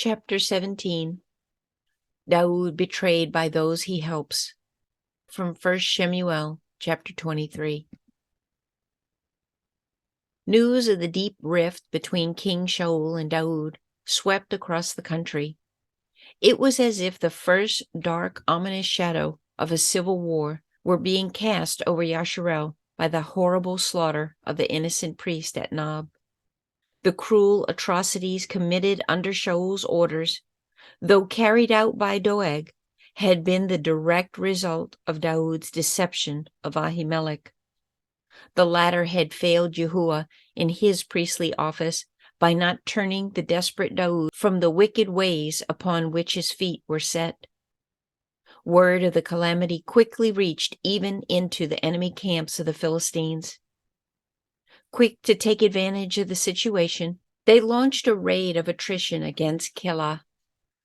Chapter 17. Daoud betrayed by those he helps. From 1 Shemuel, chapter 23. News of the deep rift between King Shaul and Daoud swept across the country. It was as if the first dark, ominous shadow of a civil war were being cast over Yasharel by the horrible slaughter of the innocent priest at Nob. The cruel atrocities committed under Shaul's orders, though carried out by Doeg, had been the direct result of Daoud's deception of Ahimelech. The latter had failed Yahuwah in his priestly office by not turning the desperate Daoud from the wicked ways upon which his feet were set. Word of the calamity quickly reached even into the enemy camps of the Philistines. Quick to take advantage of the situation, they launched a raid of attrition against Kelah,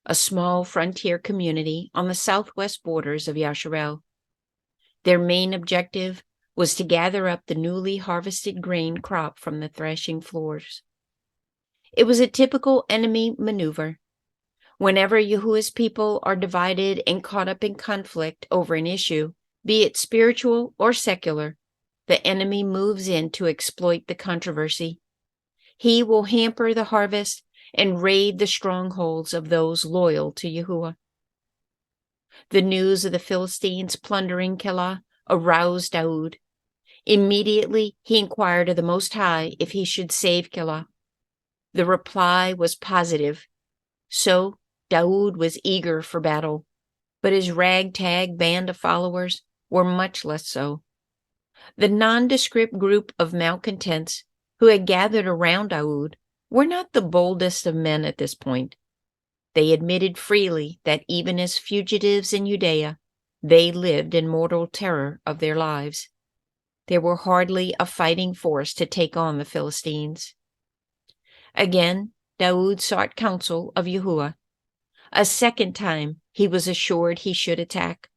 a small frontier community on the southwest borders of Yasharel. Their main objective was to gather up the newly harvested grain crop from the threshing floors. It was a typical enemy maneuver. Whenever Yahuwah's people are divided and caught up in conflict over an issue, be it spiritual or secular, the enemy moves in to exploit the controversy. He will hamper the harvest and raid the strongholds of those loyal to Yahuwah. The news of the Philistines plundering Kelah aroused Daoud. Immediately he inquired of the Most High if he should save Kelah. The reply was positive. So Daoud was eager for battle, but his ragtag band of followers were much less so. The nondescript group of malcontents who had gathered around Daoud were not the boldest of men at this point. They admitted freely that even as fugitives in Judea, they lived in mortal terror of their lives. They were hardly a fighting force to take on the Philistines. Again, Daoud sought counsel of Yahuwah. A second time, he was assured he should attack.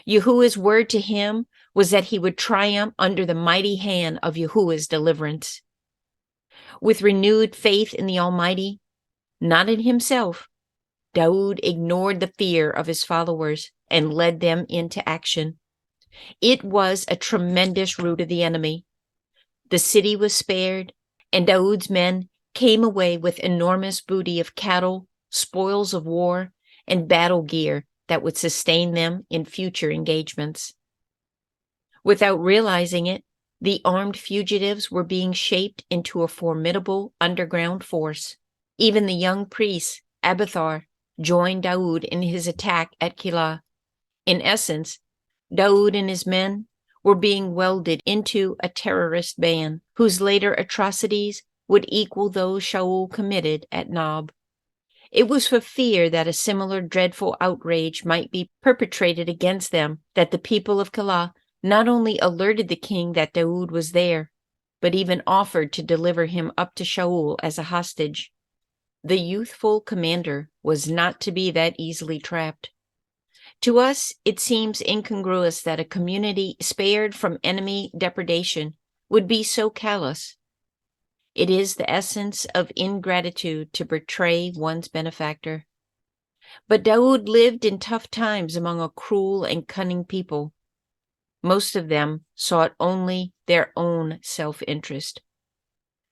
Yahuwah's word to him was that he would triumph under the mighty hand of Yahuwah's deliverance. With renewed faith in the Almighty, not in himself, Daoud ignored the fear of his followers and led them into action. It was a tremendous rout of the enemy. The city was spared, and Daoud's men came away with enormous booty of cattle, spoils of war, and battle gear that would sustain them in future engagements. Without realizing it, the armed fugitives were being shaped into a formidable underground force. Even the young priest, Abiathar, joined Daoud in his attack at Kelah. In essence, Daoud and his men were being welded into a terrorist band whose later atrocities would equal those Shaul committed at Nob. It was for fear that a similar dreadful outrage might be perpetrated against them that the people of Kelah not only alerted the king that Daoud was there, but even offered to deliver him up to Shaul as a hostage. The youthful commander was not to be that easily trapped. To us, it seems incongruous that a community spared from enemy depredation would be so callous. It is the essence of ingratitude to betray one's benefactor. But Daoud lived in tough times among a cruel and cunning people. Most of them sought only their own self-interest.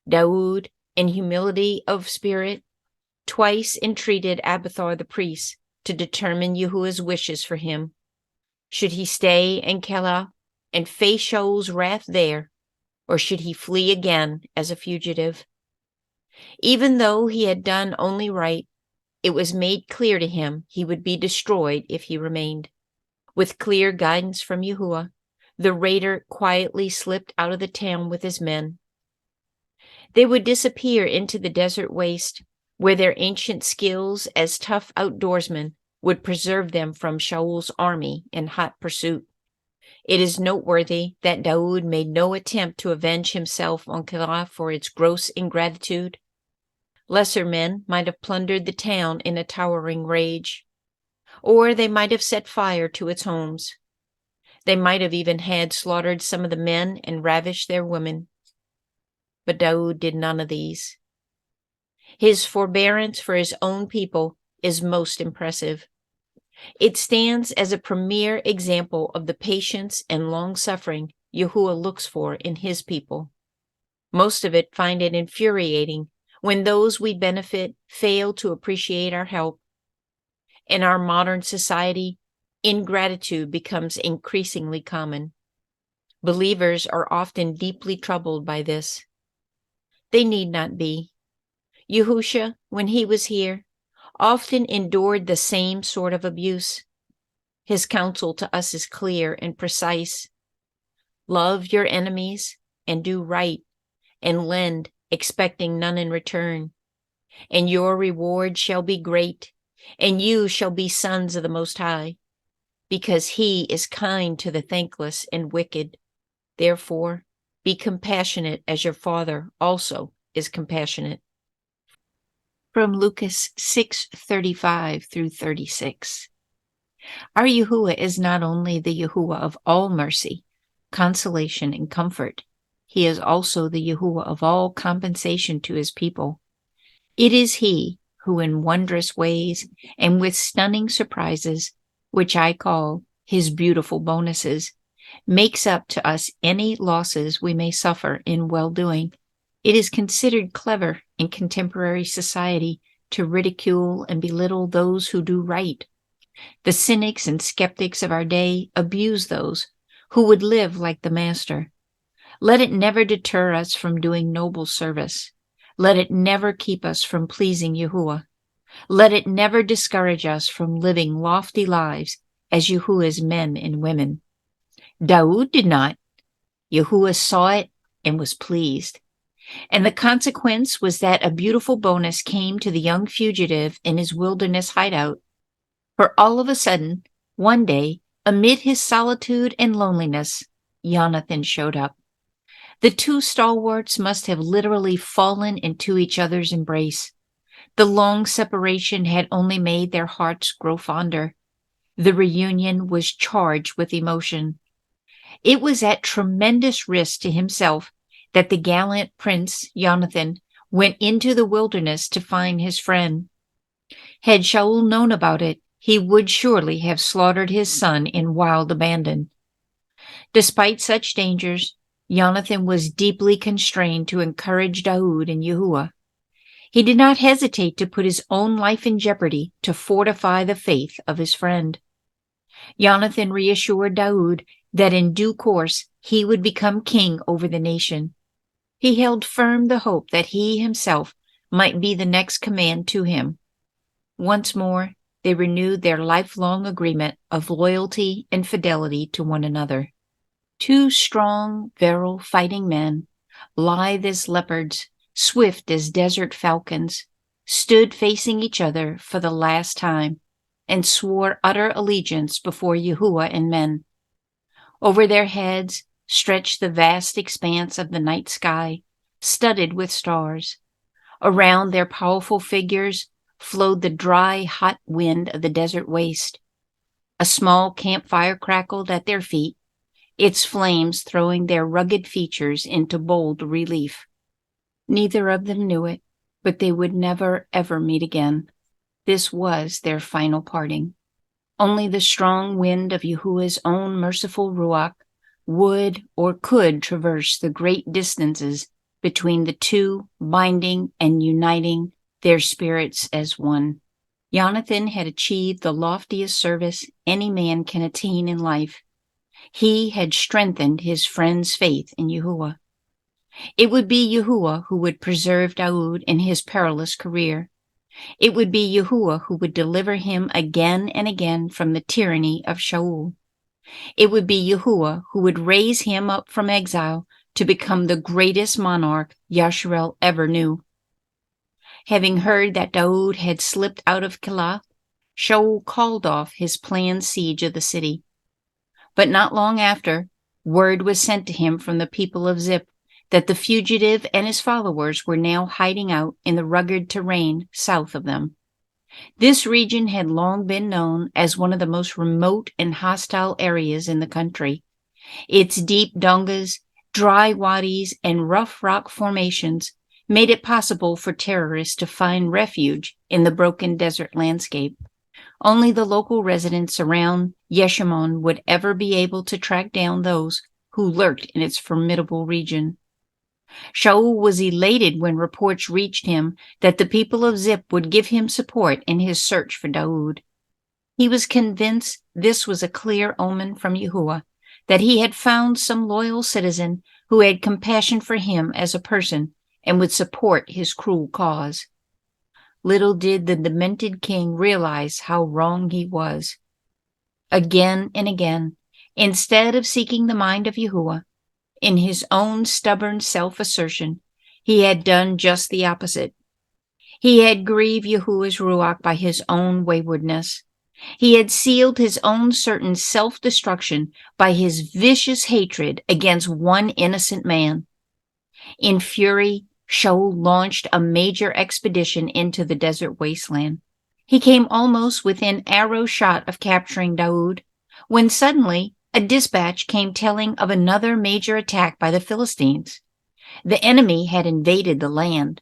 Daoud, in humility of spirit, twice entreated Abiathar the priest to determine Yahuwah's wishes for him. Should he stay in Kelah and face Shaul's wrath there, or should he flee again as a fugitive? Even though he had done only right, it was made clear to him he would be destroyed if he remained. With clear guidance from Yahuwah, the raider quietly slipped out of the town with his men. They would disappear into the desert waste, where their ancient skills as tough outdoorsmen would preserve them from Shaul's army in hot pursuit. It is noteworthy that Daoud made no attempt to avenge himself on Kelah for its gross ingratitude. Lesser men might have plundered the town in a towering rage, or they might have set fire to its homes. They might have even had slaughtered some of the men and ravished their women. But Daoud did none of these. His forbearance for his own people is most impressive. It stands as a premier example of the patience and long-suffering Yahuwah looks for in his people. Most of it find it infuriating when those we benefit fail to appreciate our help. In our modern society, ingratitude becomes increasingly common. Believers are often deeply troubled by this. They need not be. Yahusha, when he was here, often endured the same sort of abuse. His counsel to us is clear and precise. Love your enemies and do right and lend, expecting none in return. And your reward shall be great, and you shall be sons of the Most High, because he is kind to the thankless and wicked. Therefore, be compassionate as your Father also is compassionate. From Lucas 6:35 through 36. Our Yahuwah is not only the Yahuwah of all mercy, consolation, and comfort. He is also the Yahuwah of all compensation to his people. It is he who in wondrous ways and with stunning surprises, which I call his beautiful bonuses, makes up to us any losses we may suffer in well-doing. It is considered clever in contemporary society to ridicule and belittle those who do right. The cynics and skeptics of our day abuse those who would live like the Master. Let it never deter us from doing noble service. Let it never keep us from pleasing Yahuwah. Let it never discourage us from living lofty lives as Yahuwah's men and women. Daud did not. Yahuwah saw it and was pleased. And the consequence was that a beautiful bonus came to the young fugitive in his wilderness hideout. For all of a sudden, one day, amid his solitude and loneliness, Jonathan showed up. The two stalwarts must have literally fallen into each other's embrace. The long separation had only made their hearts grow fonder. The reunion was charged with emotion. It was at tremendous risk to himself that the gallant Prince Jonathan went into the wilderness to find his friend. Had Shaul known about it, he would surely have slaughtered his son in wild abandon. Despite such dangers, Jonathan was deeply constrained to encourage Daud and Yahuwah. He did not hesitate to put his own life in jeopardy to fortify the faith of his friend. Jonathan reassured Daud that in due course he would become king over the nation. He held firm the hope that he himself might be the next command to him. Once more, they renewed their lifelong agreement of loyalty and fidelity to one another. Two strong, virile fighting men, lithe as leopards, swift as desert falcons, stood facing each other for the last time and swore utter allegiance before Yahuwah and men. Over their heads stretched the vast expanse of the night sky, studded with stars. Around their powerful figures flowed the dry, hot wind of the desert waste. A small campfire crackled at their feet, its flames throwing their rugged features into bold relief. Neither of them knew it, but they would never, ever meet again. This was their final parting. Only the strong wind of Yahuwah's own merciful Ruach would or could traverse the great distances between the two, binding and uniting their spirits as one. Jonathan had achieved the loftiest service any man can attain in life. He had strengthened his friend's faith in Yahuwah. It would be Yahuwah who would preserve Daud in his perilous career. It would be Yahuwah who would deliver him again and again from the tyranny of Shaul. It would be Yahuwah who would raise him up from exile to become the greatest monarch Yasharel ever knew. Having heard that Daud had slipped out of Keilah, Shaul called off his planned siege of the city. But not long after, word was sent to him from the people of Ziph that the fugitive and his followers were now hiding out in the rugged terrain south of them. This region had long been known as one of the most remote and hostile areas in the country. Its deep dongas, dry wadis, and rough rock formations made it possible for terrorists to find refuge in the broken desert landscape. Only the local residents around Yeshimon would ever be able to track down those who lurked in its formidable region. Shaul was elated when reports reached him that the people of Zip would give him support in his search for Daoud. He was convinced this was a clear omen from Yahuwah, that he had found some loyal citizen who had compassion for him as a person and would support his cruel cause. Little did the demented king realize how wrong he was. Again and again, instead of seeking the mind of Yahuwah, in his own stubborn self-assertion, he had done just the opposite. He had grieved Yahuwah's Ruach by his own waywardness. He had sealed his own certain self-destruction by his vicious hatred against one innocent man. In fury, Shaul launched a major expedition into the desert wasteland. He came almost within arrow shot of capturing Daoud, when suddenly a dispatch came telling of another major attack by the Philistines. The enemy had invaded the land.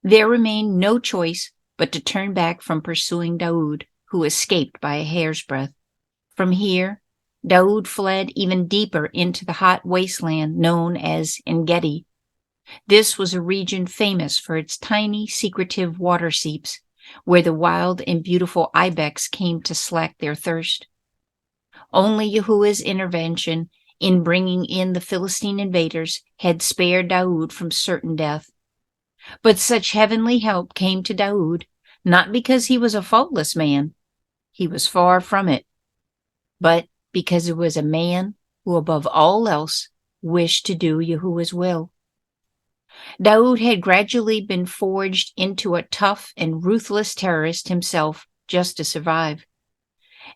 There remained no choice but to turn back from pursuing Daoud, who escaped by a hair's breadth. From here, Daoud fled even deeper into the hot wasteland known as En-Gedi. This was a region famous for its tiny, secretive water seeps, where the wild and beautiful ibex came to slack their thirst. Only Yahuwah's intervention in bringing in the Philistine invaders had spared Daoud from certain death. But such heavenly help came to Daoud not because he was a faultless man. He was far from it, but because he was a man who above all else wished to do Yahuwah's will. Daoud had gradually been forged into a tough and ruthless terrorist himself just to survive.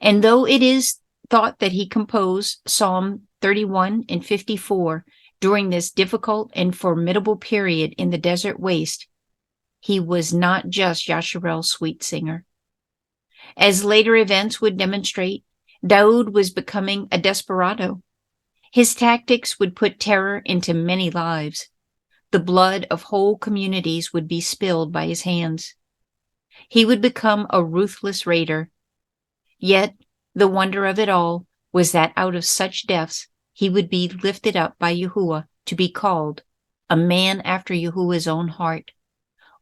And though it is thought that he composed Psalm 31 and 54 during this difficult and formidable period in the desert waste, he was not just Yasharel's sweet singer. As later events would demonstrate, Daoud was becoming a desperado. His tactics would put terror into many lives. The blood of whole communities would be spilled by his hands. He would become a ruthless raider. Yet, the wonder of it all was that out of such deaths, he would be lifted up by Yahuwah to be called a man after Yahuwah's own heart,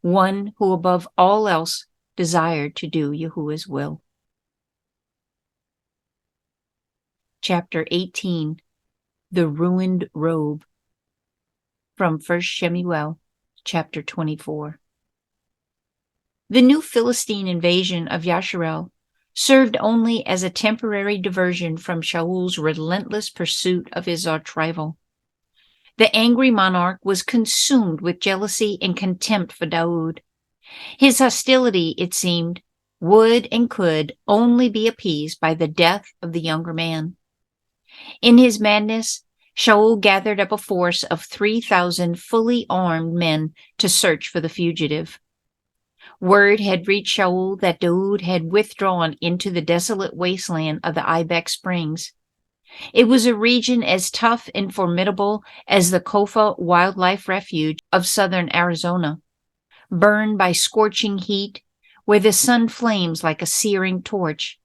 one who above all else desired to do Yahuwah's will. Chapter 18, The Ruined Robe. From 1 Shemuel, chapter 24. The new Philistine invasion of Yasharel served only as a temporary diversion from Shaul's relentless pursuit of his arch-rival. The angry monarch was consumed with jealousy and contempt for Daoud. His hostility, it seemed, would and could only be appeased by the death of the younger man. In his madness, Shaul gathered up a force of 3,000 fully armed men to search for the fugitive. Word had reached Shaul that Daoud had withdrawn into the desolate wasteland of the Ibex Springs. It was a region as tough and formidable as the Kofa Wildlife Refuge of southern Arizona, burned by scorching heat, where the sun flames like a searing torch.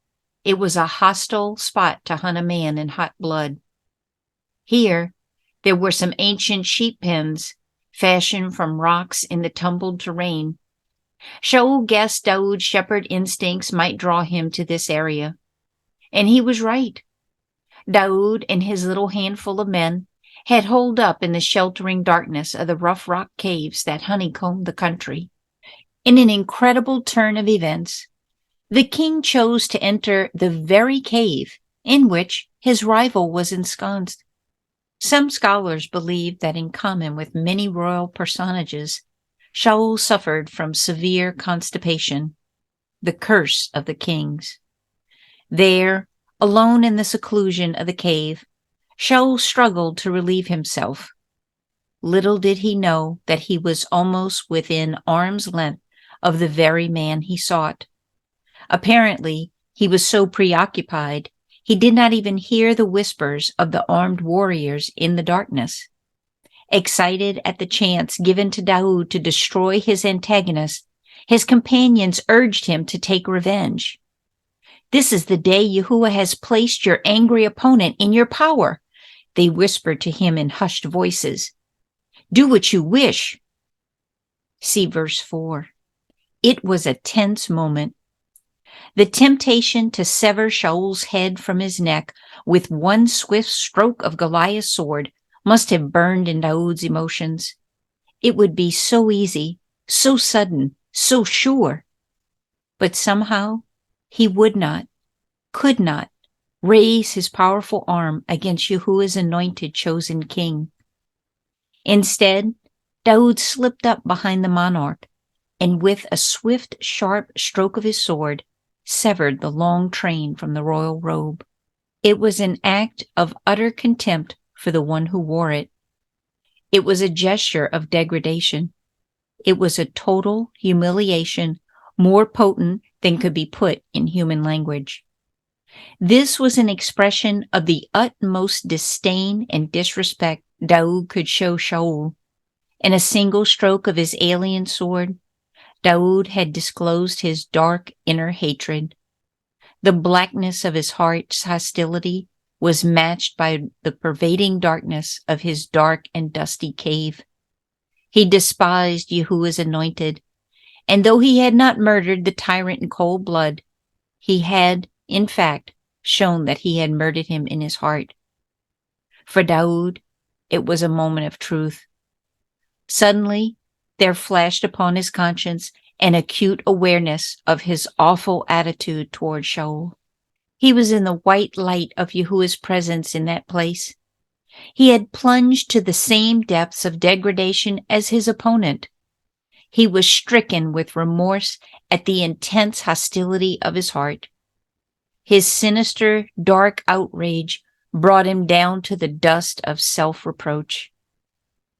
It was a hostile spot to hunt a man in hot blood. Here, there were some ancient sheep pens, fashioned from rocks in the tumbled terrain. Shaul guessed Daoud's shepherd instincts might draw him to this area. And he was right. Daoud and his little handful of men had holed up in the sheltering darkness of the rough rock caves that honeycombed the country. In an incredible turn of events, the king chose to enter the very cave in which his rival was ensconced. Some scholars believe that in common with many royal personages, Shaul suffered from severe constipation, the curse of the kings. There, alone in the seclusion of the cave, Shaul struggled to relieve himself. Little did he know that he was almost within arm's length of the very man he sought. Apparently, he was so preoccupied he did not even hear the whispers of the armed warriors in the darkness. Excited at the chance given to Daoud to destroy his antagonist, his companions urged him to take revenge. "This is the day Yahuwah has placed your angry opponent in your power," they whispered to him in hushed voices. "Do what you wish." See verse 4. It was a tense moment. The temptation to sever Shaul's head from his neck with one swift stroke of Goliath's sword must have burned in Daoud's emotions. It would be so easy, so sudden, so sure. But somehow he would not, could not, raise his powerful arm against Yahuwah's anointed chosen king. Instead, Daoud slipped up behind the monarch and with a swift, sharp stroke of his sword, severed the long train from the royal robe. It was an act of utter contempt for the one who wore it. It was a gesture of degradation. It was a total humiliation more potent than could be put in human language. This was an expression of the utmost disdain and disrespect Daoud could show Shaul. In a single stroke of his alien sword, Daoud had disclosed his dark inner hatred. The blackness of his heart's hostility was matched by the pervading darkness of his dark and dusty cave. He despised Yahuwah's anointed, and though he had not murdered the tyrant in cold blood, he had, in fact, shown that he had murdered him in his heart. For Daoud, it was a moment of truth. Suddenly, there flashed upon his conscience an acute awareness of his awful attitude toward Shaul. He was in the white light of Yahuwah's presence in that place. He had plunged to the same depths of degradation as his opponent. He was stricken with remorse at the intense hostility of his heart. His sinister, dark outrage brought him down to the dust of self-reproach.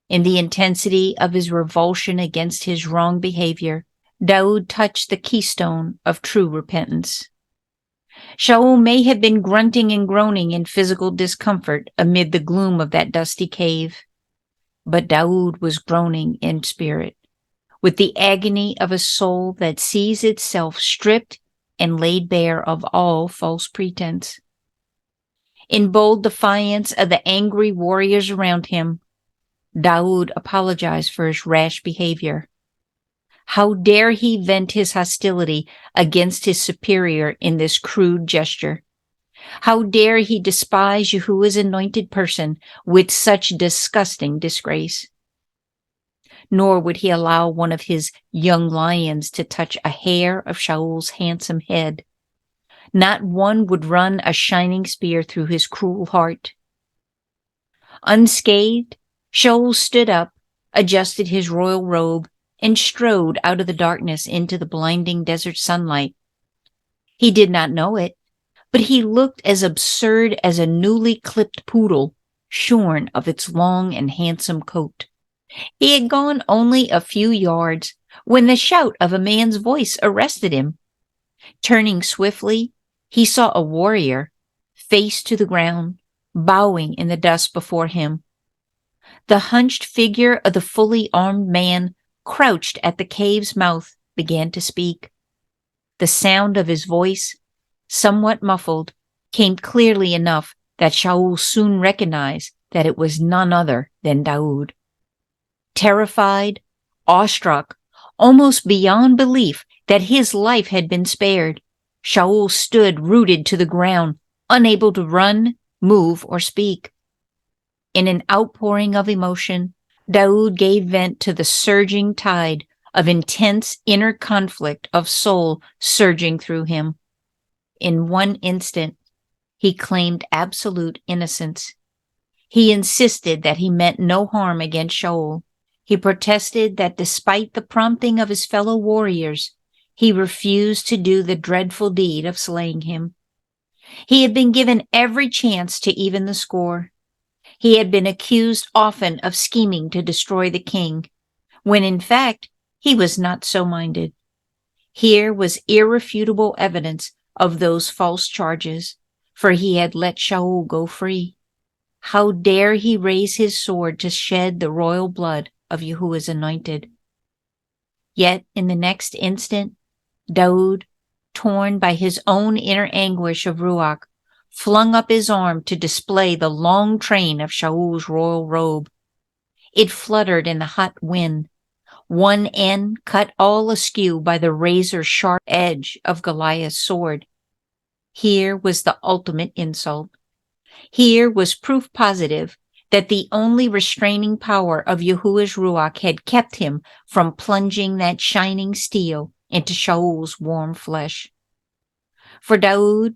In the intensity of his revulsion against his wrong behavior, Daoud touched the keystone of true repentance. Shaul may have been grunting and groaning in physical discomfort amid the gloom of that dusty cave, but Daoud was groaning in spirit, with the agony of a soul that sees itself stripped and laid bare of all false pretense. In bold defiance of the angry warriors around him, Daoud apologized for his rash behavior. How dare he vent his hostility against his superior in this crude gesture? How dare he despise Yahuwah's anointed person with such disgusting disgrace? Nor would he allow one of his young lions to touch a hair of Shaul's handsome head. Not one would run a shining spear through his cruel heart. Unscathed, Shaul stood up, adjusted his royal robe, and strode out of the darkness into the blinding desert sunlight. He did not know it, but he looked as absurd as a newly clipped poodle, shorn of its long and handsome coat. He had gone only a few yards when the shout of a man's voice arrested him. Turning swiftly, he saw a warrior, face to the ground, bowing in the dust before him. The hunched figure of the fully armed man crouched at the cave's mouth began to speak. The sound of his voice, somewhat muffled, came clearly enough that Shaul soon recognized that it was none other than Daoud. Terrified, awestruck, almost beyond belief that his life had been spared, Shaul stood rooted to the ground, unable to run, move, or speak. In an outpouring of emotion, Daoud gave vent to the surging tide of intense inner conflict of soul surging through him. In one instant, he claimed absolute innocence. He insisted that he meant no harm against Shaul. He protested that despite the prompting of his fellow warriors, he refused to do the dreadful deed of slaying him. He had been given every chance to even the score. He had been accused often of scheming to destroy the king, when in fact he was not so minded. Here was irrefutable evidence of those false charges, for he had let Shaul go free. How dare he raise his sword to shed the royal blood of Yahuwah's anointed? Yet in the next instant, Daud, torn by his own inner anguish of Ruach, flung up his arm to display the long train of Shaul's royal robe. It fluttered in the hot wind, one end cut all askew by the razor-sharp edge of Goliath's sword. Here was the ultimate insult. Here was proof positive that the only restraining power of Yahuwah's Ruach had kept him from plunging that shining steel into Shaul's warm flesh. For Daud,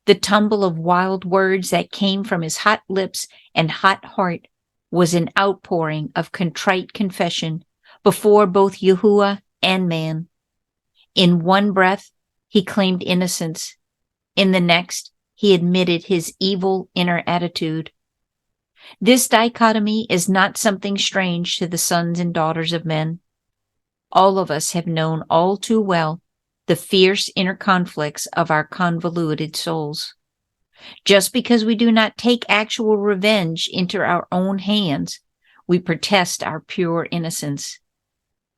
the tumble of wild words that came from his hot lips and hot heart was an outpouring of contrite confession before both Yahuwah and man. In one breath, he claimed innocence. In the next, he admitted his evil inner attitude. This dichotomy is not something strange to the sons and daughters of men. All of us have known all too well the fierce inner conflicts of our convoluted souls. Just because we do not take actual revenge into our own hands, we protest our pure innocence.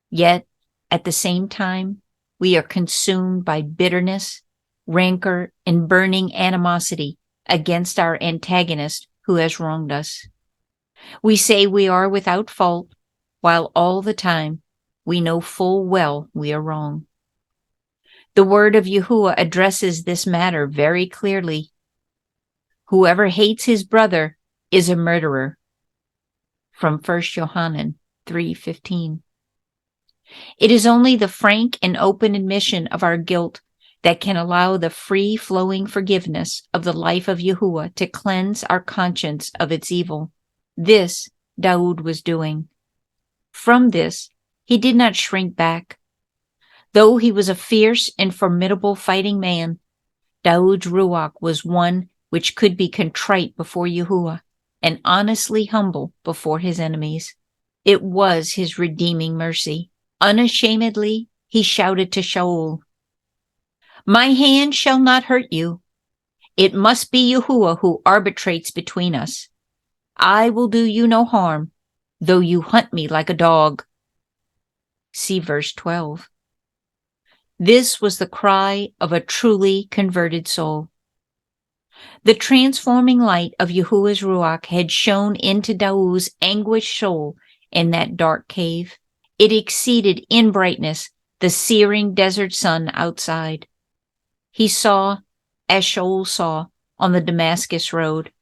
Yet, at the same time, we are consumed by bitterness, rancor, and burning animosity against our antagonist who has wronged us. We say we are without fault, while all the time we know full well we are wrong. The word of Yahuwah addresses this matter very clearly. Whoever hates his brother is a murderer. From 1 Yohanan 3:15. It is only the frank and open admission of our guilt that can allow the free-flowing forgiveness of the life of Yahuwah to cleanse our conscience of its evil. This Daud was doing. From this, he did not shrink back. Though he was a fierce and formidable fighting man, Daud's Ruach was one which could be contrite before Yahuwah and honestly humble before his enemies. It was his redeeming mercy. Unashamedly, he shouted to Shaul, "My hand shall not hurt you. It must be Yahuwah who arbitrates between us. I will do you no harm, though you hunt me like a dog." See verse 12. This was the cry of a truly converted soul. The transforming light of Yahuwah's Ruach had shone into Daud's anguished soul in that dark cave. It exceeded in brightness the searing desert sun outside. He saw, as Shaul saw on the Damascus road,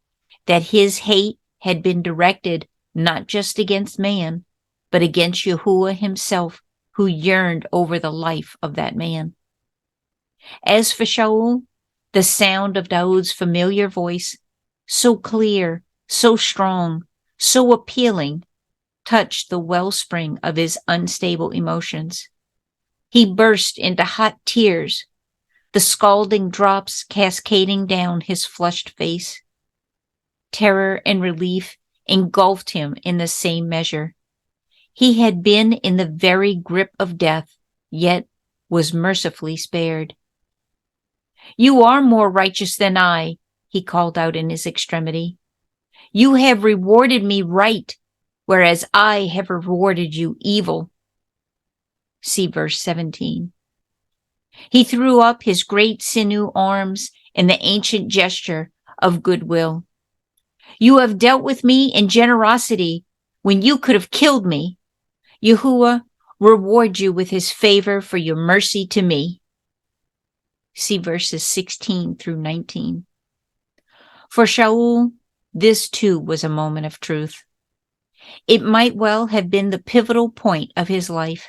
that his hate had been directed not just against man, but against Yahuwah himself, who yearned over the life of that man. As for Shaul, the sound of Daud's familiar voice, so clear, so strong, so appealing, touched the wellspring of his unstable emotions. He burst into hot tears, the scalding drops cascading down his flushed face. Terror and relief engulfed him in the same measure. He had been in the very grip of death, yet was mercifully spared. "You are more righteous than I," he called out in his extremity. "You have rewarded me right, whereas I have rewarded you evil." See verse 17. He threw up his great sinew arms in the ancient gesture of goodwill. "You have dealt with me in generosity when you could have killed me. Yahuwah reward you with his favor for your mercy to me." See verses 16 through 19. For Shaul, this too was a moment of truth. It might well have been the pivotal point of his life.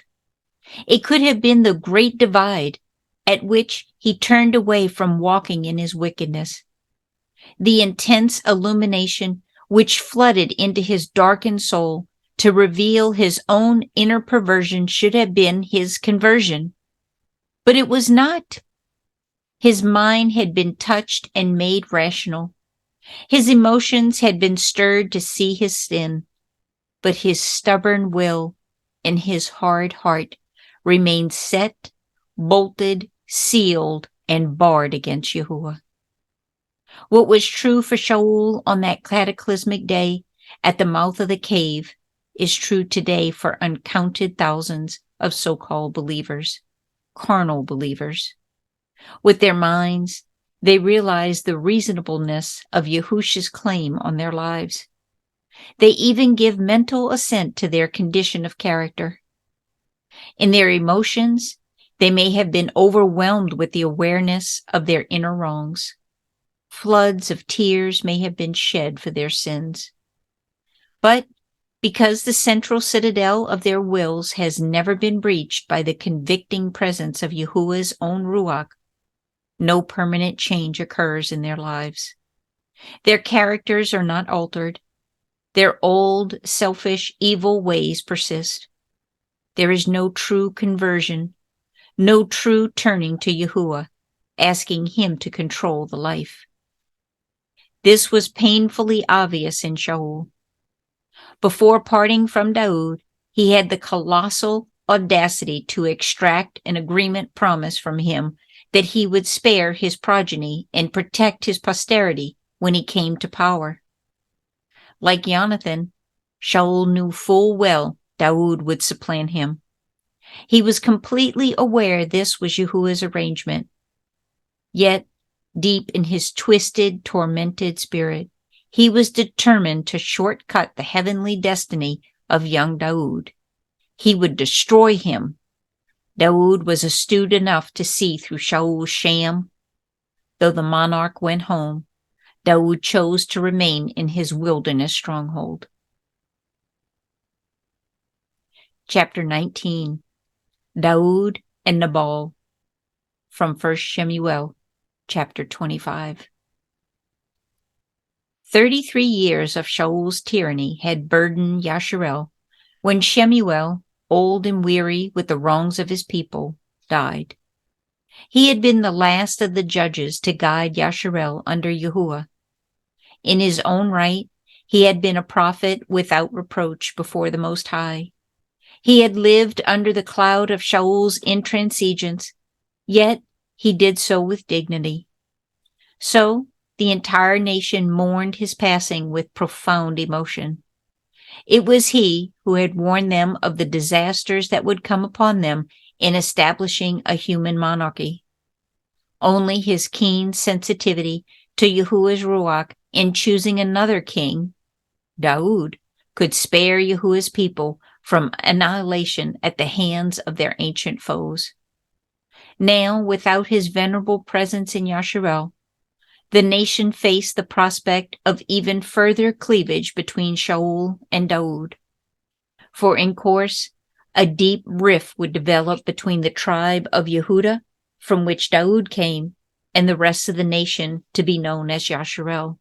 It could have been the great divide at which he turned away from walking in his wickedness. The intense illumination which flooded into his darkened soul to reveal his own inner perversion should have been his conversion. But it was not. His mind had been touched and made rational. His emotions had been stirred to see his sin, but his stubborn will and his hard heart remained set, bolted, sealed, and barred against Yahuwah. What was true for Shaul on that cataclysmic day at the mouth of the cave is true today for uncounted thousands of so-called believers, carnal believers. With their minds, they realize the reasonableness of Yahusha's claim on their lives. They even give mental assent to their condition of character. In their emotions, they may have been overwhelmed with the awareness of their inner wrongs. Floods of tears may have been shed for their sins. But because the central citadel of their wills has never been breached by the convicting presence of Yahuwah's own Ruach, no permanent change occurs in their lives. Their characters are not altered. Their old, selfish, evil ways persist. There is no true conversion, no true turning to Yahuwah, asking him to control the life. This was painfully obvious in Shaul. Before parting from Daud, he had the colossal audacity to extract an agreement promise from him that he would spare his progeny and protect his posterity when he came to power. Like Jonathan, Shaul knew full well Daud would supplant him. He was completely aware this was Yahuwah's arrangement. Yet, deep in his twisted, tormented spirit, he was determined to shortcut the heavenly destiny of young Daud. He would destroy him. Daud was astute enough to see through Shaul's sham. Though the monarch went home, Daud chose to remain in his wilderness stronghold. Chapter 19. Daud and Nabal, from 1 Shemuel, chapter 25. 33 years of Shaul's tyranny had burdened Yasharel when Shemuel, old and weary with the wrongs of his people, died. He had been the last of the judges to guide Yasharel under Yahuwah. In his own right, he had been a prophet without reproach before the Most High. He had lived under the cloud of Shaul's intransigence, yet he did so with dignity. So the entire nation mourned his passing with profound emotion. It was he who had warned them of the disasters that would come upon them in establishing a human monarchy. Only his keen sensitivity to Yahuwah's Ruach in choosing another king, Daud, could spare Yahuwah's people from annihilation at the hands of their ancient foes. Now, without his venerable presence in Yasharel, the nation faced the prospect of even further cleavage between Shaul and Daud. For in course, a deep rift would develop between the tribe of Yehudah, from which Daud came, and the rest of the nation to be known as Yasharel.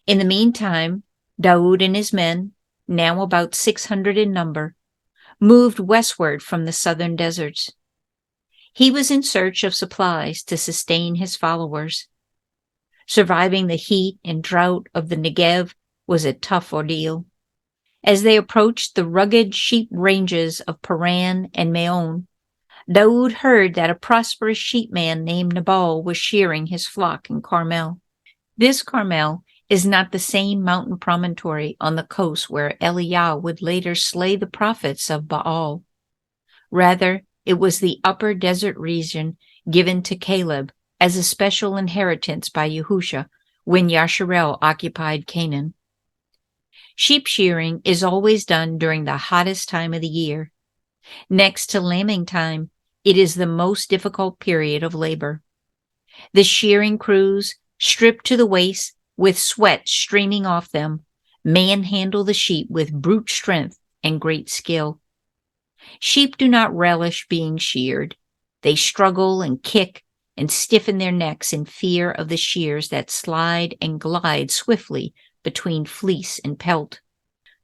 In the meantime, Daud and his men, now about 600 in number, moved westward from the southern deserts. He was in search of supplies to sustain his followers. Surviving the heat and drought of the Negev was a tough ordeal. As they approached the rugged sheep ranges of Paran and Maon, Daud heard that a prosperous sheepman named Nabal was shearing his flock in Carmel. This Carmel is not the same mountain promontory on the coast where Eliah would later slay the prophets of Baal. Rather, it was the upper desert region given to Caleb as a special inheritance by Yahusha when Yasharel occupied Canaan. Sheep shearing is always done during the hottest time of the year. Next to lambing time, it is the most difficult period of labor. The shearing crews, stripped to the waist, with sweat streaming off them, manhandle the sheep with brute strength and great skill. Sheep do not relish being sheared. They struggle and kick and stiffen their necks in fear of the shears that slide and glide swiftly between fleece and pelt.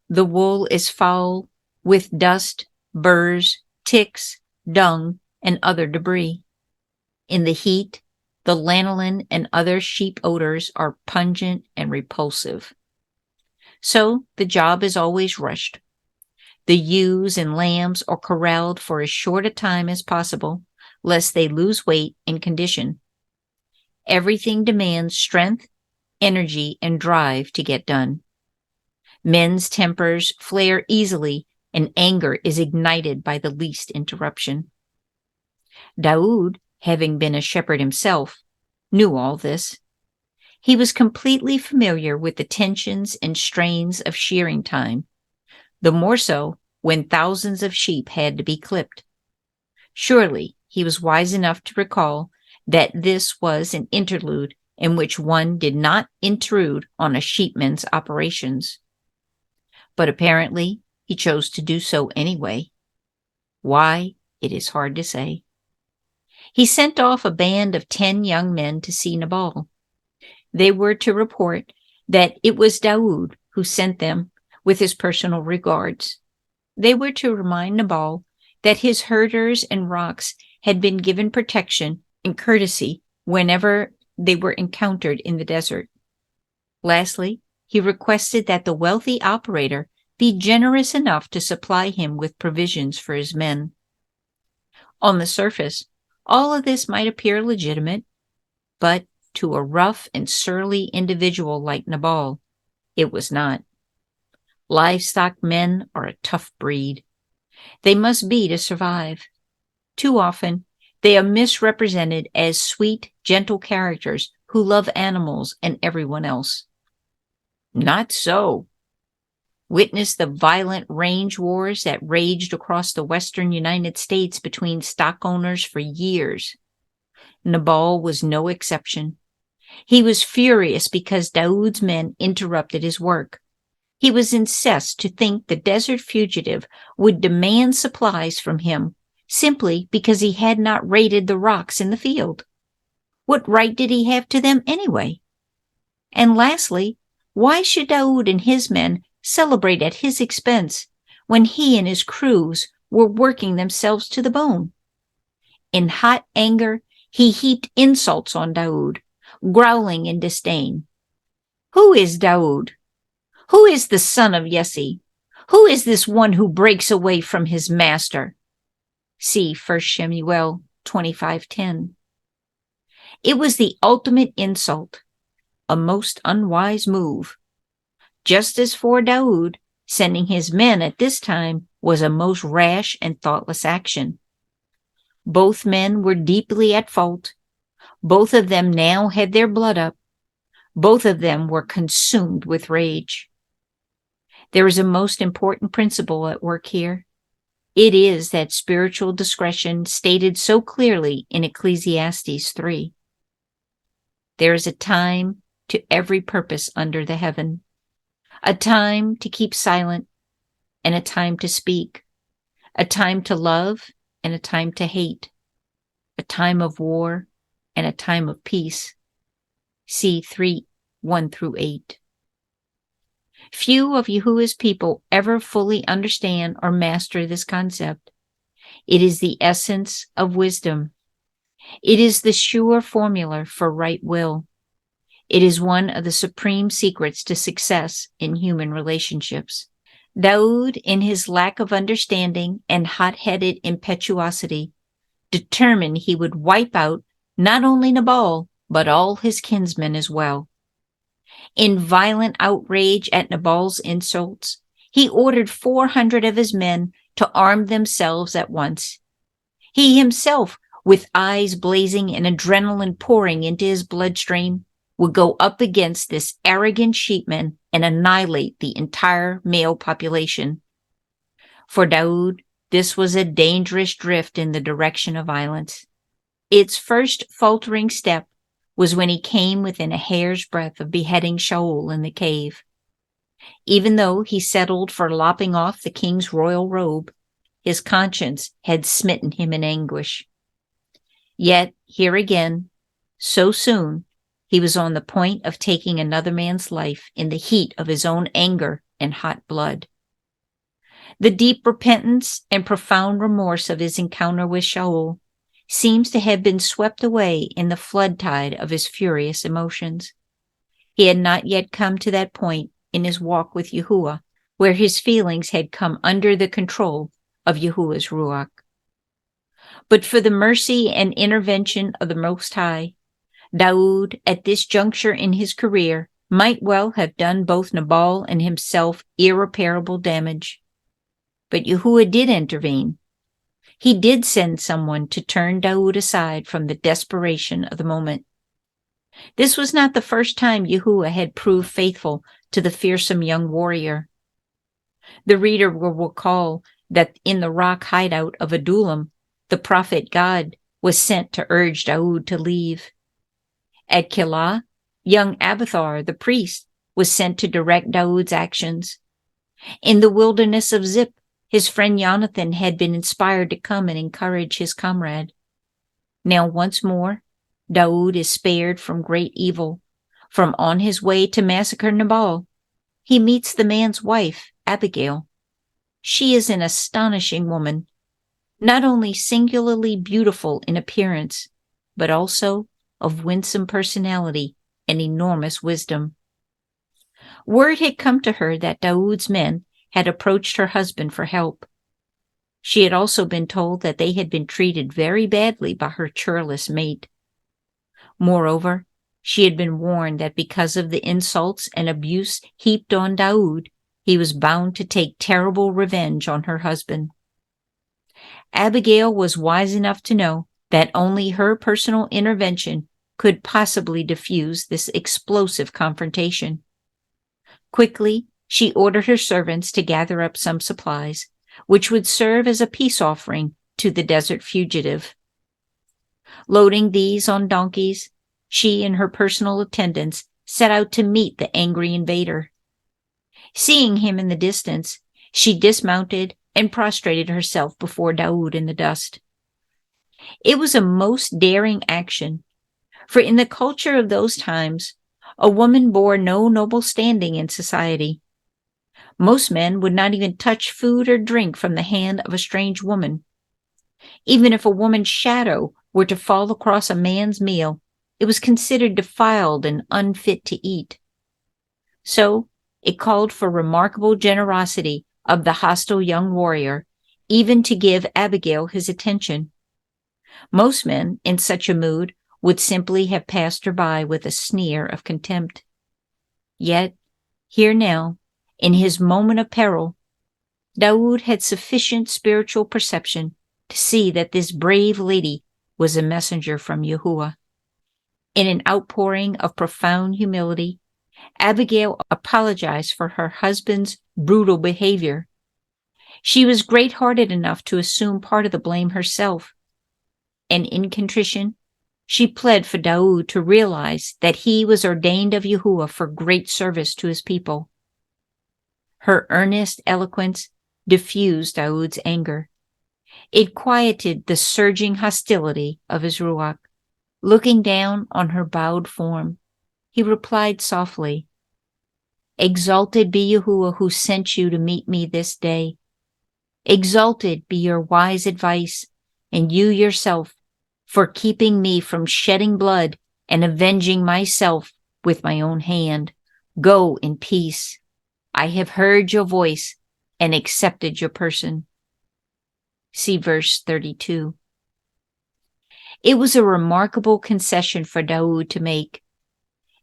The wool is foul with dust, burrs, ticks, dung, and other debris. In the heat, the lanolin and other sheep odors are pungent and repulsive. So the job is always rushed. The ewes and lambs are corralled for as short a time as possible, lest they lose weight and condition. Everything demands strength, energy, and drive to get done. Men's tempers flare easily, and anger is ignited by the least interruption. Daoud, having been a shepherd himself, knew all this. He was completely familiar with the tensions and strains of shearing time, the more so when thousands of sheep had to be clipped. Surely he was wise enough to recall that this was an interlude in which one did not intrude on a sheepman's operations. But apparently he chose to do so anyway. Why, it is hard to say. He sent off a band of 10 young men to see Nabal. They were to report that it was Daoud who sent them with his personal regards. They were to remind Nabal that his herders and rocks had been given protection and courtesy whenever they were encountered in the desert. Lastly, he requested that the wealthy operator be generous enough to supply him with provisions for his men. On the surface, all of this might appear legitimate, but to a rough and surly individual like Nabal, it was not. Livestock men are a tough breed. They must be to survive. Too often, they are misrepresented as sweet, gentle characters who love animals and everyone else. Not so. Witness the violent range wars that raged across the western United States between stock owners for years. Nabal was no exception. He was furious because Daoud's men interrupted his work. He was incensed to think the desert fugitive would demand supplies from him simply because he had not raided the rocks in the field. What right did he have to them anyway? And lastly, why should Daoud and his men celebrate at his expense when he and his crews were working themselves to the bone? In hot anger, he heaped insults on Daoud, growling in disdain. Who is Daoud? Who is the son of Yesse? Who is this one who breaks away from his master? See 1 Samuel 25:10. It was the ultimate insult, a most unwise move. Just as for Daoud, sending his men at this time was a most rash and thoughtless action. Both men were deeply at fault. Both of them now had their blood up. Both of them were consumed with rage. There is a most important principle at work here. It is that spiritual discretion stated so clearly in Ecclesiastes 3. There is a time to every purpose under the heaven, a time to keep silent and a time to speak, a time to love and a time to hate, a time of war and a time of peace. See 3:1-8. Few of Yahuwah's people ever fully understand or master this concept. It is the essence of wisdom. It is the sure formula for right will. It is one of the supreme secrets to success in human relationships. Daoud, in his lack of understanding and hot-headed impetuosity, determined he would wipe out not only Nabal, but all his kinsmen as well. In violent outrage at Nabal's insults, he ordered 400 of his men to arm themselves at once. He himself, with eyes blazing and adrenaline pouring into his bloodstream, would go up against this arrogant sheepman and annihilate the entire male population. For Daoud, this was a dangerous drift in the direction of violence. Its first faltering step was when he came within a hair's breadth of beheading Shaul in the cave. Even though he settled for lopping off the king's royal robe, his conscience had smitten him in anguish. Yet, here again, so soon, he was on the point of taking another man's life in the heat of his own anger and hot blood. The deep repentance and profound remorse of his encounter with Shaul seems to have been swept away in the flood tide of his furious emotions. He had not yet come to that point in his walk with Yahuwah where his feelings had come under the control of Yahuwah's Ruach. But for the mercy and intervention of the Most High, Daoud, at this juncture in his career, might well have done both Nabal and himself irreparable damage. But Yahuwah did intervene. He did send someone to turn Daoud aside from the desperation of the moment. This was not the first time Yahuwah had proved faithful to the fearsome young warrior. The reader will recall that in the rock hideout of Adullam, the prophet God was sent to urge Daoud to leave. At Keilah, young Abiathar, the priest, was sent to direct Daoud's actions. In the wilderness of Ziph, his friend Jonathan had been inspired to come and encourage his comrade. Now once more, Daoud is spared from great evil. From on his way to massacre Nabal, he meets the man's wife, Abigail. She is an astonishing woman, not only singularly beautiful in appearance, but also of winsome personality and enormous wisdom. Word had come to her that Daoud's men had approached her husband for help. She had also been told that they had been treated very badly by her churlish mate. Moreover, she had been warned that because of the insults and abuse heaped on Daoud, he was bound to take terrible revenge on her husband. Abigail was wise enough to know that only her personal intervention could possibly diffuse this explosive confrontation. Quickly, she ordered her servants to gather up some supplies, which would serve as a peace offering to the desert fugitive. Loading these on donkeys, she and her personal attendants set out to meet the angry invader. Seeing him in the distance, she dismounted and prostrated herself before Daoud in the dust. It was a most daring action, for in the culture of those times, a woman bore no noble standing in society. Most men would not even touch food or drink from the hand of a strange woman. Even if a woman's shadow were to fall across a man's meal, it was considered defiled and unfit to eat. So, it called for remarkable generosity of the hostile young warrior, even to give Abigail his attention. Most men, in such a mood, would simply have passed her by with a sneer of contempt. Yet, here now, in his moment of peril, Daoud had sufficient spiritual perception to see that this brave lady was a messenger from Yahuwah. In an outpouring of profound humility, Abigail apologized for her husband's brutal behavior. She was great-hearted enough to assume part of the blame herself, and in contrition, she pled for Daoud to realize that he was ordained of Yahuwah for great service to his people. Her earnest eloquence diffused Daoud's anger. It quieted the surging hostility of his ruach. Looking down on her bowed form, he replied softly, "Exalted be Yahuwah who sent you to meet me this day. Exalted be your wise advice, and you yourself, for keeping me from shedding blood and avenging myself with my own hand. Go in peace. I have heard your voice and accepted your person." See verse 32. It was a remarkable concession for Daoud to make.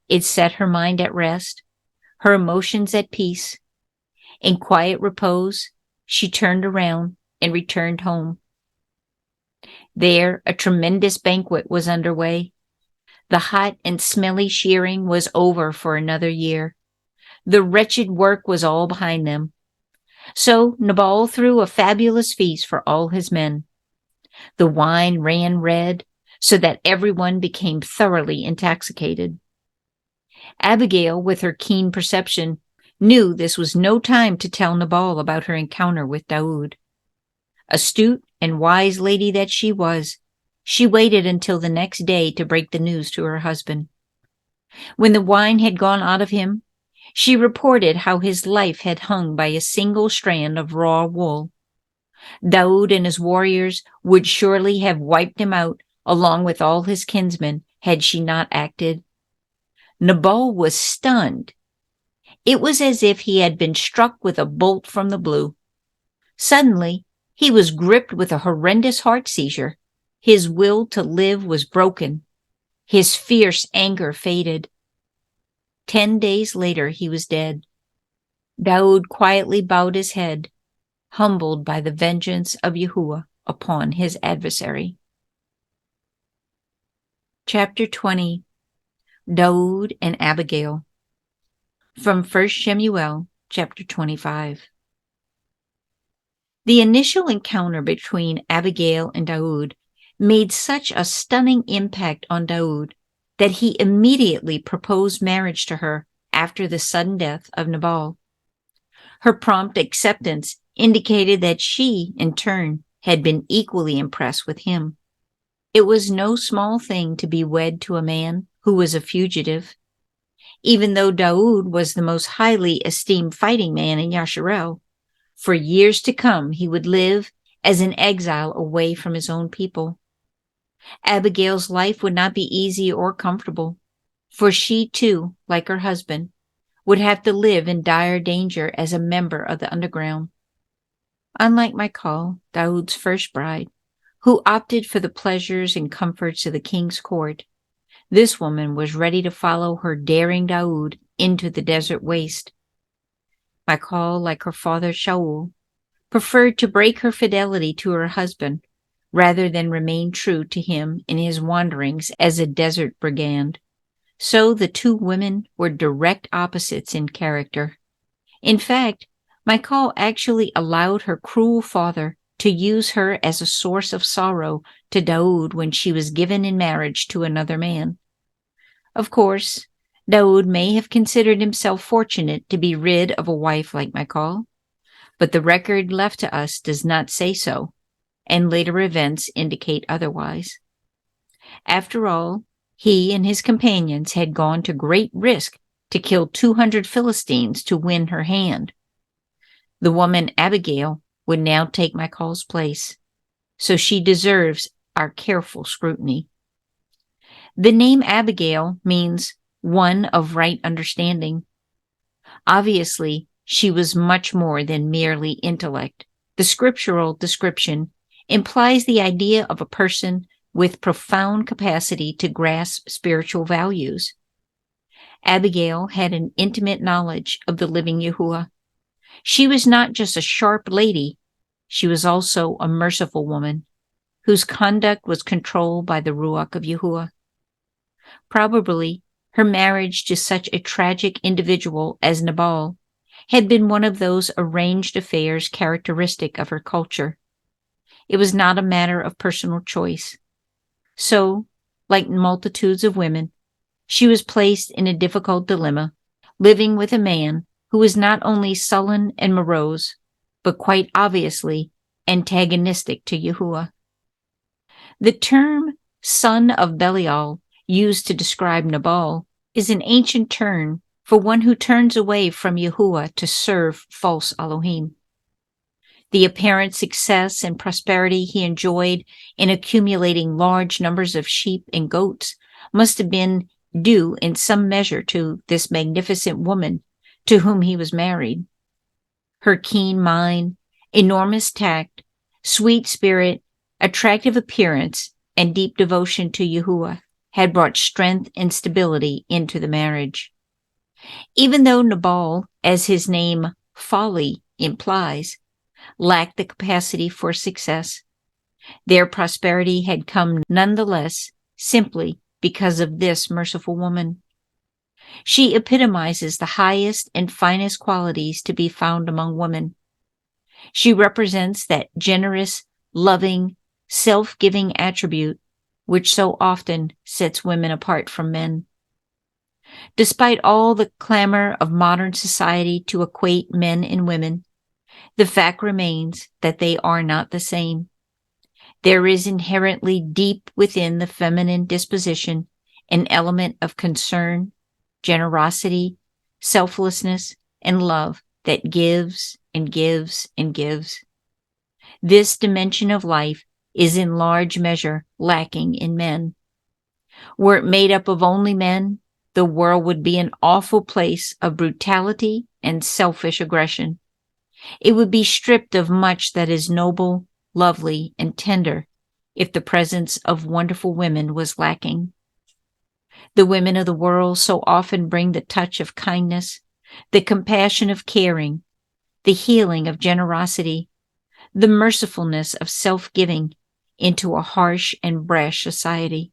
It set her mind at rest, her emotions at peace. In quiet repose, she turned around and returned home. There, a tremendous banquet was underway. The hot and smelly shearing was over for another year. The wretched work was all behind them. So Nabal threw a fabulous feast for all his men. The wine ran red, so that everyone became thoroughly intoxicated. Abigail, with her keen perception, knew this was no time to tell Nabal about her encounter with Daoud. Astute and wise lady that she was, she waited until the next day to break the news to her husband. When the wine had gone out of him, she reported how his life had hung by a single strand of raw wool. Daoud and his warriors would surely have wiped him out along with all his kinsmen had she not acted. Nabal was stunned. It was as if he had been struck with a bolt from the blue. Suddenly, he was gripped with a horrendous heart seizure. His will to live was broken. His fierce anger faded. 10 days later, he was dead. Daoud quietly bowed his head, humbled by the vengeance of Yahuwah upon his adversary. Chapter 20. Daoud and Abigail. From 1 Shemuel, chapter 25. The initial encounter between Abigail and Daoud made such a stunning impact on Daoud that he immediately proposed marriage to her after the sudden death of Nabal. Her prompt acceptance indicated that she, in turn, had been equally impressed with him. It was no small thing to be wed to a man who was a fugitive. Even though Daoud was the most highly esteemed fighting man in Yasharel, for years to come he would live as an exile away from his own people. Abigail's life would not be easy or comfortable, for she too, like her husband, would have to live in dire danger as a member of the underground. Unlike Michal, Daoud's first bride, who opted for the pleasures and comforts of the king's court, this woman was ready to follow her daring Daoud into the desert waste. Michal, like her father Shaul, preferred to break her fidelity to her husband rather than remain true to him in his wanderings as a desert brigand. So the two women were direct opposites in character. In fact, Michal actually allowed her cruel father to use her as a source of sorrow to Daoud when she was given in marriage to another man. Of course, Daoud may have considered himself fortunate to be rid of a wife like Michal, but the record left to us does not say so, and later events indicate otherwise. After all, he and his companions had gone to great risk to kill 200 Philistines to win her hand. The woman Abigail would now take Michal's place, so she deserves our careful scrutiny. The name Abigail means one of right understanding. Obviously, she was much more than merely intellect. The scriptural description implies the idea of a person with profound capacity to grasp spiritual values. Abigail had an intimate knowledge of the living Yahuwah. She was not just a sharp lady, she was also a merciful woman, whose conduct was controlled by the Ruach of Yahuwah. Probably, her marriage to such a tragic individual as Nabal had been one of those arranged affairs characteristic of her culture. It was not a matter of personal choice. So, like multitudes of women, she was placed in a difficult dilemma, living with a man who was not only sullen and morose, but quite obviously antagonistic to Yahuwah. The term son of Belial, used to describe Nabal, is an ancient term for one who turns away from Yahuwah to serve false Elohim. The apparent success and prosperity he enjoyed in accumulating large numbers of sheep and goats must have been due in some measure to this magnificent woman to whom he was married. Her keen mind, enormous tact, sweet spirit, attractive appearance, and deep devotion to Yahuwah had brought strength and stability into the marriage. Even though Nabal, as his name Folly implies, lacked the capacity for success, their prosperity had come nonetheless simply because of this merciful woman. She epitomizes the highest and finest qualities to be found among women. She represents that generous, loving, self-giving attribute which so often sets women apart from men. Despite all the clamor of modern society to equate men and women, the fact remains that they are not the same. There is inherently deep within the feminine disposition an element of concern, generosity, selflessness, and love that gives and gives and gives. This dimension of life is in large measure lacking in men. Were it made up of only men, the world would be an awful place of brutality and selfish aggression. It would be stripped of much that is noble, lovely, and tender if the presence of wonderful women was lacking. The women of the world so often bring the touch of kindness, the compassion of caring, the healing of generosity, the mercifulness of self-giving into a harsh and brash society.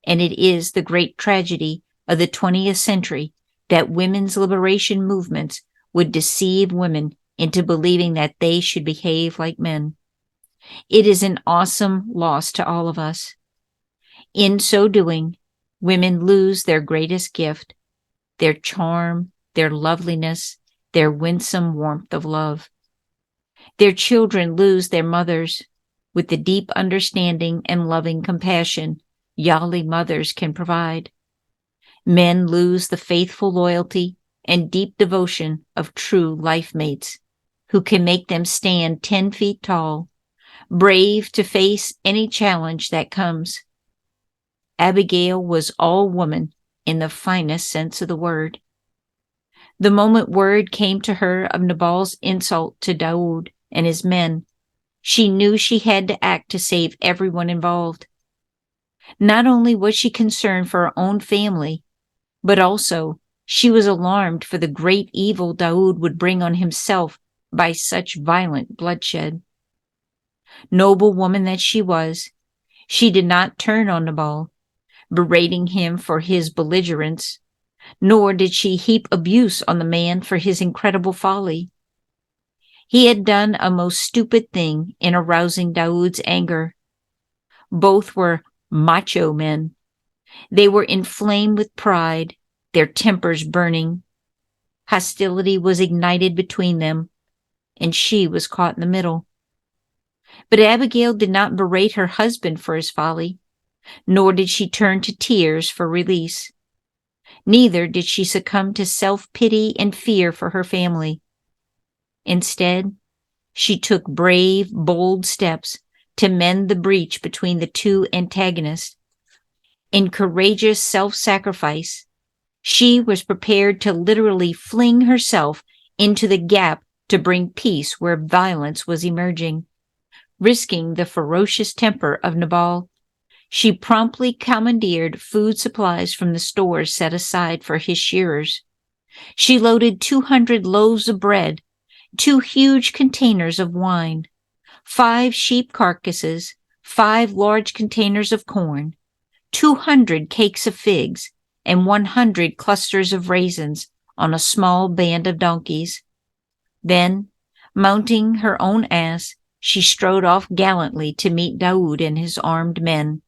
And it is the great tragedy of the 20th century that women's liberation movements would deceive women into believing that they should behave like men. It is an awesome loss to all of us. In so doing, women lose their greatest gift, their charm, their loveliness, their winsome warmth of love. Their children lose their mothers with the deep understanding and loving compassion Yali mothers can provide. Men lose the faithful loyalty and deep devotion of true life mates who can make them stand 10 feet tall, brave to face any challenge that comes. Abigail was all woman in the finest sense of the word. The moment word came to her of Nabal's insult to Daoud and his men, she knew she had to act to save everyone involved. Not only was she concerned for her own family, but also she was alarmed for the great evil Daoud would bring on himself by such violent bloodshed. Noble woman that she was, she did not turn on Nabal, berating him for his belligerence, nor did she heap abuse on the man for his incredible folly. He had done a most stupid thing in arousing Daoud's anger. Both were macho men. They were inflamed with pride, their tempers burning. Hostility was ignited between them, and she was caught in the middle. But Abigail did not berate her husband for his folly, nor did she turn to tears for release. Neither did she succumb to self-pity and fear for her family. Instead, she took brave, bold steps to mend the breach between the two antagonists. In courageous self-sacrifice, she was prepared to literally fling herself into the gap to bring peace where violence was emerging. Risking the ferocious temper of Nabal, she promptly commandeered food supplies from the stores set aside for his shearers. She loaded 200 loaves of bread, 2 huge containers of wine, 5 sheep carcasses, 5 large containers of corn, 200 cakes of figs, and 100 clusters of raisins on a small band of donkeys. Then, mounting her own ass, she strode off gallantly to meet Daoud and his armed men.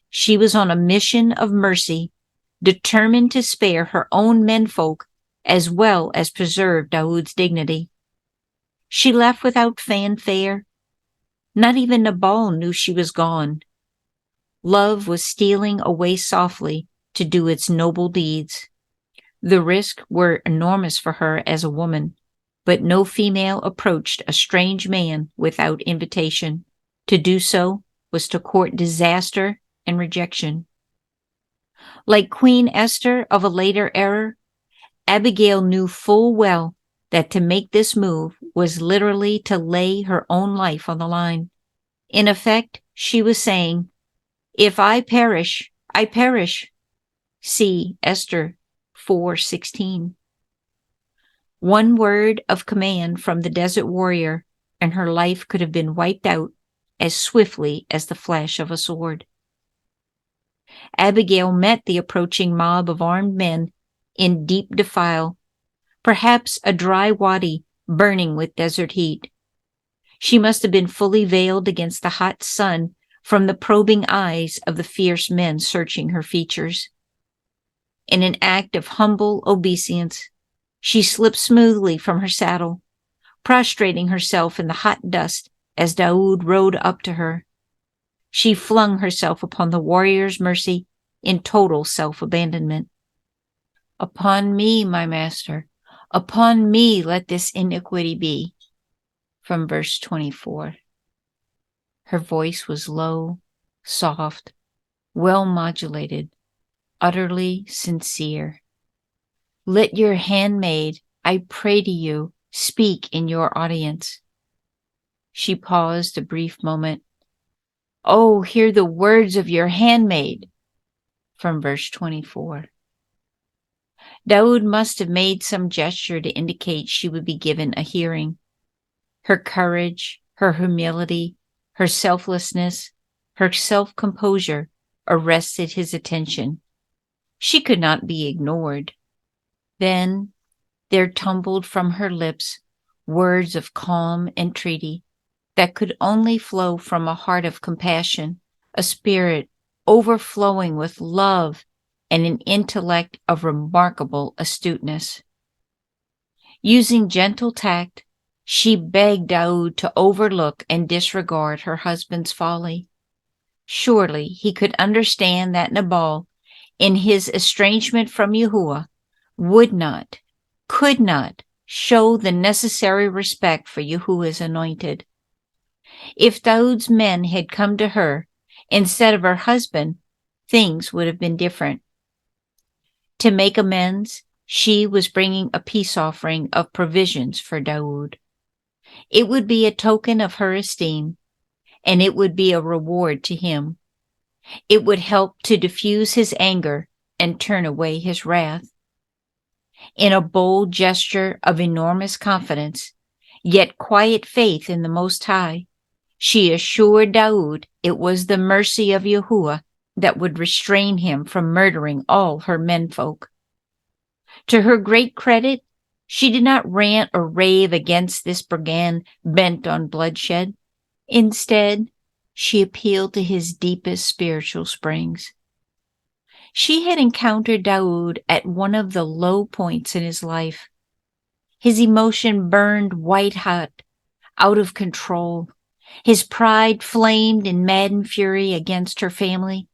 She was on a mission of mercy, determined to spare her own menfolk as well as preserve Daoud's dignity. She left without fanfare. Not even Nabal knew she was gone. Love was stealing away softly to do its noble deeds. The risks were enormous for her as a woman, but no female approached a strange man without invitation. To do so was to court disaster and rejection. Like Queen Esther of a later era, Abigail knew full well that to make this move was literally to lay her own life on the line. In effect, she was saying, "If I perish, I perish." See Esther 4:16. One word of command from the desert warrior, and her life could have been wiped out as swiftly as the flash of a sword. Abigail met the approaching mob of armed men in deep defile, perhaps a dry wadi burning with desert heat. She must have been fully veiled against the hot sun from the probing eyes of the fierce men searching her features. In an act of humble obeisance, she slipped smoothly from her saddle, prostrating herself in the hot dust as Daoud rode up to her. She flung herself upon the warrior's mercy in total self-abandonment. "Upon me, my master, upon me let this iniquity be." From verse 24. Her voice was low, soft, well modulated, utterly sincere. "Let your handmaid, I pray to you, speak in your audience." She paused a brief moment. "Oh, hear the words of your handmaid." from verse 24. Daud must have made some gesture to indicate she would be given a hearing. Her courage, her humility, her selflessness, her self-composure arrested his attention. She could not be ignored. Then there tumbled from her lips words of calm entreaty that could only flow from a heart of compassion, a spirit overflowing with love, and an intellect of remarkable astuteness. Using gentle tact, she begged Daud to overlook and disregard her husband's folly. Surely he could understand that Nabal, in his estrangement from Yahuwah, could not show the necessary respect for Yahuwah's anointed. If Daud's men had come to her instead of her husband, things would have been different. To make amends, she was bringing a peace offering of provisions for Daud. It would be a token of her esteem, and it would be a reward to him. It would help to diffuse his anger and turn away his wrath. In a bold gesture of enormous confidence, yet quiet faith in the Most High, she assured Daud it was the mercy of Yahuwah that would restrain him from murdering all her menfolk. To her great credit, she did not rant or rave against this brigand bent on bloodshed. Instead, she appealed to his deepest spiritual springs. She had encountered Daud at one of the low points in his life. His emotion burned white-hot, out of control. His pride flamed in maddened fury against her family.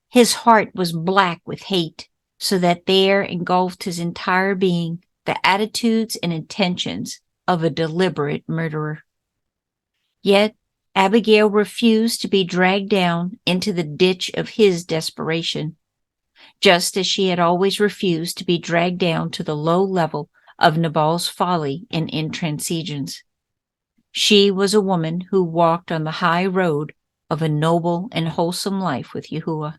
His heart was black with hate, so that there engulfed his entire being the attitudes and intentions of a deliberate murderer. Yet Abigail refused to be dragged down into the ditch of his desperation, just as she had always refused to be dragged down to the low level of Nabal's folly and intransigence. She was a woman who walked on the high road of a noble and wholesome life with Yahuwah.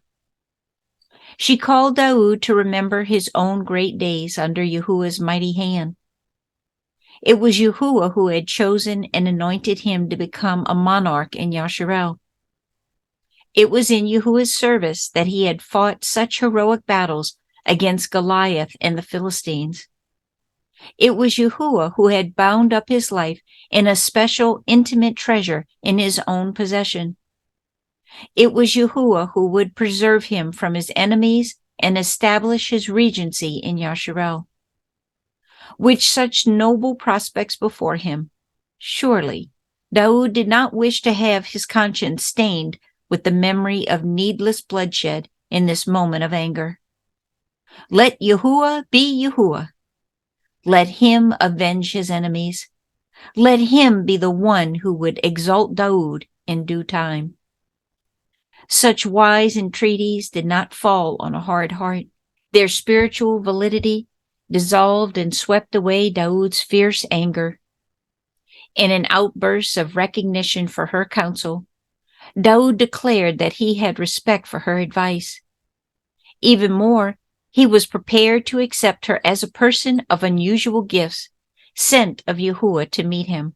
She called Daud to remember his own great days under Yahuwah's mighty hand. It was Yahuwah who had chosen and anointed him to become a monarch in Yasharel. It was in Yahuwah's service that he had fought such heroic battles against Goliath and the Philistines. It was Yahuwah who had bound up his life in a special intimate treasure in his own possession. It was Yahuwah who would preserve him from his enemies and establish his regency in Yasharel. With such noble prospects before him, surely Daud did not wish to have his conscience stained with the memory of needless bloodshed in this moment of anger. Let Yahuwah be Yahuwah. Let him avenge his enemies. Let him be the one who would exalt Daud in due time. Such wise entreaties did not fall on a hard heart. Their spiritual validity dissolved and swept away Daud's fierce anger. In an outburst of recognition for her counsel, Daud declared that he had respect for her advice. Even more, he was prepared to accept her as a person of unusual gifts, sent of Yahuwah to meet him.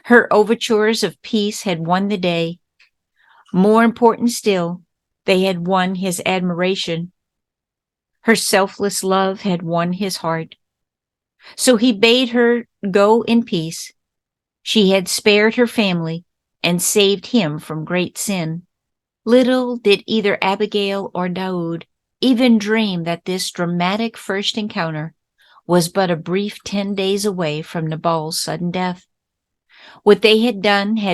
Her overtures of peace had won the day. More important still, they had won his admiration. Her selfless love had won his heart. So he bade her go in peace. She had spared her family and saved him from great sin. Little did either Abigail or Daud even dream that this dramatic first encounter was but a brief 10 days away from Nabal's sudden death. What they had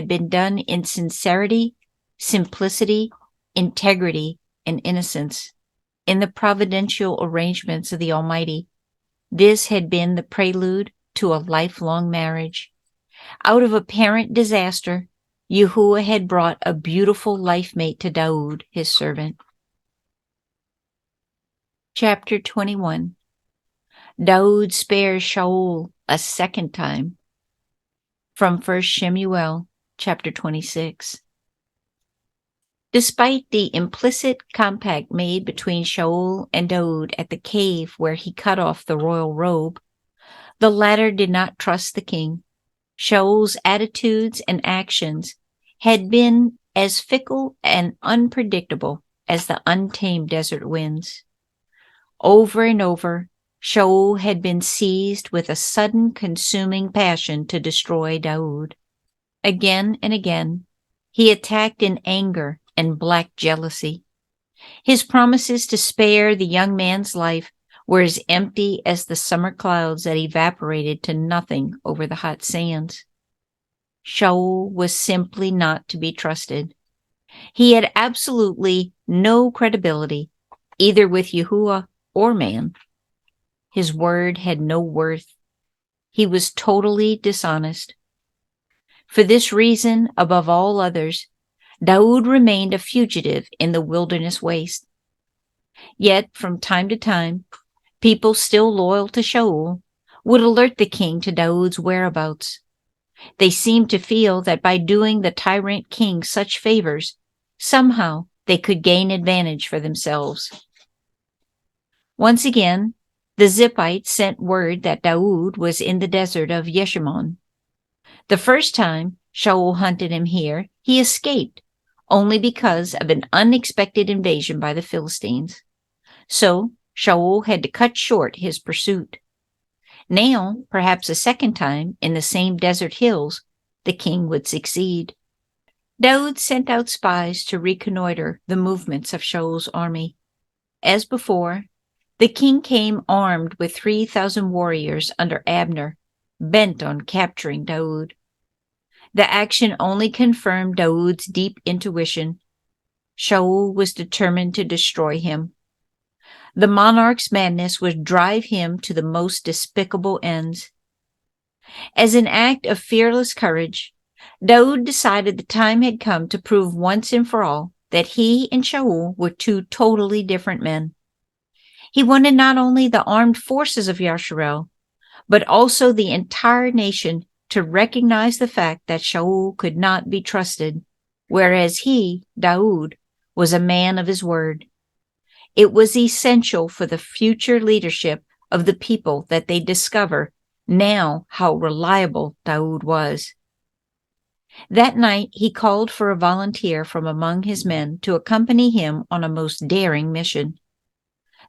been done in sincerity, simplicity, integrity, and innocence. In the providential arrangements of the Almighty, this had been the prelude to a lifelong marriage. Out of apparent disaster, Yahuwah had brought a beautiful life mate to Daud, his servant. Chapter 21. Daud spares Shaul a second time. From 1 Shemuel, chapter 26. Despite the implicit compact made between Shaul and Daud at the cave where he cut off the royal robe, the latter did not trust the king. Shaul's attitudes and actions had been as fickle and unpredictable as the untamed desert winds. Over and over, Shaul had been seized with a sudden consuming passion to destroy Daud. Again and again, he attacked in anger and black jealousy. His promises to spare the young man's life were as empty as the summer clouds that evaporated to nothing over the hot sands. Shaul was simply not to be trusted. He had absolutely no credibility, either with Yahuwah or man. His word had no worth. He was totally dishonest. For this reason, above all others, Daud remained a fugitive in the wilderness waste. Yet, from time to time, people still loyal to Shaul would alert the king to Daud's whereabouts. They seemed to feel that by doing the tyrant king such favors, somehow they could gain advantage for themselves. Once again, the Ziphites sent word that Daud was in the desert of Yeshimon. The first time Shaul hunted him here, he escaped, only because of an unexpected invasion by the Philistines. So Shaul had to cut short his pursuit. Now, perhaps a second time, in the same desert hills, the king would succeed. Daud sent out spies to reconnoiter the movements of Shaul's army. As before, the king came armed with 3,000 warriors under Abner, bent on capturing Daud. The action only confirmed Daud's deep intuition. Shaul was determined to destroy him. The monarch's madness would drive him to the most despicable ends. As an act of fearless courage, Daud decided the time had come to prove once and for all that he and Shaul were two totally different men. He wanted not only the armed forces of Yasharel, but also the entire nation to recognize the fact that Shaul could not be trusted, whereas he, Daud, was a man of his word. It was essential for the future leadership of the people that they discover now how reliable Daud was. That night he called for a volunteer from among his men to accompany him on a most daring mission.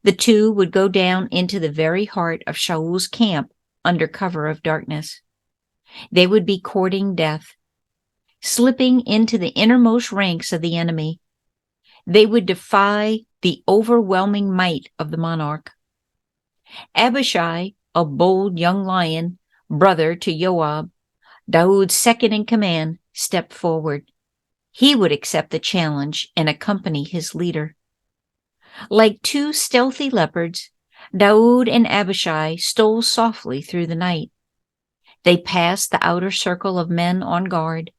The two would go down into the very heart of Shaul's camp under cover of darkness. They would be courting death, slipping into the innermost ranks of the enemy. They would defy the overwhelming might of the monarch. Abishai, a bold young lion, brother to Joab, Daud's second in command, stepped forward. He would accept the challenge and accompany his leader. Like two stealthy leopards, Daud and Abishai stole softly through the night. They passed the outer circle of men on guard.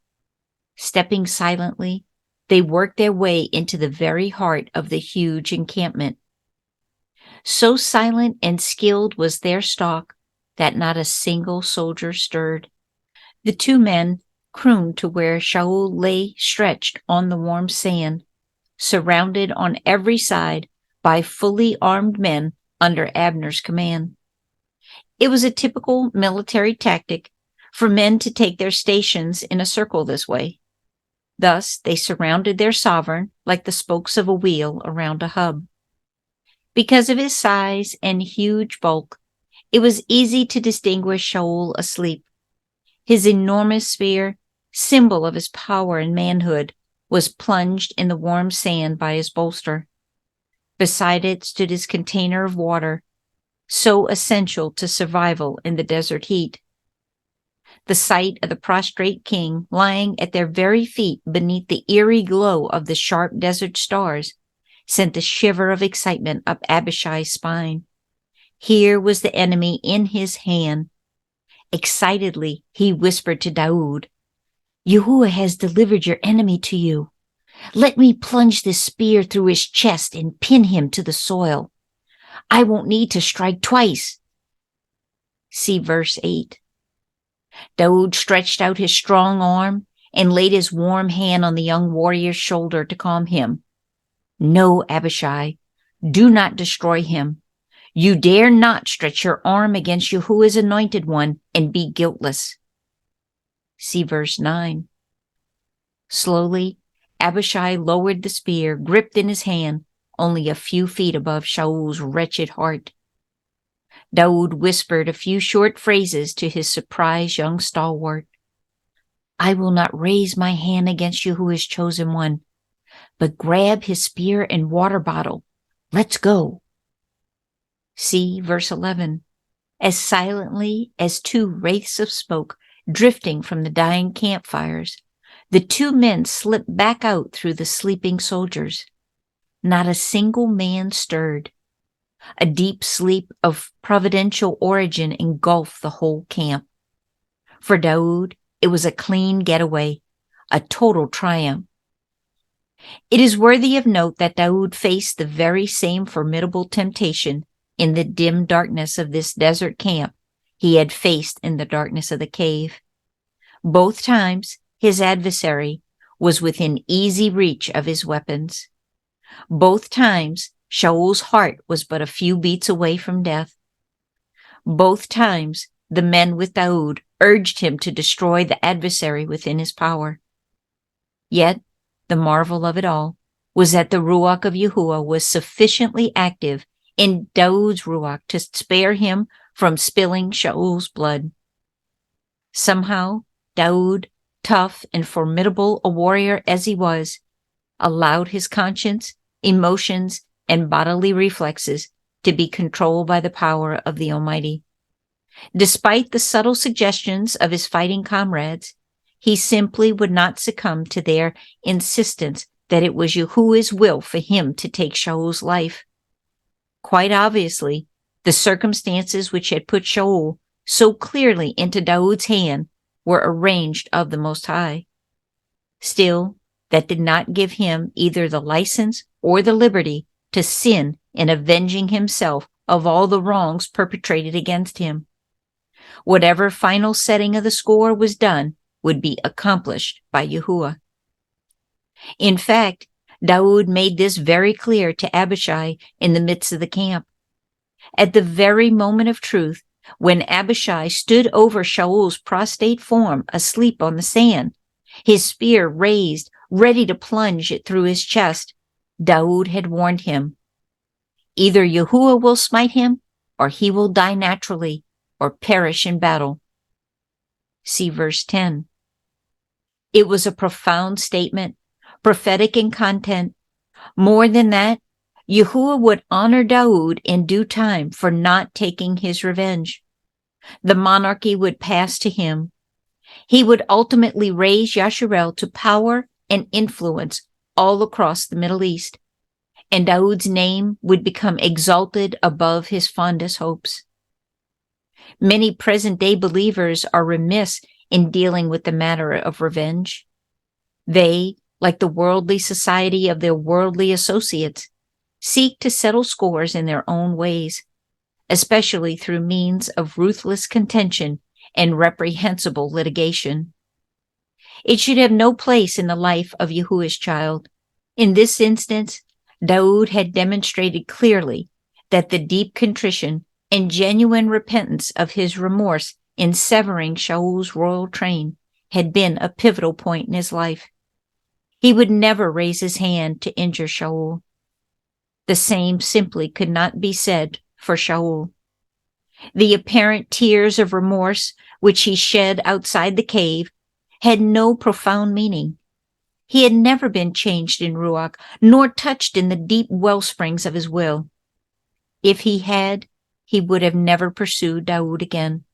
Stepping silently, they worked their way into the very heart of the huge encampment. So silent and skilled was their stalk that not a single soldier stirred. The two men crooned to where Shaul lay stretched on the warm sand, surrounded on every side by fully armed men under Abner's command. It was a typical military tactic for men to take their stations in a circle this way. Thus, they surrounded their sovereign like the spokes of a wheel around a hub. Because of his size and huge bulk, it was easy to distinguish Shaul asleep. His enormous spear, symbol of his power and manhood, was plunged in the warm sand by his bolster. Beside it stood his container of water, so essential to survival in the desert heat. The sight of the prostrate king lying at their very feet beneath the eerie glow of the sharp desert stars sent a shiver of excitement up Abishai's spine. Here was the enemy in his hand. Excitedly, he whispered to Daud, "Yahuwah has delivered your enemy to you. Let me plunge this spear through his chest and pin him to the soil. I won't need to strike twice." See verse 8. Daud stretched out his strong arm and laid his warm hand on the young warrior's shoulder to calm him. "No, Abishai, do not destroy him. You dare not stretch your arm against Yahuwah's anointed one and be guiltless." See verse 9. Slowly, Abishai lowered the spear, gripped in his hand, only a few feet above Shaul's wretched heart. Daoud whispered a few short phrases to his surprised young stalwart. "I will not raise my hand against Yahuwah's chosen one, but grab his spear and water bottle. Let's go." See verse 11. As silently as two wraiths of smoke drifting from the dying campfires, the two men slipped back out through the sleeping soldiers. Not a single man stirred. A deep sleep of providential origin engulfed the whole camp. For Daoud, it was a clean getaway, a total triumph. It is worthy of note that Daoud faced the very same formidable temptation in the dim darkness of this desert camp he had faced in the darkness of the cave. Both times, his adversary was within easy reach of his weapons. Both times, Shaul's heart was but a few beats away from death. Both times, the men with Daoud urged him to destroy the adversary within his power. Yet, the marvel of it all was that the Ruach of Yahuwah was sufficiently active in Daoud's Ruach to spare him from spilling Shaul's blood. Somehow, Daoud, tough and formidable a warrior as he was, allowed his conscience, emotions, and bodily reflexes to be controlled by the power of the Almighty. Despite the subtle suggestions of his fighting comrades, he simply would not succumb to their insistence that it was Yahuwah's will for him to take Shaul's life. Quite obviously, the circumstances which had put Shaul so clearly into Daoud's hand were arranged of the Most High. Still, that did not give him either the license or the liberty to sin in avenging himself of all the wrongs perpetrated against him. Whatever final setting of the score was done would be accomplished by Yahuwah. In fact, Daoud made this very clear to Abishai in the midst of the camp. At the very moment of truth, when Abishai stood over Shaul's prostrate form asleep on the sand, his spear raised, ready to plunge it through his chest, Daoud had warned him. Either Yahuwah will smite him, or he will die naturally, or perish in battle. See verse 10. It was a profound statement, prophetic in content. More than that, Yahuwah would honor Daoud in due time for not taking his revenge. The monarchy would pass to him. He would ultimately raise Yasharel to power and influence all across the Middle East, and Daoud's name would become exalted above his fondest hopes. Many present-day believers are remiss in dealing with the matter of revenge. They, like the worldly society of their worldly associates, seek to settle scores in their own ways, especially through means of ruthless contention and reprehensible litigation. It should have no place in the life of Yahuwah's child. In this instance, Daoud had demonstrated clearly that the deep contrition and genuine repentance of his remorse in severing Shaul's royal train had been a pivotal point in his life. He would never raise his hand to injure Shaul. The same simply could not be said for Shaul. The apparent tears of remorse which he shed outside the cave had no profound meaning. He had never been changed in Ruach, nor touched in the deep wellsprings of his will. If he had, he would have never pursued Daoud again.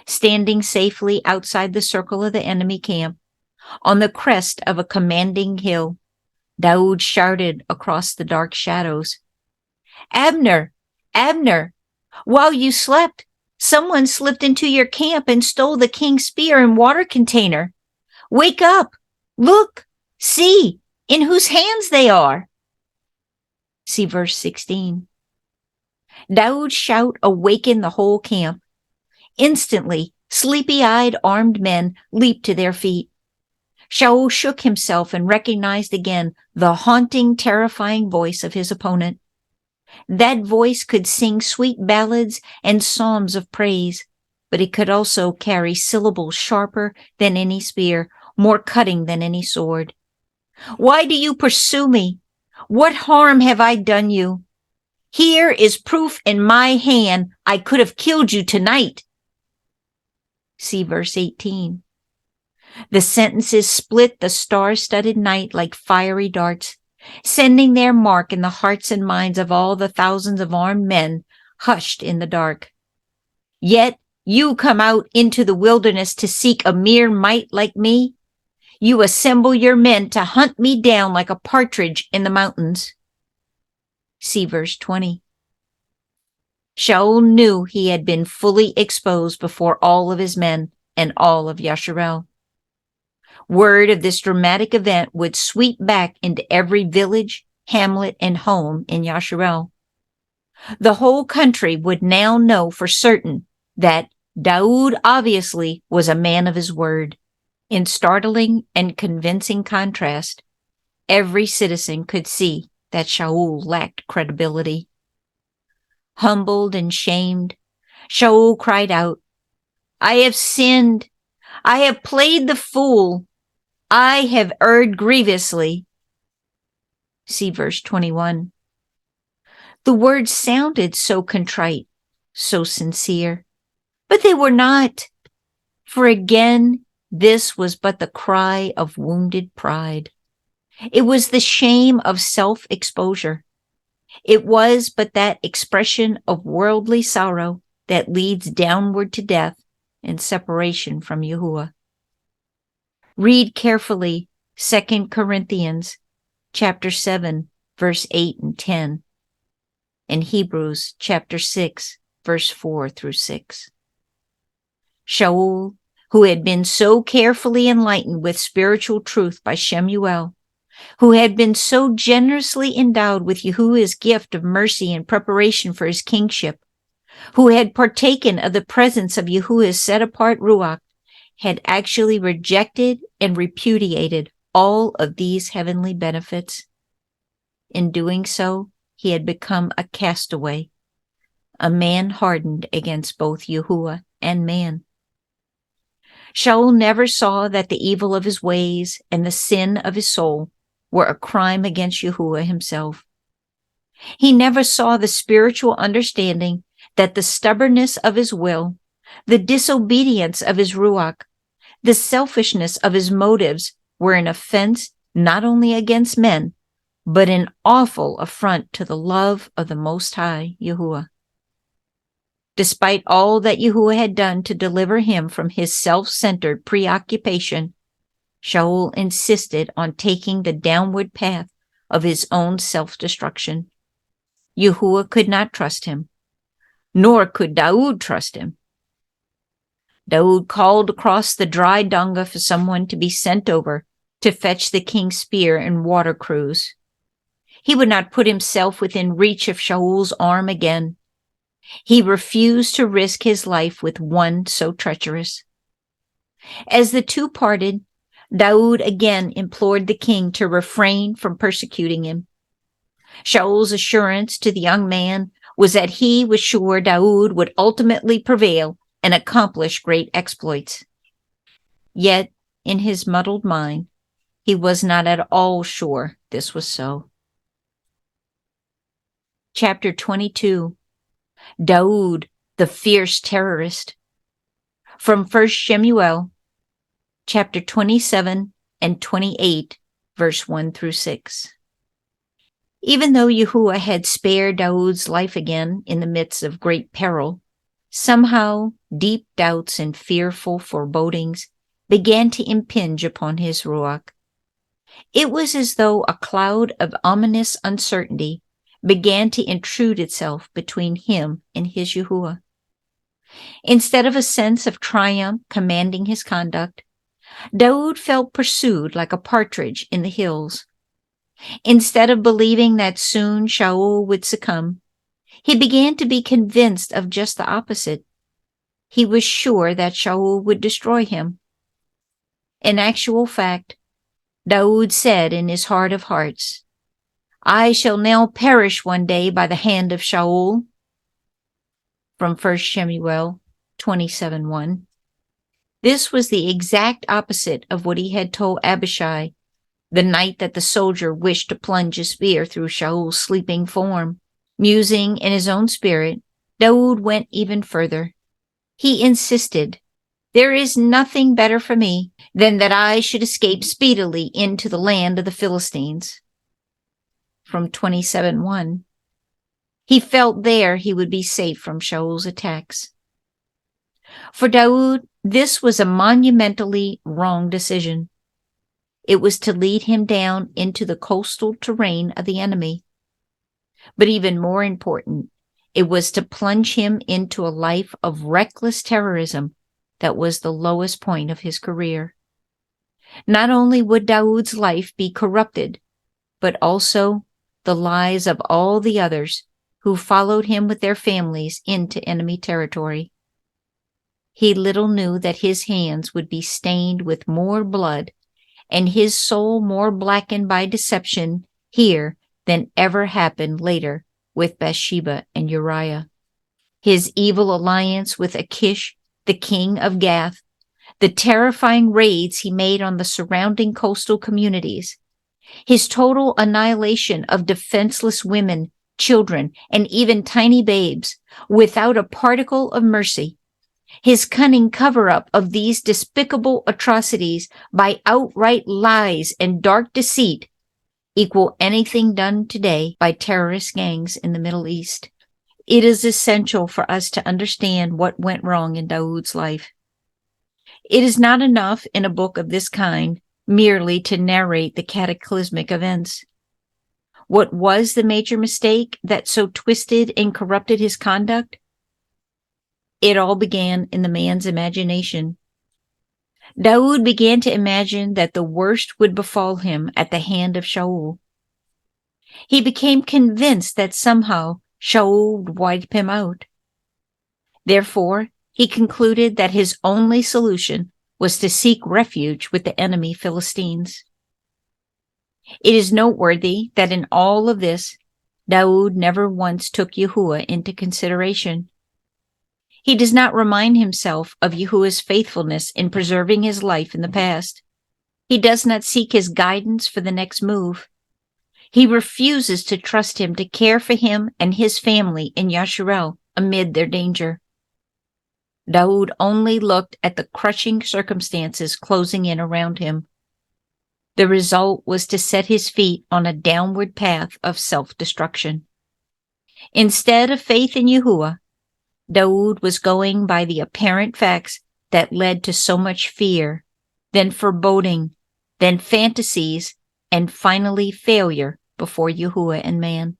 Standing safely outside the circle of the enemy camp, on the crest of a commanding hill, Daoud shouted across the dark shadows, "Abner! Abner! While you slept, someone slipped into your camp and stole the king's spear and water container. Wake up! Look! See! In whose hands they are!" See verse 16. Daoud's shout awakened the whole camp. Instantly, Sleepy-eyed armed men leaped to their feet. Shaul shook himself and recognized again the haunting, terrifying voice of his opponent. That voice could sing sweet ballads and psalms of praise, but it could also carry syllables sharper than any spear, more cutting than any sword. Why do you pursue me? What harm have I done you? Here is proof in my hand. I could have killed you tonight. See verse 18. The sentences split the star-studded night like fiery darts, sending their mark in the hearts and minds of all the thousands of armed men hushed in the dark. Yet you come out into the wilderness to seek a mere mite like me? You assemble your men to hunt me down like a partridge in the mountains. See verse 20. Shaul knew he had been fully exposed before all of his men and all of Yasharel. Word of this dramatic event would sweep back into every village, hamlet, and home in Yasharel. The whole country would now know for certain that Daoud obviously was a man of his word. In startling and convincing contrast, every citizen could see that Shaul lacked credibility. Humbled and shamed, Shaul cried out, "I have sinned. I have played the fool. I have erred grievously." See verse 21. The words sounded so contrite, so sincere, but they were not. For again, this was but the cry of wounded pride. It was the shame of self-exposure. It was but that expression of worldly sorrow that leads downward to death and separation from Yahuwah. Read carefully 2 Corinthians chapter 7, verse 8 and 10, and Hebrews chapter 6, verse 4 through 6. Shaul, who had been so carefully enlightened with spiritual truth by Shemuel, who had been so generously endowed with Yahuwah's gift of mercy in preparation for his kingship, who had partaken of the presence of Yahuwah's set-apart Ruach, had actually rejected and repudiated all of these heavenly benefits. In doing so, he had become a castaway, a man hardened against both Yahuwah and man. Shaul never saw that the evil of his ways and the sin of his soul were a crime against Yahuwah himself. He never saw the spiritual understanding that the stubbornness of his will, the disobedience of his Ruach, the selfishness of his motives were an offense not only against men, but an awful affront to the love of the Most High, Yahuwah. Despite all that Yahuwah had done to deliver him from his self-centered preoccupation, Shaul insisted on taking the downward path of his own self-destruction. Yahuwah could not trust him, nor could Daoud trust him. Daoud called across the dry Donga for someone to be sent over to fetch the king's spear and water cruse. He would not put himself within reach of Shaul's arm again. He refused to risk his life with one so treacherous. As the two parted, Daoud again implored the king to refrain from persecuting him. Shaul's assurance to the young man was that he was sure Daoud would ultimately prevail and accomplish great exploits. Yet, in his muddled mind, he was not at all sure this was so. Chapter 22. Daoud, the fierce terrorist. From 1 Shemuel, chapter 27 and 28, verse 1 through 6. Even though Yahuwah had spared Daoud's life again in the midst of great peril, somehow deep doubts and fearful forebodings began to impinge upon his Ruach. It was as though a cloud of ominous uncertainty began to intrude itself between him and his Yahuwah. Instead of a sense of triumph commanding his conduct, Daoud felt pursued like a partridge in the hills. Instead of believing that soon Shaul would succumb, he began to be convinced of just the opposite. he was sure that Shaul would destroy him. In actual fact, Daud said in his heart of hearts, I shall now perish one day by the hand of Shaul. From 1 Shemuel 27:1. This was the exact opposite of what he had told Abishai the night that the soldier wished to plunge a spear through Shaul's sleeping form. Musing in his own spirit, Daud went even further. He insisted, there is nothing better for me than that I should escape speedily into the land of the Philistines. From 27:1. He felt there he would be safe from Shaul's attacks. For Daud, this was a monumentally wrong decision. It was to lead him down into the coastal terrain of the enemy. But even more important, it was to plunge him into a life of reckless terrorism that was the lowest point of his career. Not only would Daud's life be corrupted, but also the lives of all the others who followed him with their families into enemy territory. He little knew that his hands would be stained with more blood and his soul more blackened by deception here than ever happened later with Bathsheba and Uriah. His evil alliance with Achish, the king of Gath, the terrifying raids he made on the surrounding coastal communities, his total annihilation of defenseless women, children, and even tiny babes without a particle of mercy, his cunning cover-up of these despicable atrocities by outright lies and dark deceit equal anything done today by terrorist gangs in the Middle East. It is essential for us to understand what went wrong in Daud's life. It is not enough in a book of this kind merely to narrate the cataclysmic events. What was the major mistake that so twisted and corrupted his conduct? It all began in the man's imagination. Daud began to imagine that the worst would befall him at the hand of Shaul. He became convinced that somehow Shaul would wipe him out. Therefore, he concluded that his only solution was to seek refuge with the enemy Philistines. It is noteworthy that in all of this, Daud never once took Yahuwah into consideration. He does not remind himself of Yahuwah's faithfulness in preserving his life in the past. He does not seek his guidance for the next move. He refuses to trust him to care for him and his family in Yasharel amid their danger. Daud only looked at the crushing circumstances closing in around him. The result was to set his feet on a downward path of self-destruction. Instead of faith in Yahuwah, Daud was going by the apparent facts that led to so much fear, then foreboding, then fantasies, and finally failure before Yahuwah and man.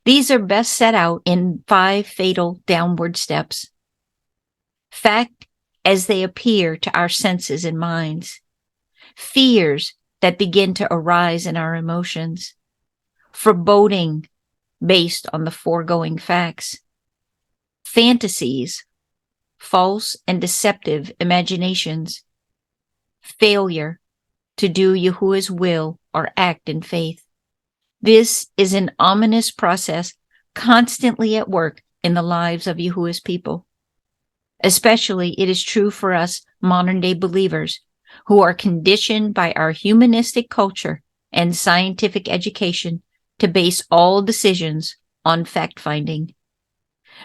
These are best set out in 5 fatal downward steps. Fact as they appear to our senses and minds. Fears that begin to arise in our emotions. Foreboding based on the foregoing facts. Fantasies, false and deceptive imaginations. Failure to do Yahuwah's will or act in faith. This is an ominous process constantly at work in the lives of Yahuwah's people. Especially it is true for us modern-day believers who are conditioned by our humanistic culture and scientific education to base all decisions on fact-finding.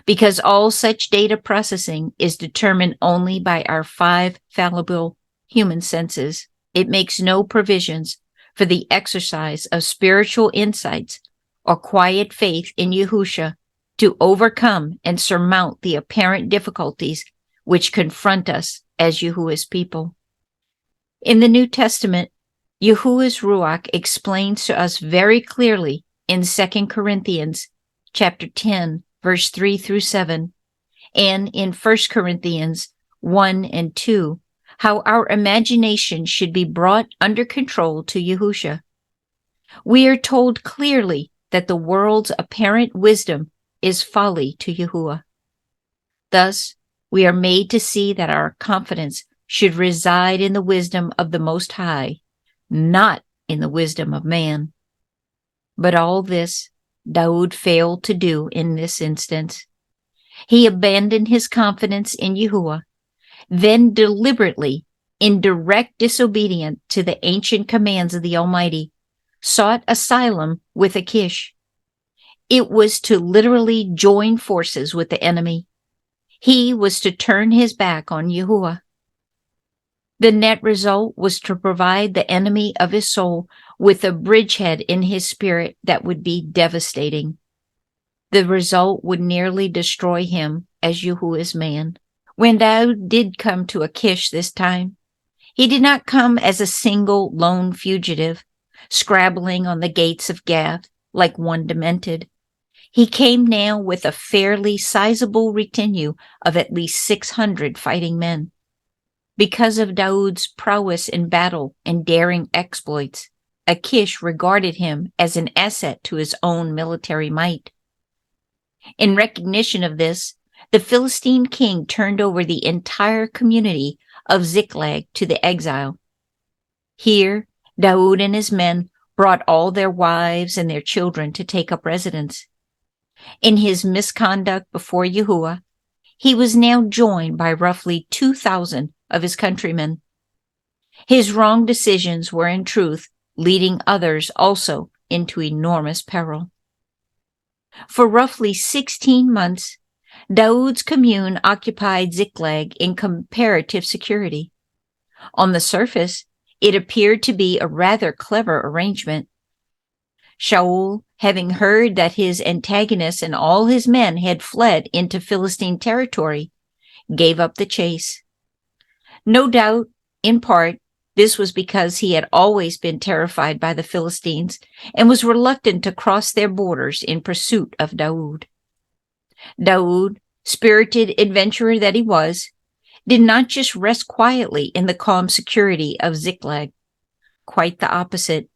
Because all such data processing is determined only by our 5 fallible human senses, it makes no provisions for the exercise of spiritual insights or quiet faith in Yahusha to overcome and surmount the apparent difficulties which confront us as Yahuwah's people. In the New Testament, Yahuwah's Ruach explains to us very clearly in 2 Corinthians chapter 10, verse 3 through 7, and in 1 Corinthians 1 and 2, how our imagination should be brought under control to Yahusha. We are told clearly that the world's apparent wisdom is folly to Yahuwah. Thus, We are made to see that our confidence should reside in the wisdom of the Most High, not in the wisdom of man. But all this Daud failed to do in this instance. He abandoned his confidence in Yahuwah, then deliberately, in direct disobedience to the ancient commands of the Almighty, sought asylum with Achish. It was to literally join forces with the enemy. He was to turn his back on Yahuwah. The net result was to provide the enemy of his soul with a bridgehead in his spirit that would be devastating. The result would nearly destroy him as Yahuwah's man. When Daud did come to Achish this time, he did not come as a single lone fugitive, scrabbling on the gates of Gath like one demented. He came now with a fairly sizable retinue of at least 600 fighting men. Because of Daud's prowess in battle and daring exploits, Achish regarded him as an asset to his own military might. In recognition of this, the Philistine king turned over the entire community of Ziklag to the exile. Here, Daud and his men brought all their wives and their children to take up residence. In his misconduct before Yahuwah, he was now joined by roughly 2,000 of his countrymen. His wrong decisions were in truth leading others also into enormous peril. For roughly 16 months, Daud's commune occupied Ziklag in comparative security. On the surface, it appeared to be a rather clever arrangement. Shaul, having heard that his antagonist and all his men had fled into Philistine territory, gave up the chase. No doubt, in part, this was because he had always been terrified by the Philistines and was reluctant to cross their borders in pursuit of Daud. Daud, spirited adventurer that he was, did not just rest quietly in the calm security of Ziklag. Quite the opposite.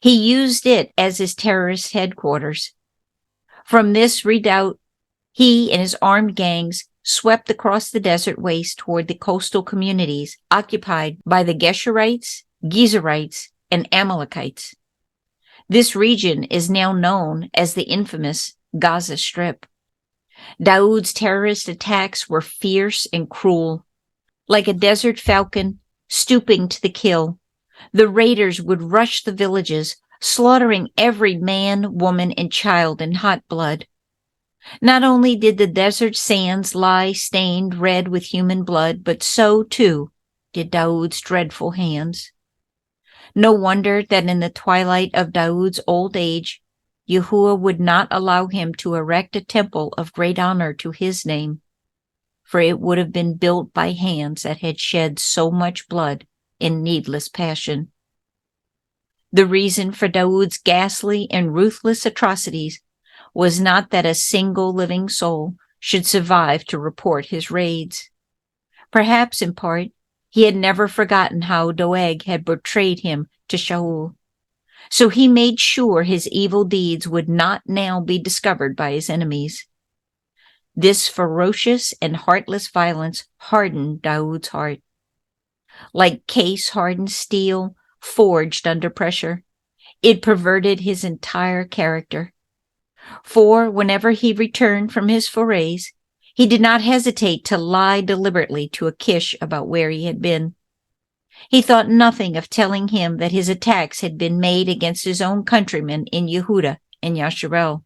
He used it as his terrorist headquarters. From this redoubt, he and his armed gangs swept across the desert waste toward the coastal communities occupied by the Geshurites, Gezerites, and Amalekites. This region is now known as the infamous Gaza Strip. Daud's terrorist attacks were fierce and cruel. Like a desert falcon stooping to the kill, the raiders would rush the villages, slaughtering every man, woman, and child in hot blood. Not only did the desert sands lie stained red with human blood, but so, too, did Daud's dreadful hands. No wonder that in the twilight of Daud's old age, Yahuwah would not allow him to erect a temple of great honor to his name, for it would have been built by hands that had shed so much blood in needless passion. The reason for Daud's ghastly and ruthless atrocities was not that a single living soul should survive to report his raids. Perhaps, in part, he had never forgotten how Doeg had betrayed him to Shaul. So he made sure his evil deeds would not now be discovered by his enemies. This ferocious and heartless violence hardened Daud's heart. Like case-hardened steel forged under pressure, it perverted his entire character. For whenever he returned from his forays, he did not hesitate to lie deliberately to Achish about where he had been. He thought nothing of telling him that his attacks had been made against his own countrymen in Yehuda and Yasharel.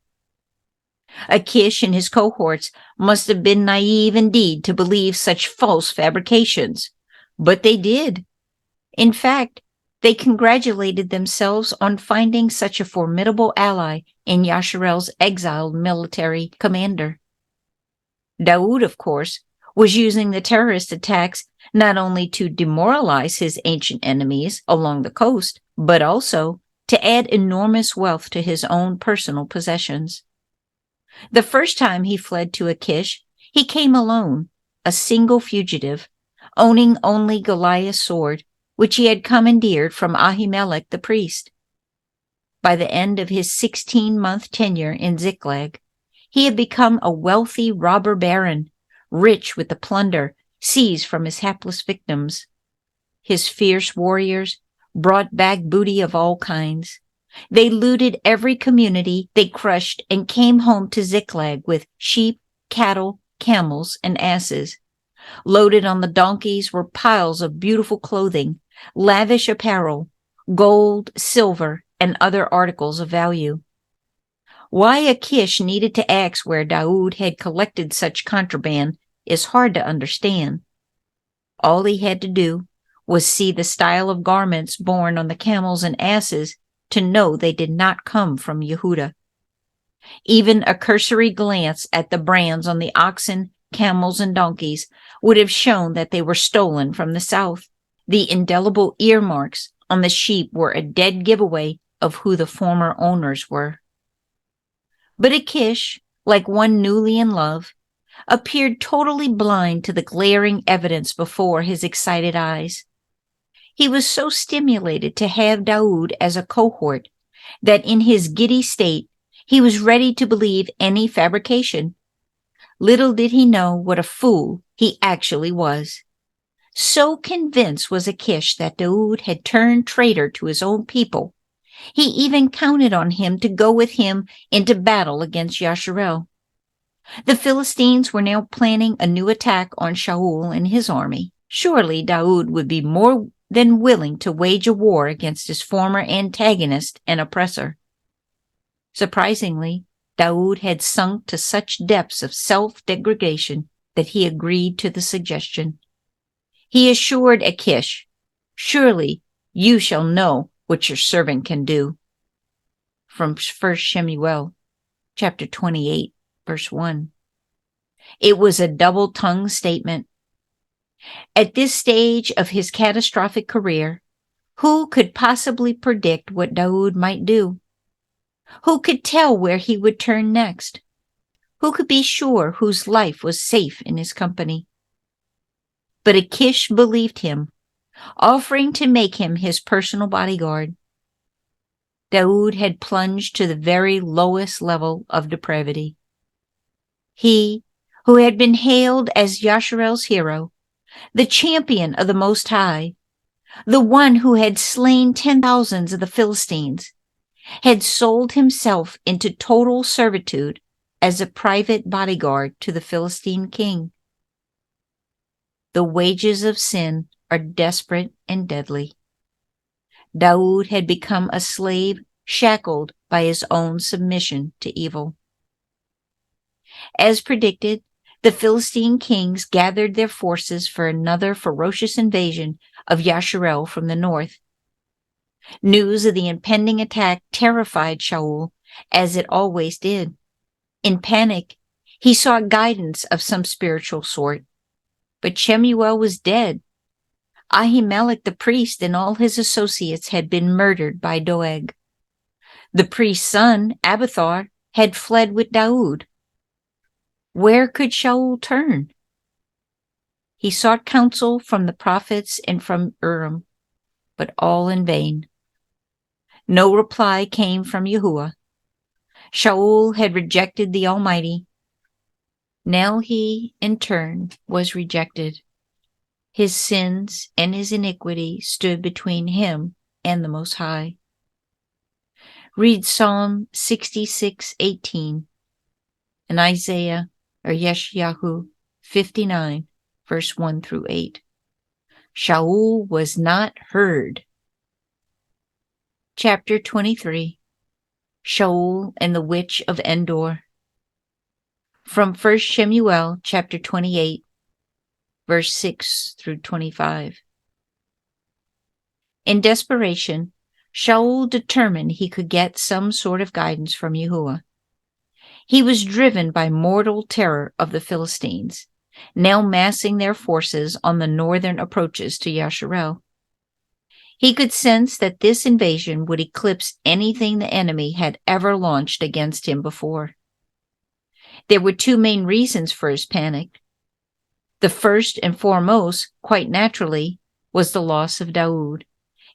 Achish and his cohorts must have been naive indeed to believe such false fabrications, but they did. In fact, they congratulated themselves on finding such a formidable ally in Yasharel's exiled military commander. Daud, of course, was using the terrorist attacks not only to demoralize his ancient enemies along the coast, but also to add enormous wealth to his own personal possessions. The first time he fled to Achish, he came alone, a single fugitive, owning only Goliath's sword, which he had commandeered from Ahimelech the priest. By the end of his 16-month tenure in Ziklag, he had become a wealthy robber baron, rich with the plunder seized from his hapless victims. His fierce warriors brought back booty of all kinds. They looted every community they crushed and came home to Ziklag with sheep, cattle, camels, and asses. Loaded on the donkeys were piles of beautiful clothing, lavish apparel, gold, silver, and other articles of value. Why Achish needed to ask where Daoud had collected such contraband is hard to understand. All he had to do was see the style of garments borne on the camels and asses to know they did not come from Yehuda. Even a cursory glance at the brands on the oxen, camels, and donkeys would have shown that they were stolen from the south. The indelible earmarks on the sheep were a dead giveaway of who the former owners were. But Achish, like one newly in love, appeared totally blind to the glaring evidence before his excited eyes. He was so stimulated to have Daoud as a cohort that in his giddy state he was ready to believe any fabrication. Little did he know what a fool he actually was. So convinced was Achish that Daoud had turned traitor to his own people, he even counted on him to go with him into battle against Yasharel. The Philistines were now planning a new attack on Shaul and his army. Surely Daoud would be more than willing to wage a war against his former antagonist and oppressor. Surprisingly, Daoud had sunk to such depths of self-degradation that he agreed to the suggestion. He assured Achish, "Surely you shall know what your servant can do." From 1 Shemuel, chapter 28, verse 1. It was a double-tongued statement. At this stage of his catastrophic career, who could possibly predict what Daoud might do? Who could tell where he would turn next? Who could be sure whose life was safe in his company? But Achish believed him, offering to make him his personal bodyguard. Daoud had plunged to the very lowest level of depravity. He, who had been hailed as Yasharel's hero, the champion of the Most High, the one who had slain 10,000s of the Philistines, had sold himself into total servitude as a private bodyguard to the Philistine king. The wages of sin are desperate and deadly. Daoud had become a slave shackled by his own submission to evil. As predicted, the Philistine kings gathered their forces for another ferocious invasion of Yasharel from the north. News of the impending attack terrified Shaul, as it always did. In panic, he sought guidance of some spiritual sort. But Shemuel was dead. Ahimelech the priest and all his associates had been murdered by Doeg. The priest's son, Abiathar, had fled with Daoud. Where could Shaul turn? He sought counsel from the prophets and from Urim, but all in vain. No reply came from Yahuwah. Shaul had rejected the Almighty. Now he, in turn, was rejected. His sins and his iniquity stood between him and the Most High. Read Psalm 66:18 and Isaiah or Yeshayahu 59, verse 1 through 8. Shaul was not heard. Chapter 23, Shaul and the Witch of Endor. From 1 Shemuel, chapter 28, verse 6 through 25. In desperation, Shaul determined he could get some sort of guidance from Yahuwah. He was driven by mortal terror of the Philistines, now massing their forces on the northern approaches to Yasharel. He could sense that this invasion would eclipse anything the enemy had ever launched against him before. There were two main reasons for his panic. The first and foremost, quite naturally, was the loss of Daoud,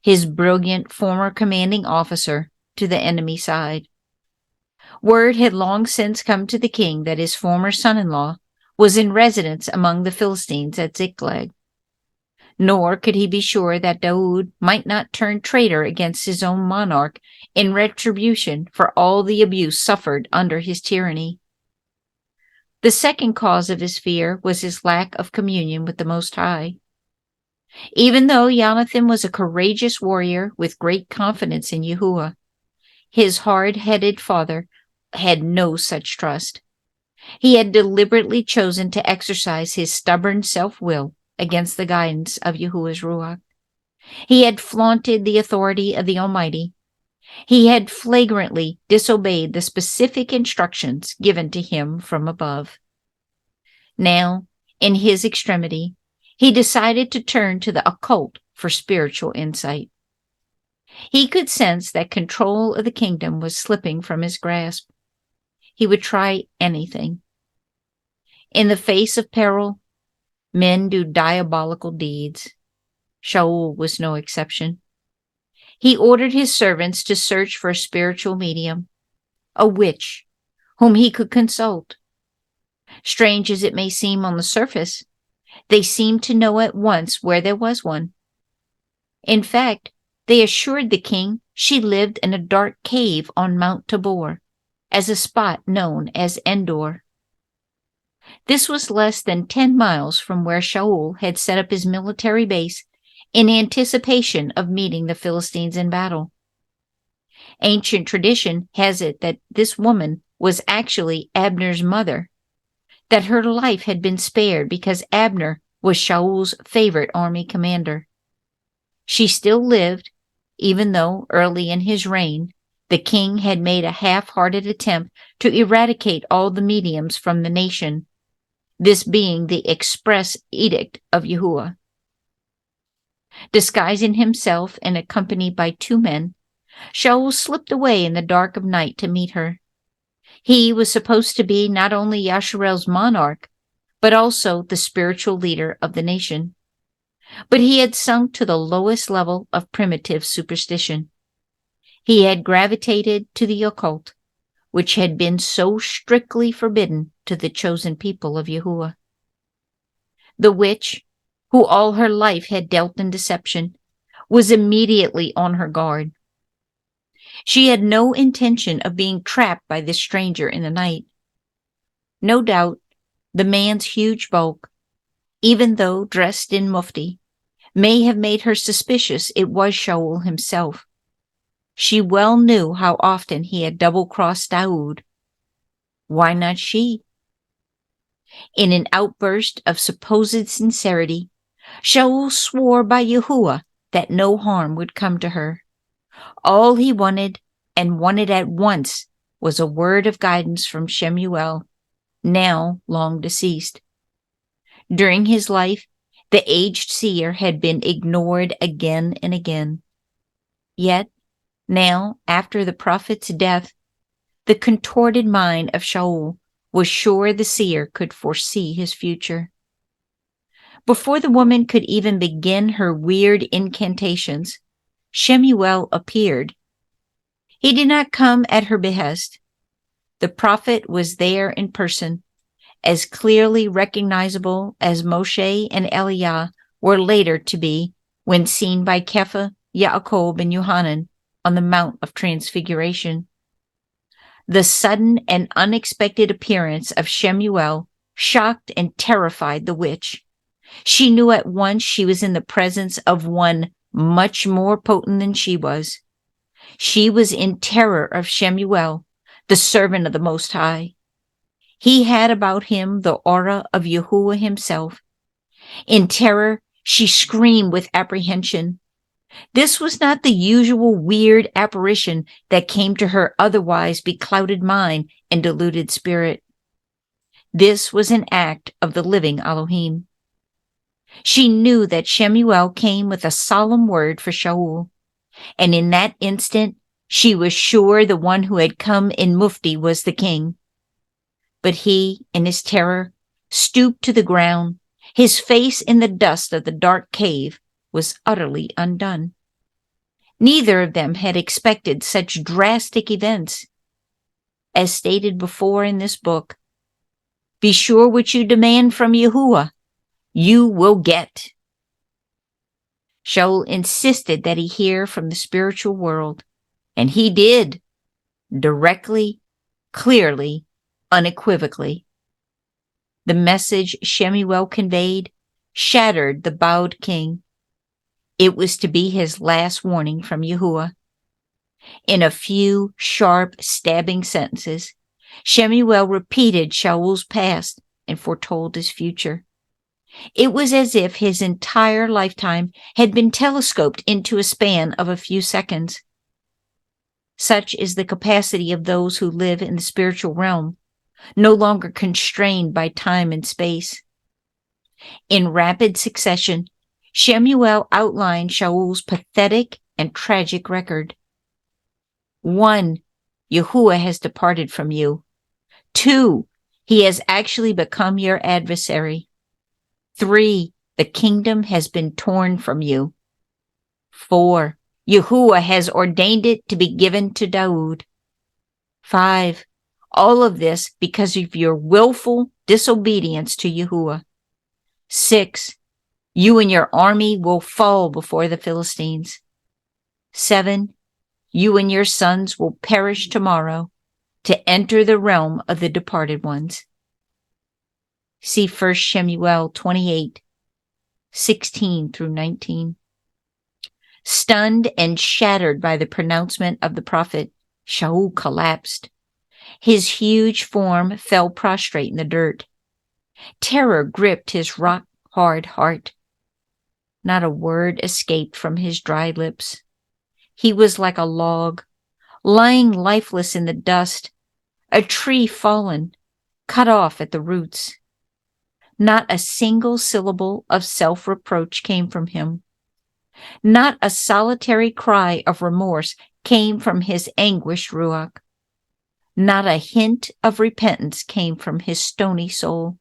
his brilliant former commanding officer, to the enemy side. Word had long since come to the king that his former son-in-law was in residence among the Philistines at Ziklag. Nor could he be sure that Daoud might not turn traitor against his own monarch in retribution for all the abuse suffered under his tyranny. The second cause of his fear was his lack of communion with the Most High. Even though Jonathan was a courageous warrior with great confidence in Yahuwah, his hard-headed father had no such trust. He had deliberately chosen to exercise his stubborn self-will against the guidance of Yahuwah's Ruach. He had flaunted the authority of the Almighty. He had flagrantly disobeyed the specific instructions given to him from above. Now, in his extremity, he decided to turn to the occult for spiritual insight. He could sense that control of the kingdom was slipping from his grasp. He would try anything. In the face of peril, men do diabolical deeds. Shaul was no exception. He ordered his servants to search for a spiritual medium, a witch, whom he could consult. Strange as it may seem on the surface, they seemed to know at once where there was one. In fact, they assured the king she lived in a dark cave on Mount Tabor, as a spot known as Endor. This was less than 10 miles from where Shaul had set up his military base in anticipation of meeting the Philistines in battle. Ancient tradition has it that this woman was actually Abner's mother, that her life had been spared because Abner was Shaul's favorite army commander. She still lived, even though early in his reign, the king had made a half-hearted attempt to eradicate all the mediums from the nation, this being the express edict of Yahuwah. Disguising himself and accompanied by 2 men, Shaul slipped away in the dark of night to meet her. He was supposed to be not only Yasharel's monarch, but also the spiritual leader of the nation. But he had sunk to the lowest level of primitive superstition. He had gravitated to the occult, which had been so strictly forbidden to the chosen people of Yahuwah. The witch, who all her life had dealt in deception, was immediately on her guard. She had no intention of being trapped by this stranger in the night. No doubt, the man's huge bulk, even though dressed in mufti, may have made her suspicious it was Shaul himself. She well knew how often he had double-crossed Daoud. Why not she? In an outburst of supposed sincerity, Shaul swore by Yahuwah that no harm would come to her. All he wanted, and wanted at once, was a word of guidance from Shemuel, now long deceased. During his life, the aged seer had been ignored again and again. Yet, now, after the prophet's death, the contorted mind of Shaul was sure the seer could foresee his future. Before the woman could even begin her weird incantations, Shemuel appeared. He did not come at her behest. The prophet was there in person, as clearly recognizable as Moshe and Eliah were later to be when seen by Kepha, Yaakov, and Yohanan on the Mount of Transfiguration. The sudden and unexpected appearance of Shemuel shocked and terrified the witch. She knew at once she was in the presence of one much more potent than she was. She was in terror of Shemuel, the servant of the Most High. He had about him the aura of Yahuwah himself. In terror, she screamed with apprehension. This was not the usual weird apparition that came to her otherwise beclouded mind and deluded spirit. This was an act of the living Elohim. She knew that Shemuel came with a solemn word for Shaul, and in that instant she was sure the one who had come in mufti was the king. But he, in his terror, stooped to the ground. His face in the dust of the dark cave was utterly undone. Neither of them had expected such drastic events. As stated before in this book, Be sure what you demand from Yahuwah, you will get. Shaul insisted that he hear from the spiritual world, and he did, directly, clearly, unequivocally. The message Shemuel conveyed shattered the bowed king. It was to be his last warning from Yahuwah. In a few sharp, stabbing sentences, Shemuel repeated Shaul's past and foretold his future. It was as if his entire lifetime had been telescoped into a span of a few seconds. Such is the capacity of those who live in the spiritual realm, no longer constrained by time and space. In rapid succession, Shemuel outlined Shaul's pathetic and tragic record. 1. Yahuwah has departed from you. 2. He has actually become your adversary. 3. The kingdom has been torn from you. 4. Yahuwah has ordained it to be given to Daud. 5. All of this because of your willful disobedience to Yahuwah. 6. You and your army will fall before the Philistines. 7. You and your sons will perish tomorrow to enter the realm of the departed ones. See 1 Shemuel 28, 16 through 19. Stunned and shattered by the pronouncement of the prophet, Shaul collapsed. His huge form fell prostrate in the dirt. Terror gripped his rock-hard heart. Not a word escaped from his dry lips. He was like a log, lying lifeless in the dust, a tree fallen, cut off at the roots. Not a single syllable of self-reproach came from him. Not a solitary cry of remorse came from his anguished ruach. Not a hint of repentance came from his stony soul.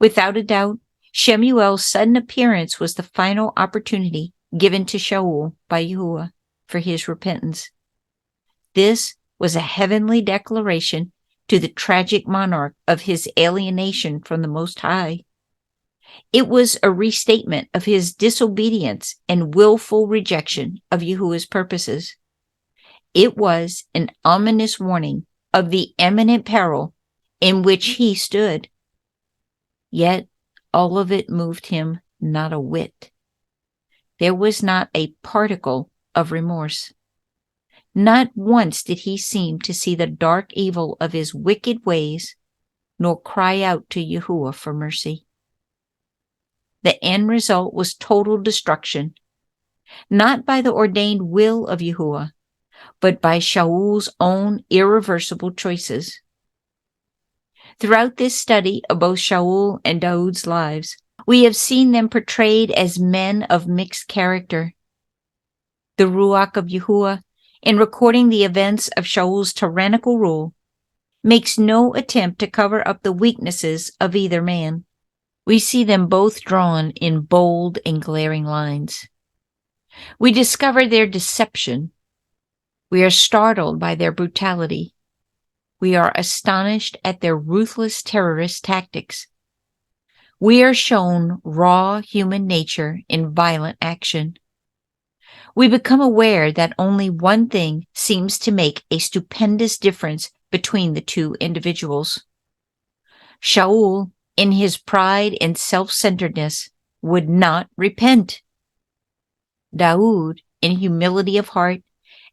Without a doubt, Shemuel's sudden appearance was the final opportunity given to Shaul by Yahuwah for his repentance. This was a heavenly declaration to the tragic monarch of his alienation from the Most High. It was a restatement of his disobedience and willful rejection of Yahuwah's purposes. It was an ominous warning of the imminent peril in which he stood. Yet all of it moved him not a whit. There was not a particle of remorse. Not once did he seem to see the dark evil of his wicked ways, nor cry out to Yahuwah for mercy. The end result was total destruction, not by the ordained will of Yahuwah, but by Shaul's own irreversible choices. Throughout this study of both Shaul and Daud's lives, we have seen them portrayed as men of mixed character. The Ruach of Yahuwah, in recording the events of Shaul's tyrannical rule, makes no attempt to cover up the weaknesses of either man. We see them both drawn in bold and glaring lines. We discover their deception. We are startled by their brutality. We are astonished at their ruthless terrorist tactics. We are shown raw human nature in violent action. We become aware that only one thing seems to make a stupendous difference between the two individuals. Shaul, in his pride and self-centeredness, would not repent. Daud, in humility of heart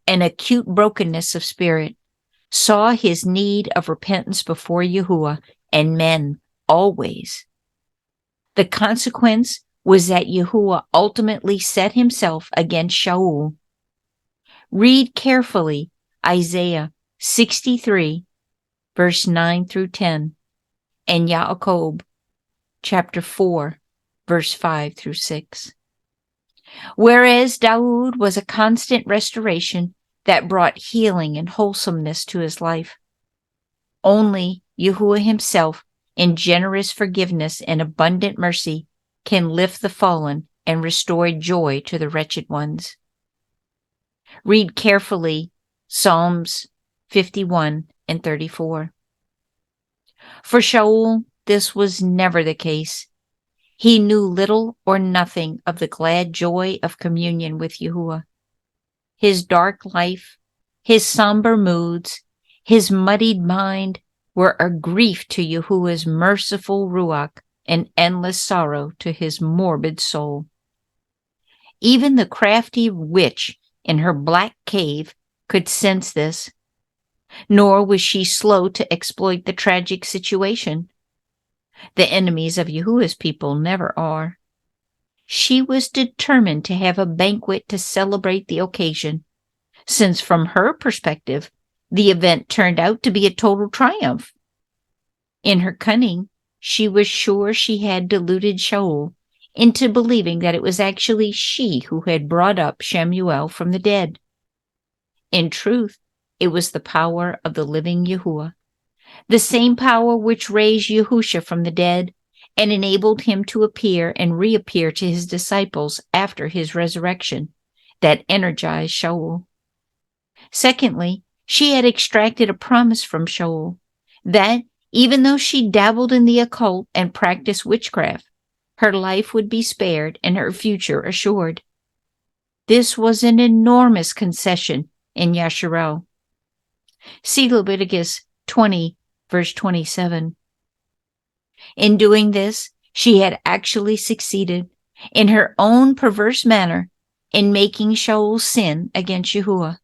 and acute brokenness of spirit, saw his need of repentance before Yahuwah and men always. The consequence was that Yahuwah ultimately set himself against Shaul. Read carefully Isaiah 63, verse 9 through 10, and Yaakov, chapter 4, verse 5 through 6. Whereas Daud was a constant restoration that brought healing and wholesomeness to his life, only Yahuwah himself, in generous forgiveness and abundant mercy, can lift the fallen and restore joy to the wretched ones. Read carefully Psalms 51 and 34. For Shaul, this was never the case. He knew little or nothing of the glad joy of communion with Yahuwah. His dark life, his somber moods, his muddied mind were a grief to Yahuwah's merciful Ruach and endless sorrow to his morbid soul. Even the crafty witch in her black cave could sense this, nor was she slow to exploit the tragic situation. The enemies of Yahuwah's people never are. She was determined to have a banquet to celebrate the occasion, since from her perspective, the event turned out to be a total triumph. In her cunning, she was sure she had deluded Shaul into believing that it was actually she who had brought up Shemuel from the dead. In truth, it was the power of the living Yahuwah, the same power which raised Yahusha from the dead and enabled him to appear and reappear to his disciples after his resurrection, that energized Shaul. Secondly, she had extracted a promise from Shaul that, even though she dabbled in the occult and practiced witchcraft, her life would be spared and her future assured. This was an enormous concession in Yasharel. See Leviticus 20, verse 27. In doing this, she had actually succeeded, in her own perverse manner, in making Shaul sin against Yahuwah.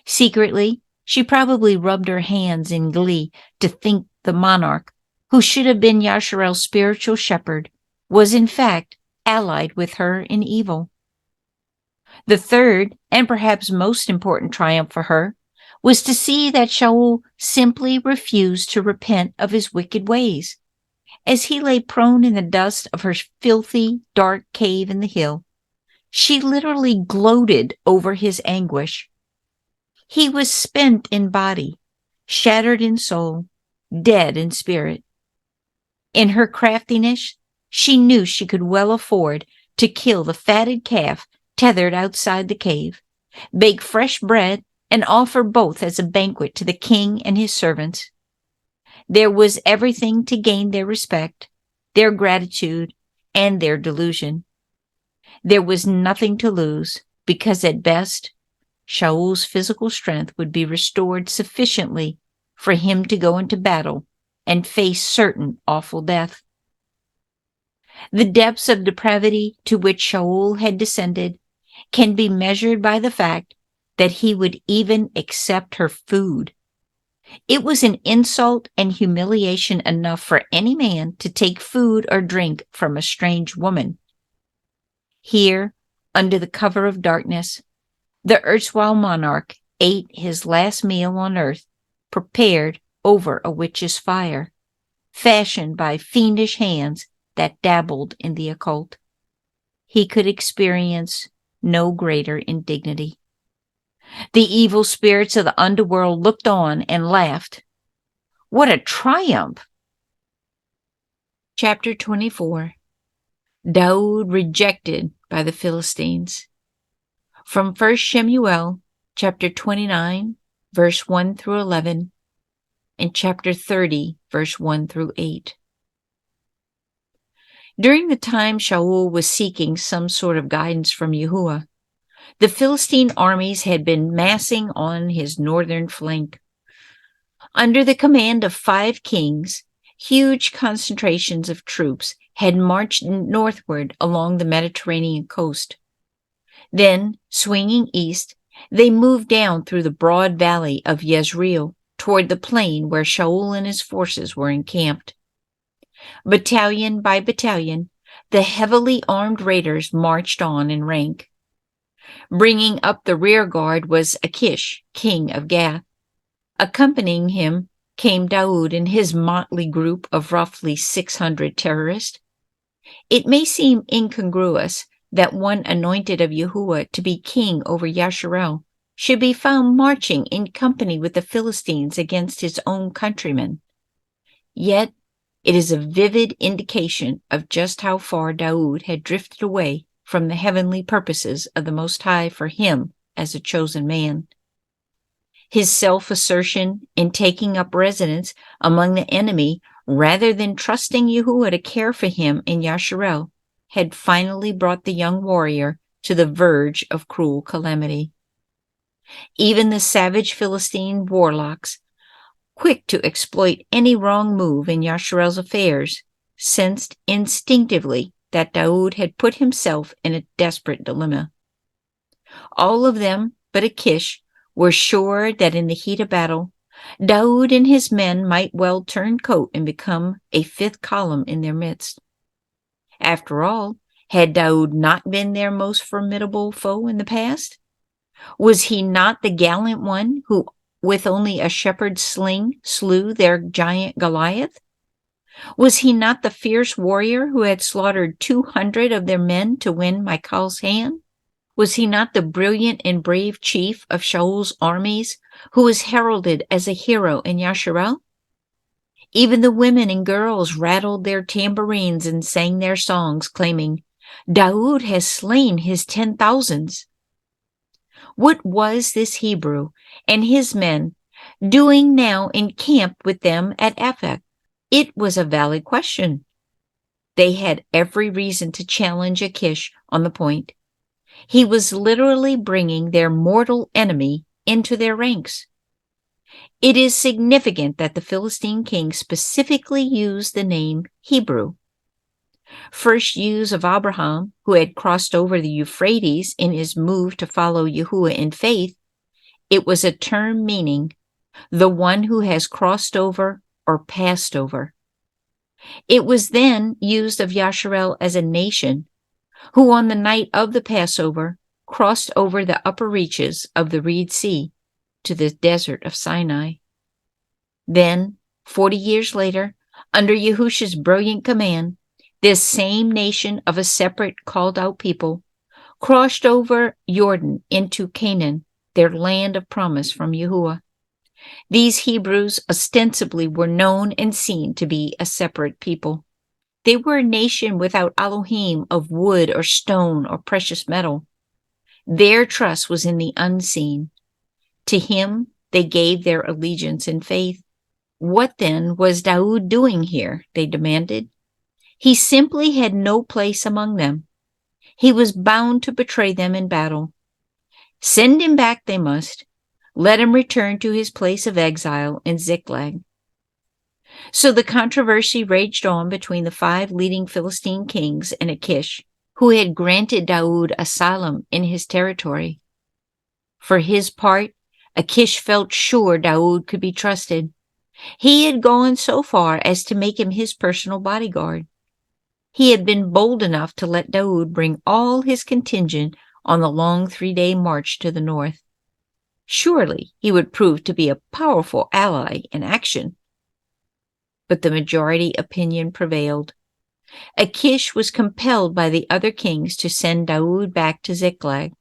Secretly, she probably rubbed her hands in glee to think the monarch, who should have been Yasharel's spiritual shepherd, was in fact allied with her in evil. The third, and perhaps most important triumph for her, was to see that Shaul simply refused to repent of his wicked ways. As he lay prone in the dust of her filthy, dark cave in the hill, she literally gloated over his anguish. He was spent in body, shattered in soul, dead in spirit. In her craftiness, she knew she could well afford to kill the fatted calf tethered outside the cave, bake fresh bread, and offer both as a banquet to the king and his servants. There was everything to gain their respect, their gratitude, and their delusion. There was nothing to lose, because at best, Shaul's physical strength would be restored sufficiently for him to go into battle and face certain awful death. The depths of depravity to which Shaul had descended can be measured by the fact that he would even accept her food. It was an insult and humiliation enough for any man to take food or drink from a strange woman. Here, under the cover of darkness, the erstwhile monarch ate his last meal on earth, prepared over a witch's fire, fashioned by fiendish hands that dabbled in the occult. He could experience no greater indignity. The evil spirits of the underworld looked on and laughed. What a triumph! Chapter 24. Daud rejected by the Philistines. From 1 Shemuel, chapter 29, verse 1 through 11, and chapter 30, verse 1 through 8. During the time Shaul was seeking some sort of guidance from Yahuwah, the Philistine armies had been massing on his northern flank. Under the command of 5 kings, huge concentrations of troops had marched northward along the Mediterranean coast. Then, swinging east, they moved down through the broad valley of Yezreel toward the plain where Shaul and his forces were encamped. Battalion by battalion, the heavily armed raiders marched on in rank. Bringing up the rear guard was Achish, king of Gath. Accompanying him came Daud and his motley group of roughly 600 terrorists. It may seem incongruous that one anointed of Yahuwah to be king over Yasharel should be found marching in company with the Philistines against his own countrymen. Yet, it is a vivid indication of just how far Daud had drifted away from the heavenly purposes of the Most High for him as a chosen man. His self-assertion in taking up residence among the enemy rather than trusting Yahuwah to care for him in Yasharel had finally brought the young warrior to the verge of cruel calamity. Even the savage Philistine warlocks, quick to exploit any wrong move in Yasharel's affairs, sensed instinctively that Daud had put himself in a desperate dilemma. All of them but Achish were sure that in the heat of battle, Daud and his men might well turn coat and become a fifth column in their midst. After all, had Daud not been their most formidable foe in the past? Was he not the gallant one who, with only a shepherd's sling, slew their giant Goliath? Was he not the fierce warrior who had slaughtered 200 of their men to win Michal's hand? Was he not the brilliant and brave chief of Shaul's armies who was heralded as a hero in Yasharel? Even the women and girls rattled their tambourines and sang their songs, claiming, "Daud has slain his 10,000s." What was this Hebrew and his men doing now in camp with them at Aphek? It was a valid question. They had every reason to challenge Achish on the point. He was literally bringing their mortal enemy into their ranks. It is significant that the Philistine king specifically used the name Hebrew. First use of Abraham, who had crossed over the Euphrates in his move to follow Yahuwah in faith, it was a term meaning the one who has crossed over or passed over. It was then used of Yasharel as a nation, who on the night of the Passover crossed over the upper reaches of the Reed Sea to the desert of Sinai. Then, 40 years later, under Yahusha's brilliant command, this same nation of a separate called-out people crossed over Jordan into Canaan, their land of promise from Yahuwah. These Hebrews ostensibly were known and seen to be a separate people. They were a nation without Elohim of wood or stone or precious metal. Their trust was in the unseen. To him they gave their allegiance and faith. What then was Daud doing here? They demanded. He simply had no place among them. He was bound to betray them in battle. Send him back they must. Let him return to his place of exile in Ziklag. So the controversy raged on between the 5 leading Philistine kings and Achish, who had granted Daud asylum in his territory. For his part, Achish felt sure Daud could be trusted. He had gone so far as to make him his personal bodyguard. He had been bold enough to let Daud bring all his contingent on the long 3-day march to the north. Surely he would prove to be a powerful ally in action. But the majority opinion prevailed. Achish was compelled by the other kings to send Daud back to Ziklag.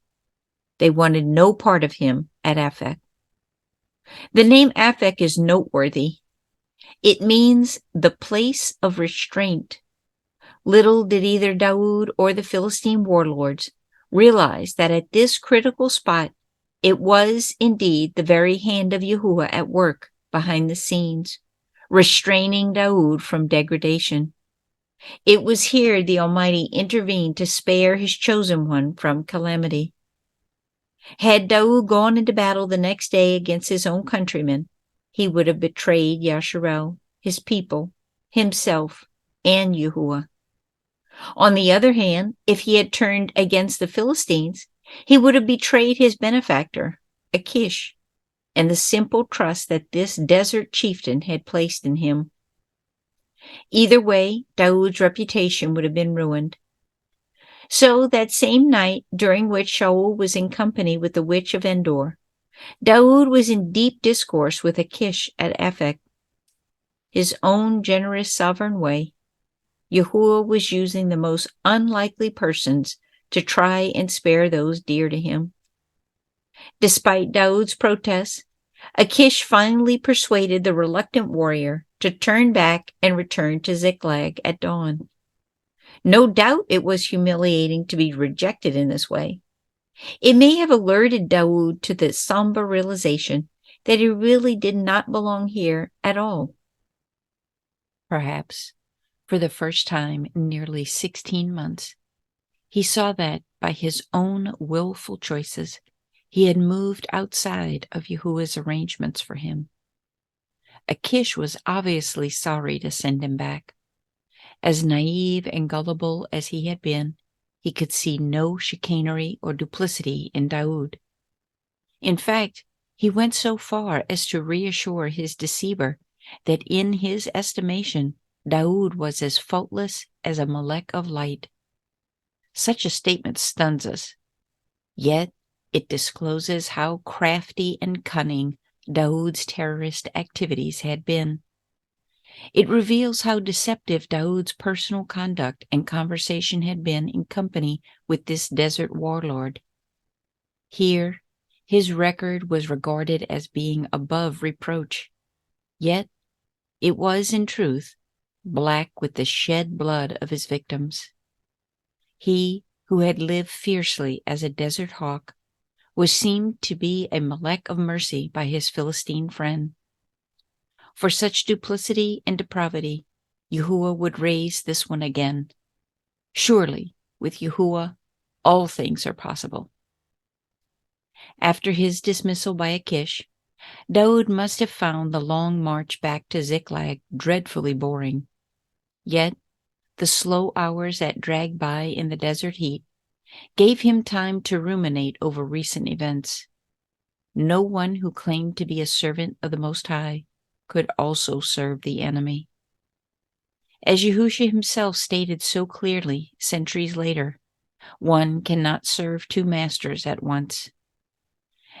They wanted no part of him at Aphek. The name Aphek is noteworthy. It means the place of restraint. Little did either Daud or the Philistine warlords realize that at this critical spot, it was indeed the very hand of Yahuwah at work behind the scenes, restraining Daud from degradation. It was here the Almighty intervened to spare his chosen one from calamity. Had Daud gone into battle the next day against his own countrymen, he would have betrayed Yasharel, his people, himself, and Yahuwah. On the other hand, if he had turned against the Philistines, he would have betrayed his benefactor, Achish, and the simple trust that this desert chieftain had placed in him. Either way, Daud's reputation would have been ruined. So that same night, during which Shaul was in company with the witch of Endor, Daud was in deep discourse with Achish at Aphek. His own generous sovereign way, Yahuwah was using the most unlikely persons to try and spare those dear to him. Despite Daud's protests, Achish finally persuaded the reluctant warrior to turn back and return to Ziklag at dawn. No doubt it was humiliating to be rejected in this way. It may have alerted Daud to the somber realization that he really did not belong here at all. Perhaps, for the first time in nearly 16 months, he saw that, by his own willful choices, he had moved outside of Yahuwah's arrangements for him. Achish was obviously sorry to send him back. As naive and gullible as he had been, he could see no chicanery or duplicity in Daoud. In fact, he went so far as to reassure his deceiver that in his estimation Daoud was as faultless as a malek of light. Such a statement stuns us, yet it discloses how crafty and cunning Daoud's terrorist activities had been. It reveals how deceptive Daoud's personal conduct and conversation had been in company with this desert warlord. Here, his record was regarded as being above reproach, yet it was, in truth, black with the shed blood of his victims. He, who had lived fiercely as a desert hawk, was seen to be a malek of mercy by his Philistine friend. For such duplicity and depravity, Yahuwah would raise this one again. Surely, with Yahuwah, all things are possible. After his dismissal by Achish, Daoud must have found the long march back to Ziklag dreadfully boring. Yet, the slow hours that dragged by in the desert heat gave him time to ruminate over recent events. No one who claimed to be a servant of the Most High could also serve the enemy. As Yahushua himself stated so clearly centuries later, one cannot serve two masters at once.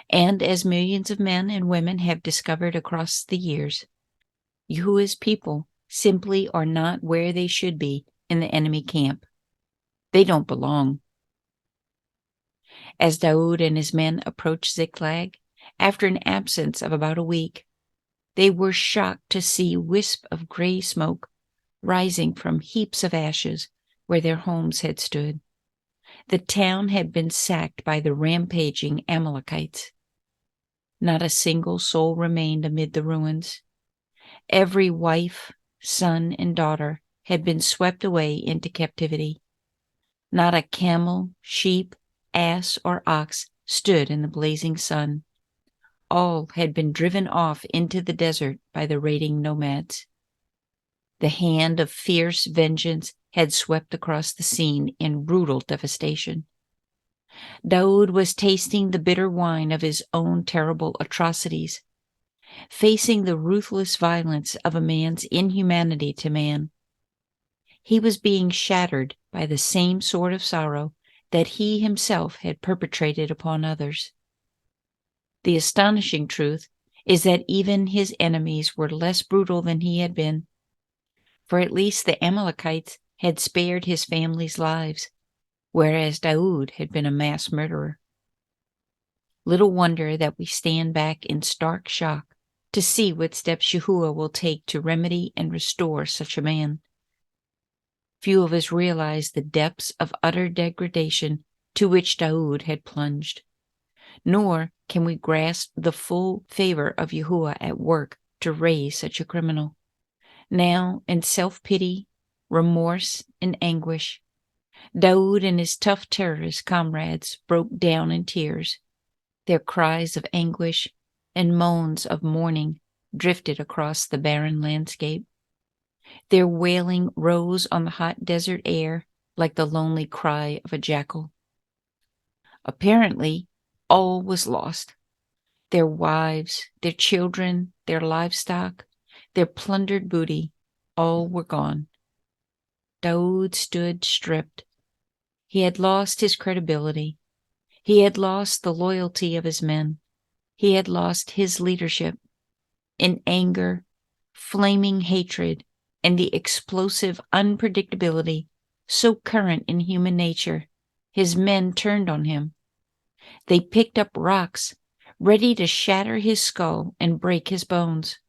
And as millions of men and women have discovered across the years, Yahuwah's people simply are not where they should be in the enemy camp. They don't belong. As Daoud and his men approached Ziklag, after an absence of about a week, they were shocked to see wisps of gray smoke rising from heaps of ashes where their homes had stood. The town had been sacked by the rampaging Amalekites. Not a single soul remained amid the ruins. Every wife, son, and daughter had been swept away into captivity. Not a camel, sheep, ass, or ox stood in the blazing sun. All had been driven off into the desert by the raiding nomads. The hand of fierce vengeance had swept across the scene in brutal devastation. Daoud was tasting the bitter wine of his own terrible atrocities, facing the ruthless violence of a man's inhumanity to man. He was being shattered by the same sort of sorrow that he himself had perpetrated upon others. The astonishing truth is that even his enemies were less brutal than he had been, for at least the Amalekites had spared his family's lives, whereas Daoud had been a mass murderer. Little wonder that we stand back in stark shock to see what steps Yahuwah will take to remedy and restore such a man. Few of us realize the depths of utter degradation to which Daoud had plunged, nor can we grasp the full favor of Yahuwah at work to raise such a criminal. Now, in self-pity, remorse, and anguish, Daoud and his tough terrorist comrades broke down in tears. Their cries of anguish and moans of mourning drifted across the barren landscape. Their wailing rose on the hot desert air like the lonely cry of a jackal. Apparently, all was lost. Their wives, their children, their livestock, their plundered booty, all were gone. Daoud stood stripped. He had lost his credibility. He had lost the loyalty of his men. He had lost his leadership. In anger, flaming hatred, and the explosive unpredictability so current in human nature, his men turned on him. They picked up rocks, ready to shatter his skull and break his bones.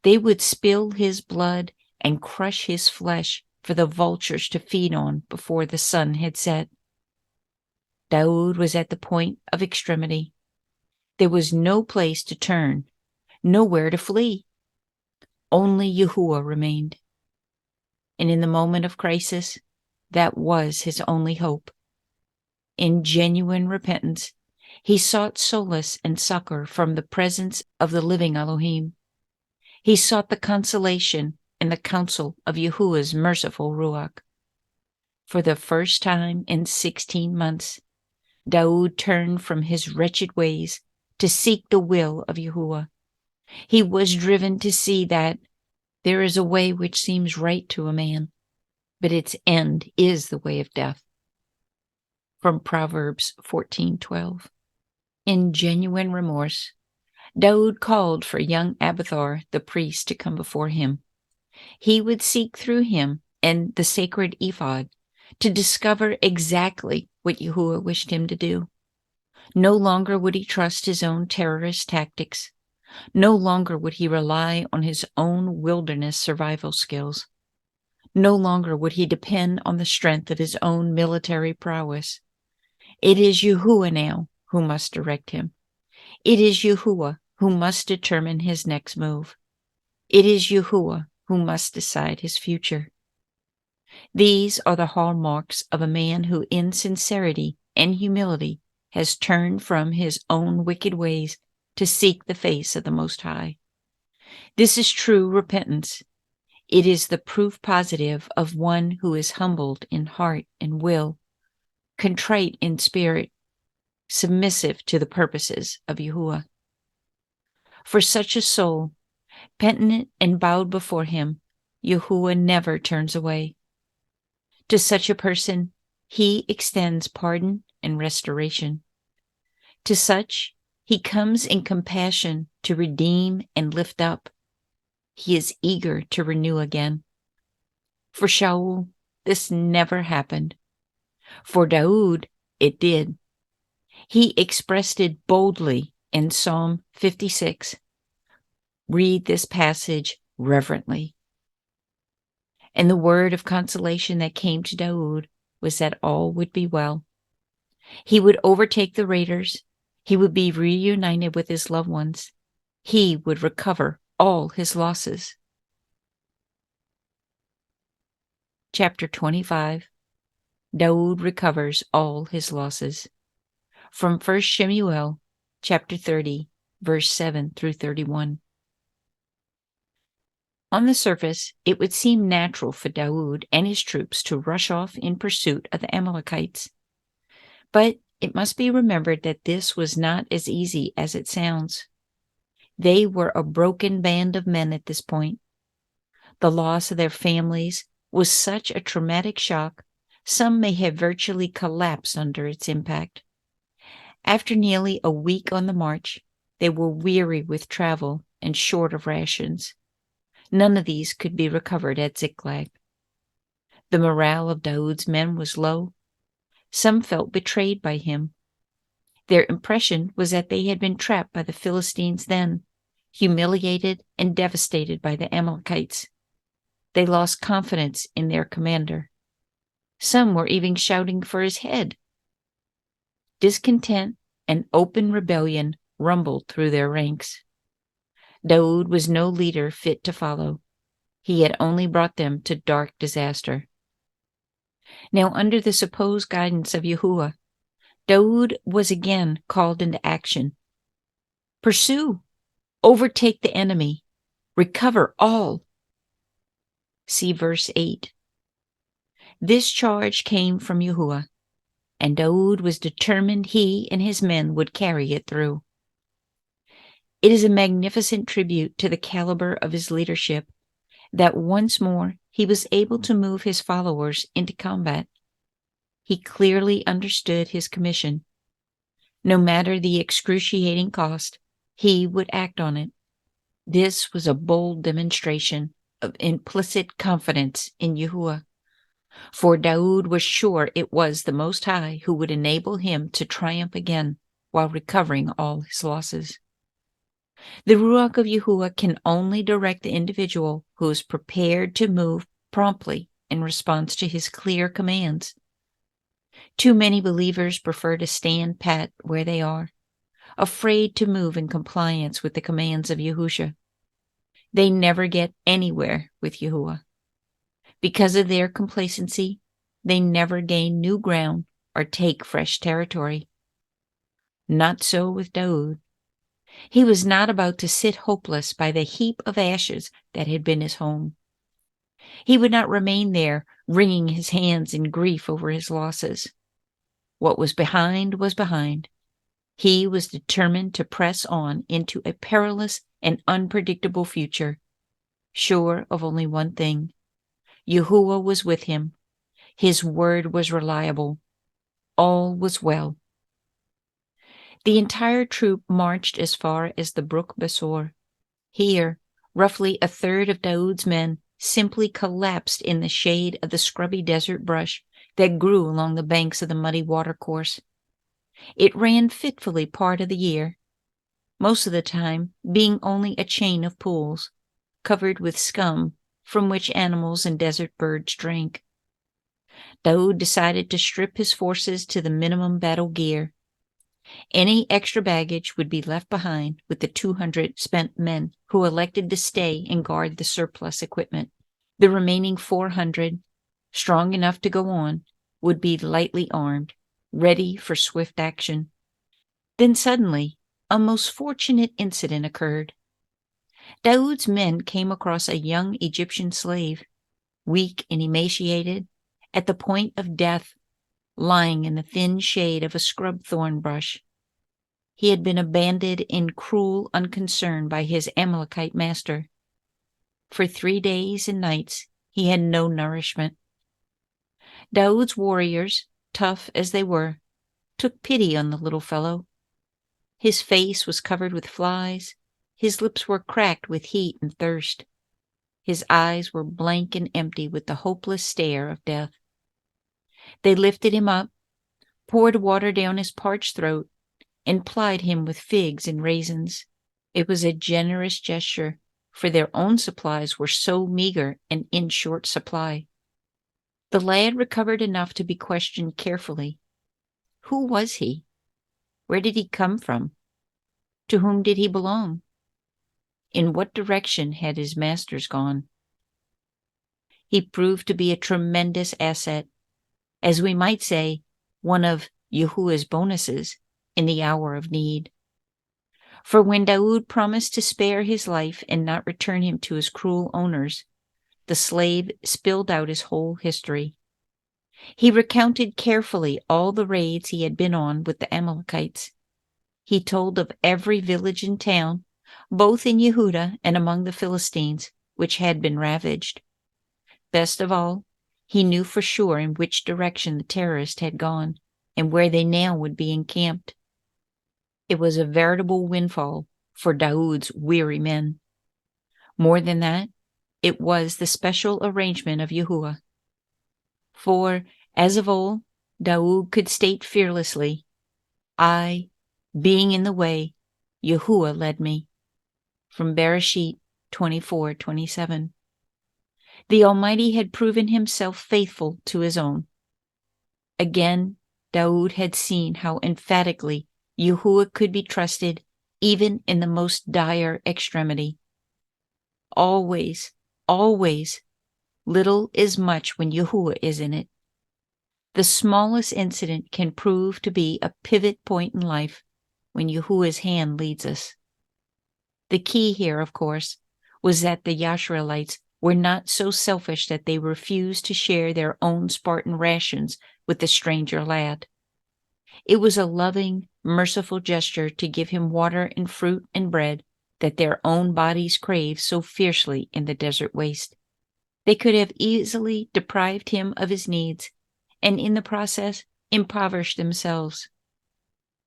They would spill his blood and crush his flesh for the vultures to feed on before the sun had set. Daoud was at the point of extremity. There was no place to turn, nowhere to flee. Only Yahuwah remained. And in the moment of crisis, that was his only hope. In genuine repentance, he sought solace and succor from the presence of the living Elohim. He sought the consolation and the counsel of Yahuwah's merciful Ruach. For the first time in 16 months, Daoud turned from his wretched ways to seek the will of Yahuwah. He was driven to see that there is a way which seems right to a man, but its end is the way of death. From Proverbs 14:12. In genuine remorse, Daoud called for young Abiathar the priest to come before him. He would seek through him and the sacred ephod to discover exactly what Yahuwah wished him to do. No longer would he trust his own terrorist tactics. No longer would he rely on his own wilderness survival skills. No longer would he depend on the strength of his own military prowess. It is Yahuwah now who must direct him. It is Yahuwah who must determine his next move. It is Yahuwah who must decide his future. These are the hallmarks of a man who in sincerity and humility has turned from his own wicked ways to seek the face of the Most High. This is true repentance. It is the proof positive of one who is humbled in heart and will, contrite in spirit, submissive to the purposes of Yahuwah. For such a soul, penitent and bowed before him, Yahuwah never turns away. To such a person, he extends pardon and restoration. To such, he comes in compassion to redeem and lift up. He is eager to renew again. For Shaul, this never happened. For Daoud, it did. He expressed it boldly in Psalm 56. Read this passage reverently. And the word of consolation that came to Daoud was that all would be well. He would overtake the raiders. He would be reunited with his loved ones. He would recover all his losses. Chapter 25. Daoud recovers all his losses. From 1 Shemuel, chapter 30, verse 7 through 31. On the surface, it would seem natural for Daoud and his troops to rush off in pursuit of the Amalekites. But it must be remembered that this was not as easy as it sounds. They were a broken band of men at this point. The loss of their families was such a traumatic shock, some may have virtually collapsed under its impact. After nearly a week on the march, they were weary with travel and short of rations. None of these could be recovered at Ziklag. The morale of Daoud's men was low. Some felt betrayed by him. Their impression was that they had been trapped by the Philistines then, humiliated and devastated by the Amalekites. They lost confidence in their commander. Some were even shouting for his head. Discontent and open rebellion rumbled through their ranks. Daoud was no leader fit to follow. He had only brought them to dark disaster. Now, under the supposed guidance of Yahuwah, Daoud was again called into action. Pursue, overtake the enemy, recover all. See verse 8. This charge came from Yahuwah, and Daoud was determined he and his men would carry it through. It is a magnificent tribute to the caliber of his leadership that once more he was able to move his followers into combat. He clearly understood his commission. No matter the excruciating cost, he would act on it. This was a bold demonstration of implicit confidence in Yahuwah, for Daoud was sure it was the Most High who would enable him to triumph again while recovering all his losses. The Ruach of Yahuwah can only direct the individual who is prepared to move promptly in response to his clear commands. Too many believers prefer to stand pat where they are, afraid to move in compliance with the commands of Yahushua. They never get anywhere with Yahuwah. Because of their complacency, they never gain new ground or take fresh territory. Not so with Daoud. He was not about to sit hopeless by the heap of ashes that had been his home. He would not remain there, wringing his hands in grief over his losses. What was behind was behind. He was determined to press on into a perilous and unpredictable future, sure of only one thing. Yahuwah was with him. His word was reliable. All was well. The entire troop marched as far as the brook Besor. Here, roughly a third of Daoud's men simply collapsed in the shade of the scrubby desert brush that grew along the banks of the muddy watercourse. It ran fitfully part of the year, most of the time being only a chain of pools, covered with scum from which animals and desert birds drank. Daoud decided to strip his forces to the minimum battle gear. Any extra baggage would be left behind with the 200 spent men who elected to stay and guard the surplus equipment. The remaining 400, strong enough to go on, would be lightly armed, ready for swift action. Then suddenly, a most fortunate incident occurred. Daoud's men came across a young Egyptian slave, weak and emaciated, at the point of death, lying in the thin shade of a scrub thorn brush. He had been abandoned in cruel unconcern by his Amalekite master. For 3 days and nights he had no nourishment. Daoud's warriors, tough as they were, took pity on the little fellow. His face was covered with flies, his lips were cracked with heat and thirst. His eyes were blank and empty with the hopeless stare of death. They lifted him up, poured water down his parched throat, and plied him with figs and raisins. It was a generous gesture, for their own supplies were so meager and in short supply. The lad recovered enough to be questioned carefully. Who was he? Where did he come from? To whom did he belong? In what direction had his masters gone? He proved to be a tremendous asset, as we might say, one of Yahuwah's bonuses in the hour of need. For when Daoud promised to spare his life and not return him to his cruel owners, the slave spilled out his whole history. He recounted carefully all the raids he had been on with the Amalekites. He told of every village and town, both in Yehuda and among the Philistines, which had been ravaged. Best of all, he knew for sure in which direction the terrorists had gone and where they now would be encamped. It was a veritable windfall for Daoud's weary men. More than that, it was the special arrangement of Yahuwah. For, as of old, Daoud could state fearlessly, I, being in the way, Yahuwah led me. From Bereshit 24:27. The Almighty had proven himself faithful to his own. Again, Daoud had seen how emphatically Yahuwah could be trusted even in the most dire extremity. Always, always, little is much when Yahuwah is in it. The smallest incident can prove to be a pivot point in life when Yahuwah's hand leads us. The key here, of course, was that the Yashreelites were not so selfish that they refused to share their own Spartan rations with the stranger lad. It was a loving, merciful gesture to give him water and fruit and bread that their own bodies craved so fiercely in the desert waste. They could have easily deprived him of his needs, and in the process impoverished themselves.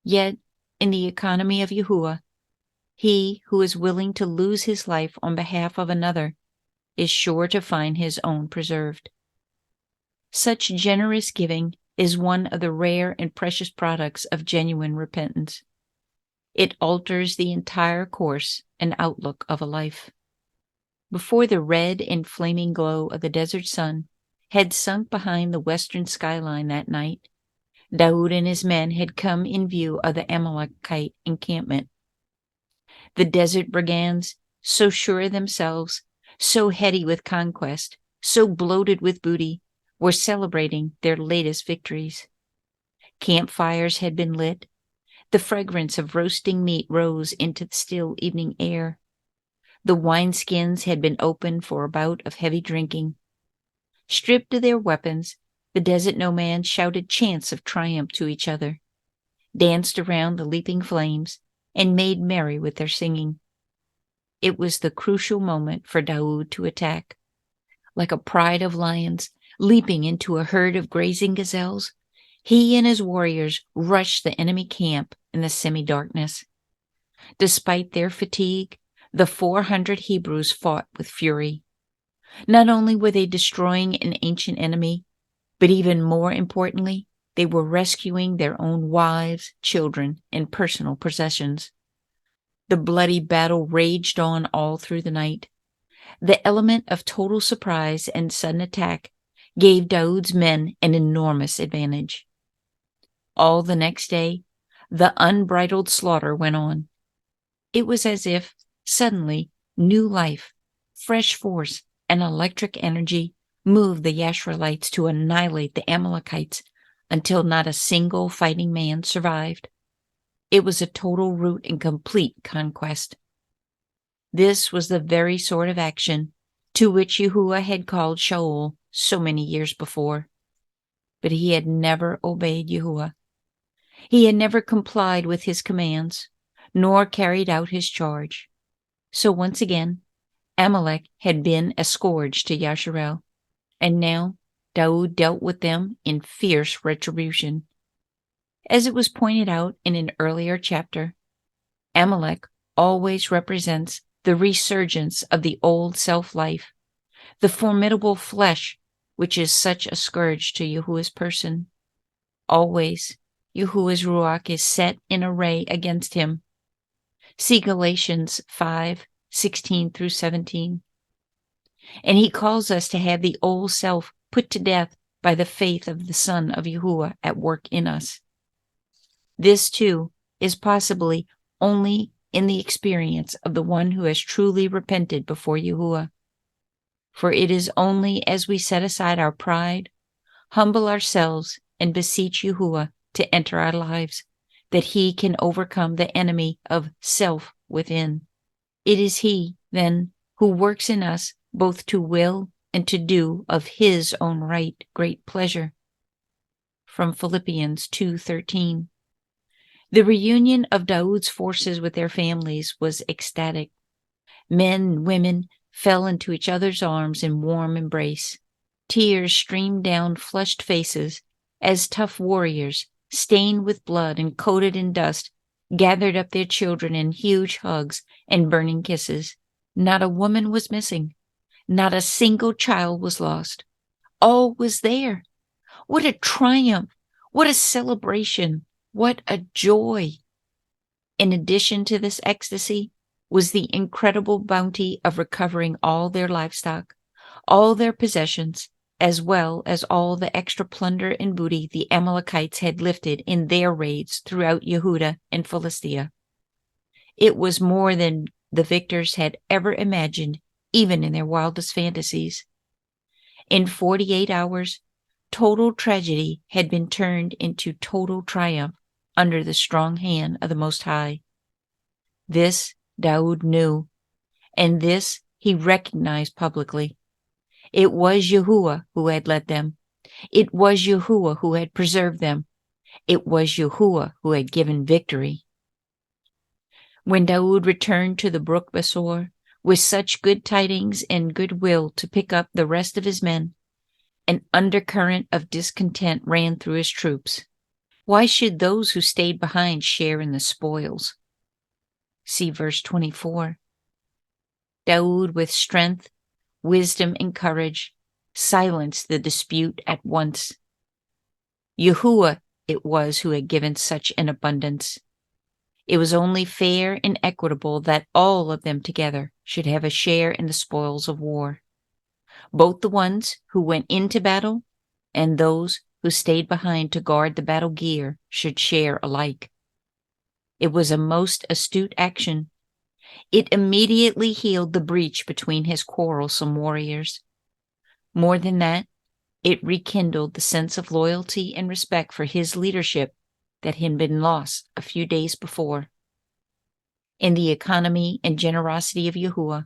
Yet, in the economy of Yahuwah, he who is willing to lose his life on behalf of another is sure to find his own preserved. Such generous giving is one of the rare and precious products of genuine repentance. It alters the entire course and outlook of a life. Before the red and flaming glow of the desert sun had sunk behind the western skyline that night, Daud and his men had come in view of the Amalekite encampment. The desert brigands, so sure of themselves, so heady with conquest, so bloated with booty, were celebrating their latest victories. Campfires had been lit. The fragrance of roasting meat rose into the still evening air. The wineskins had been opened for a bout of heavy drinking. Stripped of their weapons, the desert nomads shouted chants of triumph to each other, danced around the leaping flames, and made merry with their singing. It was the crucial moment for Daoud to attack. Like a pride of lions leaping into a herd of grazing gazelles, he and his warriors rushed the enemy camp in the semi-darkness. Despite their fatigue, the 400 Hebrews fought with fury. Not only were they destroying an ancient enemy, but even more importantly, they were rescuing their own wives, children, and personal possessions. The bloody battle raged on all through the night. The element of total surprise and sudden attack gave Daud's men an enormous advantage. All the next day, the unbridled slaughter went on. It was as if, suddenly, new life, fresh force, and electric energy moved the Yashraelites to annihilate the Amalekites until not a single fighting man survived. It was a total rout and complete conquest. This was the very sort of action to which Yahuwah had called Shaul so many years before. But he had never obeyed Yahuwah. He had never complied with his commands, nor carried out his charge. So once again, Amalek had been a scourge to Yasharel, and now Daud dealt with them in fierce retribution. As it was pointed out in an earlier chapter, Amalek always represents the resurgence of the old self-life, the formidable flesh which is such a scourge to Yahuwah's person. Always, Yahuwah's Ruach is set in array against him. See Galatians 5:16 through 17. And he calls us to have the old self put to death by the faith of the Son of Yahuwah at work in us. This, too, is possibly only in the experience of the one who has truly repented before Yahuwah. For it is only as we set aside our pride, humble ourselves, and beseech Yahuwah to enter our lives, that he can overcome the enemy of self within. It is he, then, who works in us both to will and to do of his own right great pleasure. From Philippians 2:13. The reunion of Daud's forces with their families was ecstatic. Men and women fell into each other's arms in warm embrace. Tears streamed down flushed faces as tough warriors, stained with blood and coated in dust, gathered up their children in huge hugs and burning kisses. Not a woman was missing. Not a single child was lost. All was there. What a triumph! What a celebration! What a joy! In addition to this ecstasy was the incredible bounty of recovering all their livestock, all their possessions, as well as all the extra plunder and booty the Amalekites had lifted in their raids throughout Yehuda and Philistia. It was more than the victors had ever imagined, even in their wildest fantasies. In 48 hours, total tragedy had been turned into total triumph under the strong hand of the Most High. This Daud knew, and this he recognized publicly. It was Yahuwah who had led them. It was Yahuwah who had preserved them. It was Yahuwah who had given victory. When Daud returned to the brook Besor with such good tidings and goodwill to pick up the rest of his men, an undercurrent of discontent ran through his troops. Why should those who stayed behind share in the spoils? See verse 24. Daud, with strength, wisdom, and courage, silenced the dispute at once. Yahuwah it was who had given such an abundance. It was only fair and equitable that all of them together should have a share in the spoils of war, both the ones who went into battle and those who stayed behind to guard the battle gear should share alike. It was a most astute action. It immediately healed the breach between his quarrelsome warriors. More than that, it rekindled the sense of loyalty and respect for his leadership that had been lost a few days before. In the economy and generosity of Yahuwah,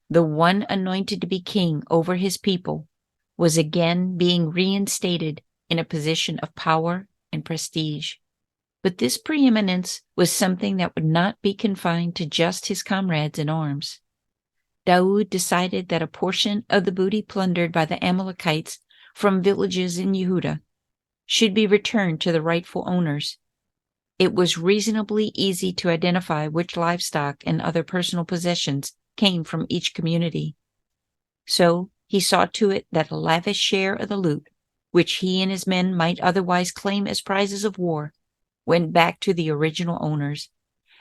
the one anointed to be king over his people was again being reinstated in a position of power and prestige. But this preeminence was something that would not be confined to just his comrades in arms. Daoud decided that a portion of the booty plundered by the Amalekites from villages in Yehuda should be returned to the rightful owners. It was reasonably easy to identify which livestock and other personal possessions came from each community. So he saw to it that a lavish share of the loot, which he and his men might otherwise claim as prizes of war, went back to the original owners,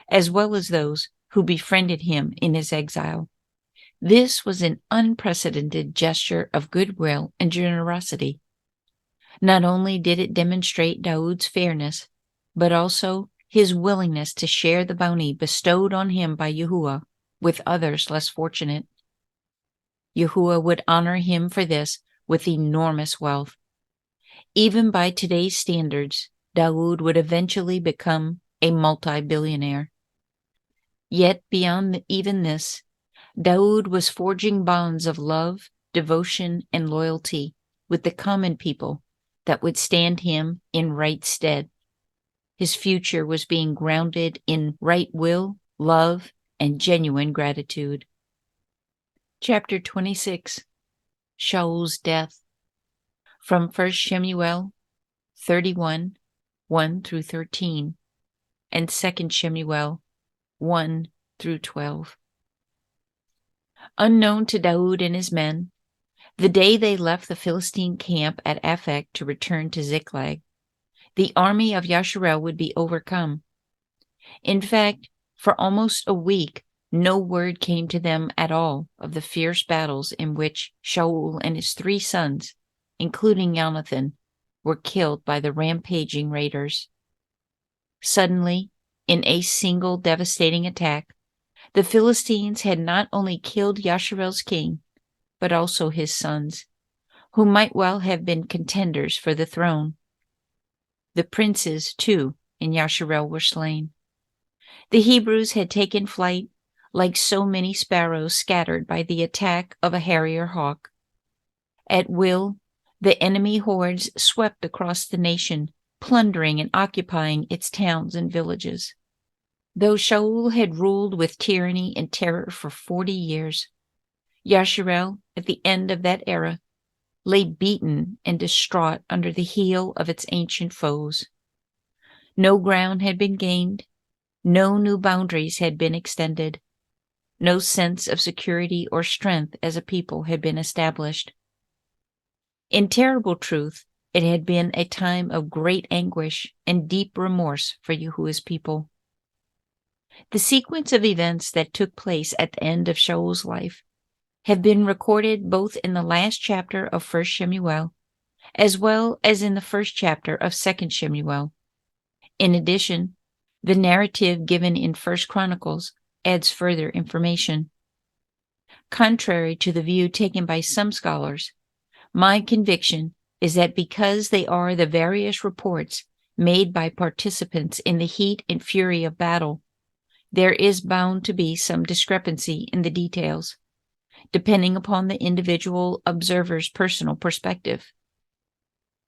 as well as those who befriended him in his exile. This was an unprecedented gesture of goodwill and generosity. Not only did it demonstrate Daoud's fairness, but also his willingness to share the bounty bestowed on him by Yahuwah with others less fortunate. Yahuwah would honor him for this with enormous wealth. Even by today's standards, Daoud would eventually become a multi-billionaire. Yet beyond even this, Daoud was forging bonds of love, devotion, and loyalty with the common people that would stand him in right stead. His future was being grounded in right will, love, and genuine gratitude. Chapter 26, Shaul's Death. From 1 Shemuel 31, 1 through 13, and 2 Shemuel 1 through 12. Unknown to Daoud and his men, the day they left the Philistine camp at Aphek to return to Ziklag, the army of Yasharel would be overcome. In fact, for almost a week, no word came to them at all of the fierce battles in which Shaul and his 3 sons, including Jonathan, were killed by the rampaging raiders. Suddenly, in a single devastating attack, the Philistines had not only killed Yasharel's king, but also his sons, who might well have been contenders for the throne. The princes, too, in Yasharel were slain. The Hebrews had taken flight like so many sparrows scattered by the attack of a harrier hawk. At will, the enemy hordes swept across the nation, plundering and occupying its towns and villages. Though Shaul had ruled with tyranny and terror for 40 years, Yasharel, at the end of that era, lay beaten and distraught under the heel of its ancient foes. No ground had been gained, no new boundaries had been extended, no sense of security or strength as a people had been established. In terrible truth, it had been a time of great anguish and deep remorse for Yahuwah's people. The sequence of events that took place at the end of Shaul's life have been recorded both in the last chapter of 1 Shemuel, as well as in the first chapter of 2 Shemuel. In addition, the narrative given in 1 Chronicles adds further information. Contrary to the view taken by some scholars, my conviction is that because they are the various reports made by participants in the heat and fury of battle, there is bound to be some discrepancy in the details, depending upon the individual observer's personal perspective.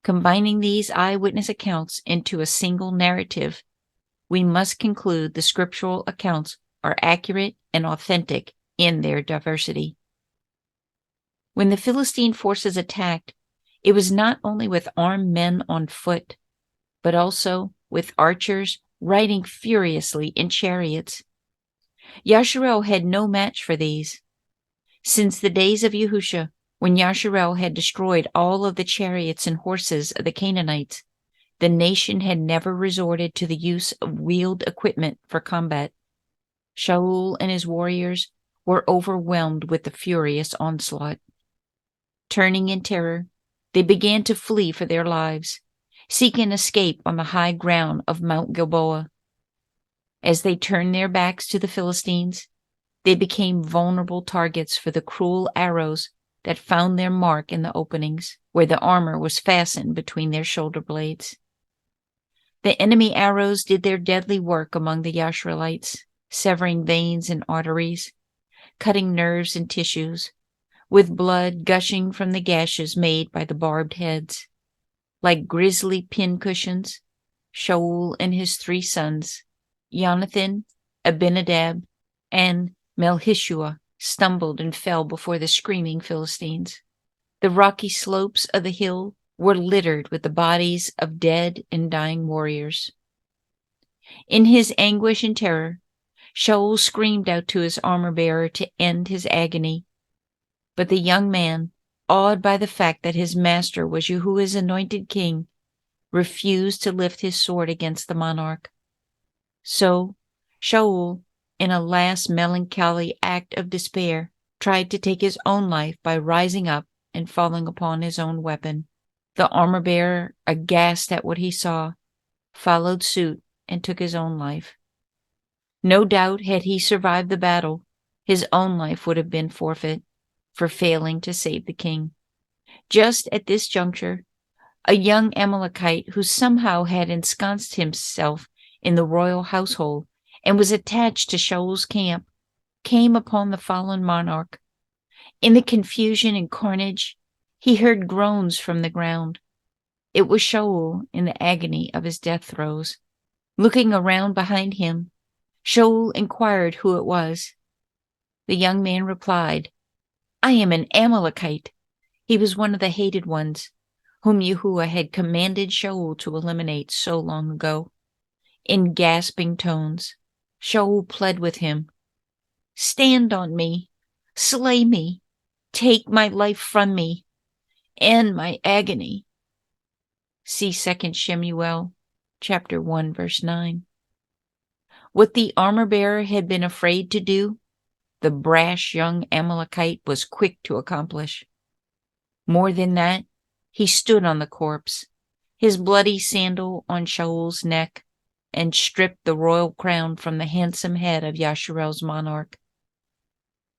Combining these eyewitness accounts into a single narrative, we must conclude the scriptural accounts are accurate and authentic in their diversity. When the Philistine forces attacked, it was not only with armed men on foot, but also with archers riding furiously in chariots. Yasharel had no match for these. Since the days of Yahusha, when Yasharel had destroyed all of the chariots and horses of the Canaanites, the nation had never resorted to the use of wheeled equipment for combat. Shaul and his warriors were overwhelmed with the furious onslaught. Turning in terror, They began to flee for their lives, seeking escape on the high ground of Mount Gilboa. As they turned their backs to the Philistines, they became vulnerable targets for the cruel arrows that found their mark in the openings, where the armor was fastened between their shoulder blades. The enemy arrows did their deadly work among the Yashreelites, severing veins and arteries, cutting nerves and tissues, with blood gushing from the gashes made by the barbed heads. Like grisly pincushions, Shaul and his 3 sons, Jonathan, Abinadab, and Melchishua, stumbled and fell before the screaming Philistines. The rocky slopes of the hill were littered with the bodies of dead and dying warriors. In his anguish and terror, Shaul screamed out to his armor-bearer to end his agony. But the young man, awed by the fact that his master was Yahuwah's anointed king, refused to lift his sword against the monarch. So Shaul, in a last melancholy act of despair, tried to take his own life by rising up and falling upon his own weapon. The armor-bearer, aghast at what he saw, followed suit and took his own life. No doubt, had he survived the battle, his own life would have been forfeit for failing to save the king. Just at this juncture, a young Amalekite who somehow had ensconced himself in the royal household and was attached to Shaul's camp came upon the fallen monarch. In the confusion and carnage, he heard groans from the ground. It was Shaul in the agony of his death throes. Looking around behind him, Shaul inquired who it was. The young man replied, "I am an Amalekite." He was one of the hated ones, whom Yahuwah had commanded Shaul to eliminate so long ago. In gasping tones, Shaul pled with him, "Stand on me, slay me, take my life from me, end my agony." See 2 Shemuel, chapter 1, verse 9. What the armor-bearer had been afraid to do, the brash young Amalekite was quick to accomplish. More than that, he stood on the corpse, his bloody sandal on Shaul's neck, and stripped the royal crown from the handsome head of Yasharel's monarch.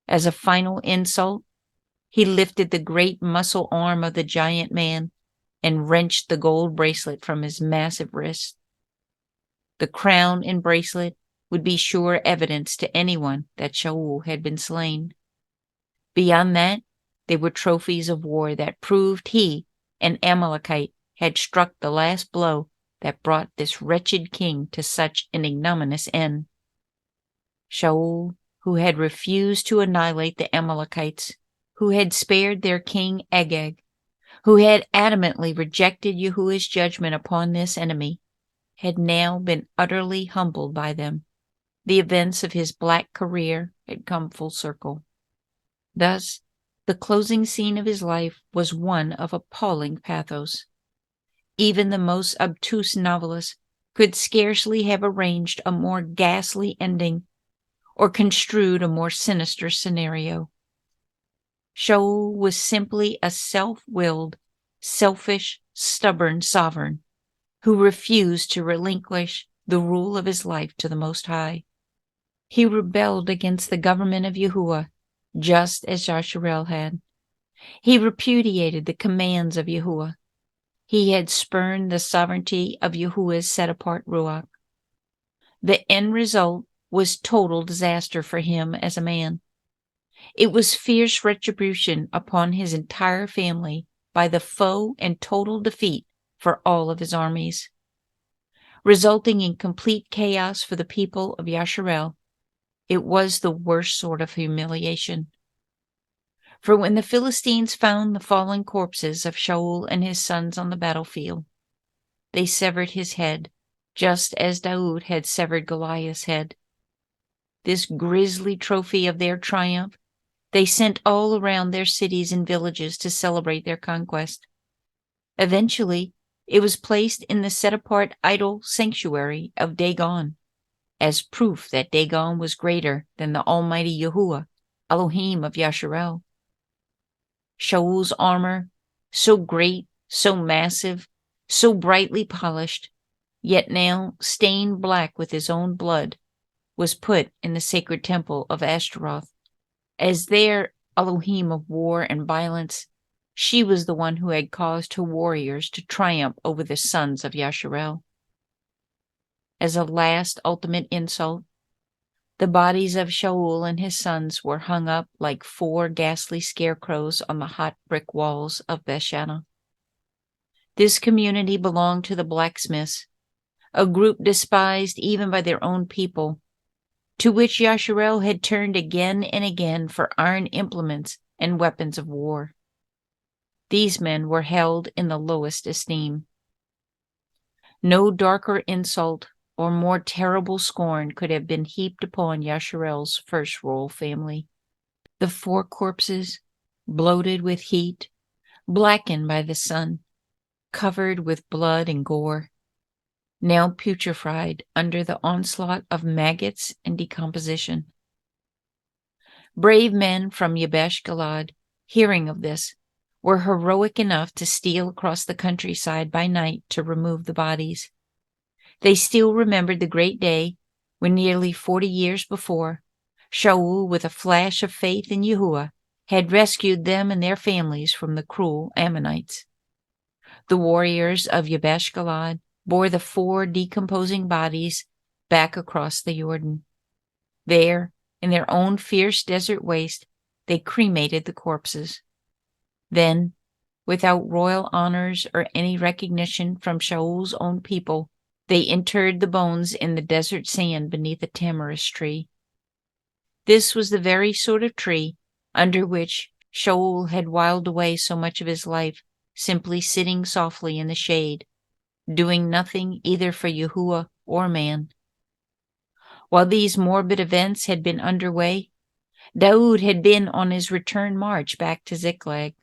As a final insult, he lifted the great muscle arm of the giant man and wrenched the gold bracelet from his massive wrist. The crown and bracelet would be sure evidence to anyone that Shaul had been slain. Beyond that, they were trophies of war that proved he, an Amalekite, had struck the last blow that brought this wretched king to such an ignominious end. Shaul, who had refused to annihilate the Amalekites, who had spared their king Agag, who had adamantly rejected Yahuwah's judgment upon this enemy, had now been utterly humbled by them. The events of his black career had come full circle. Thus, the closing scene of his life was one of appalling pathos. Even the most obtuse novelist could scarcely have arranged a more ghastly ending or construed a more sinister scenario. Shaul was simply a self-willed, selfish, stubborn sovereign who refused to relinquish the rule of his life to the Most High. He rebelled against the government of Yahuwah, just as Yasharel had. He repudiated the commands of Yahuwah. He had spurned the sovereignty of Yahuwah's set-apart Ruach. The end result was total disaster for him as a man. It was fierce retribution upon his entire family by the foe and total defeat for all of his armies. Resulting in complete chaos for the people of Yasharel, it was the worst sort of humiliation. For when the Philistines found the fallen corpses of Shaul and his sons on the battlefield, they severed his head, just as Daud had severed Goliath's head. This grisly trophy of their triumph they sent all around their cities and villages to celebrate their conquest. Eventually, it was placed in the set-apart idol sanctuary of Dagon, as proof that Dagon was greater than the Almighty Yahuwah, Elohim of Yasharel. Shaul's armor, so great so massive, so brightly polished, yet now stained black with his own blood, was put in the sacred temple of Ashtaroth. As their Elohim of war and violence, she was the one who had caused her warriors to triumph over the sons of Yasharel. As a last ultimate insult, the bodies of Shaul and his sons were hung up like 4 ghastly scarecrows on the hot brick walls of Bethshana. This community belonged to the blacksmiths, a group despised even by their own people, to which Yasharel had turned again and again for iron implements and weapons of war. These men were held in the lowest esteem. No darker insult or more terrible scorn could have been heaped upon Yasharel's first royal family. The 4 corpses, bloated with heat, blackened by the sun, covered with blood and gore, now putrefied under the onslaught of maggots and decomposition. Brave men from Yabesh Galad, hearing of this, were heroic enough to steal across the countryside by night to remove the bodies. They still remembered the great day when nearly 40 years before, Shaul, with a flash of faith in Yahuwah, had rescued them and their families from the cruel Ammonites. The warriors of Yabesh Galad bore the 4 decomposing bodies back across the Jordan. There, in their own fierce desert waste, they cremated the corpses. Then, without royal honors or any recognition from Shaul's own people, they interred the bones in the desert sand beneath a tamarisk tree. This was the very sort of tree under which Shaul had whiled away so much of his life, simply sitting softly in the shade, doing nothing either for Yahuwah or man. While these morbid events had been underway, Daoud had been on his return march back to Ziklag.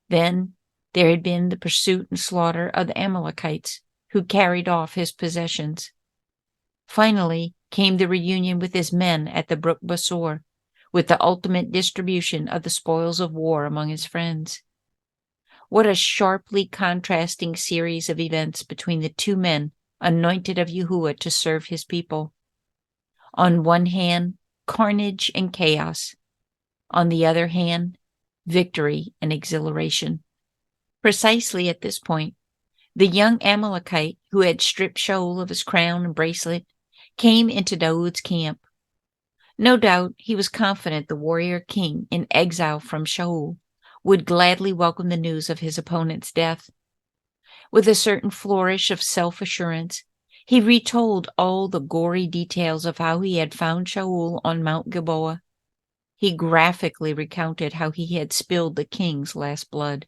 Then there had been the pursuit and slaughter of the Amalekites, who carried off his possessions. Finally came the reunion with his men at the brook Basor, with the ultimate distribution of the spoils of war among his friends. What a sharply contrasting series of events between the 2 men anointed of Yahuwah to serve his people. On one hand, carnage and chaos. On the other hand, victory and exhilaration. Precisely at this point, the young Amalekite who had stripped Shaul of his crown and bracelet came into Daoud's camp. No doubt he was confident the warrior king in exile from Shaul would gladly welcome the news of his opponent's death. With a certain flourish of self-assurance, he retold all the gory details of how he had found Shaul on Mount Gilboa. He graphically recounted how he had spilled the king's last blood.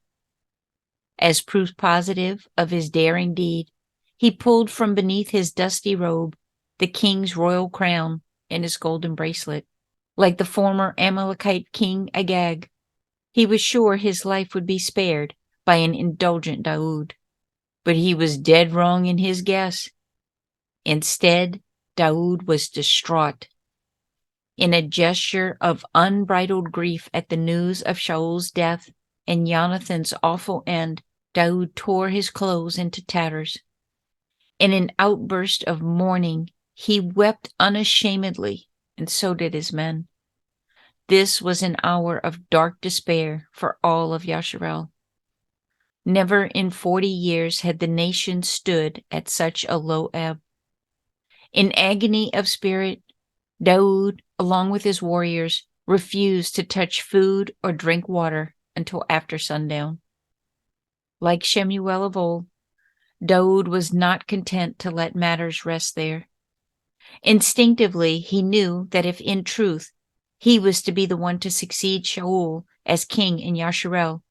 As proof positive of his daring deed, he pulled from beneath his dusty robe the king's royal crown and his golden bracelet. Like the former Amalekite king Agag, he was sure his life would be spared by an indulgent Daoud. But he was dead wrong in his guess. Instead, Daoud was distraught. In a gesture of unbridled grief at the news of Shaul's death and Jonathan's awful end, Daoud tore his clothes into tatters. In an outburst of mourning, he wept unashamedly, and so did his men. This was an hour of dark despair for all of Yasharel. Never in 40 years had the nation stood at such a low ebb. In agony of spirit, Daoud, along with his warriors, refused to touch food or drink water until after sundown. Like Shemuel of old, Daoud was not content to let matters rest there. Instinctively, he knew that if in truth he was to be the one to succeed Shaul as king in Yasharel,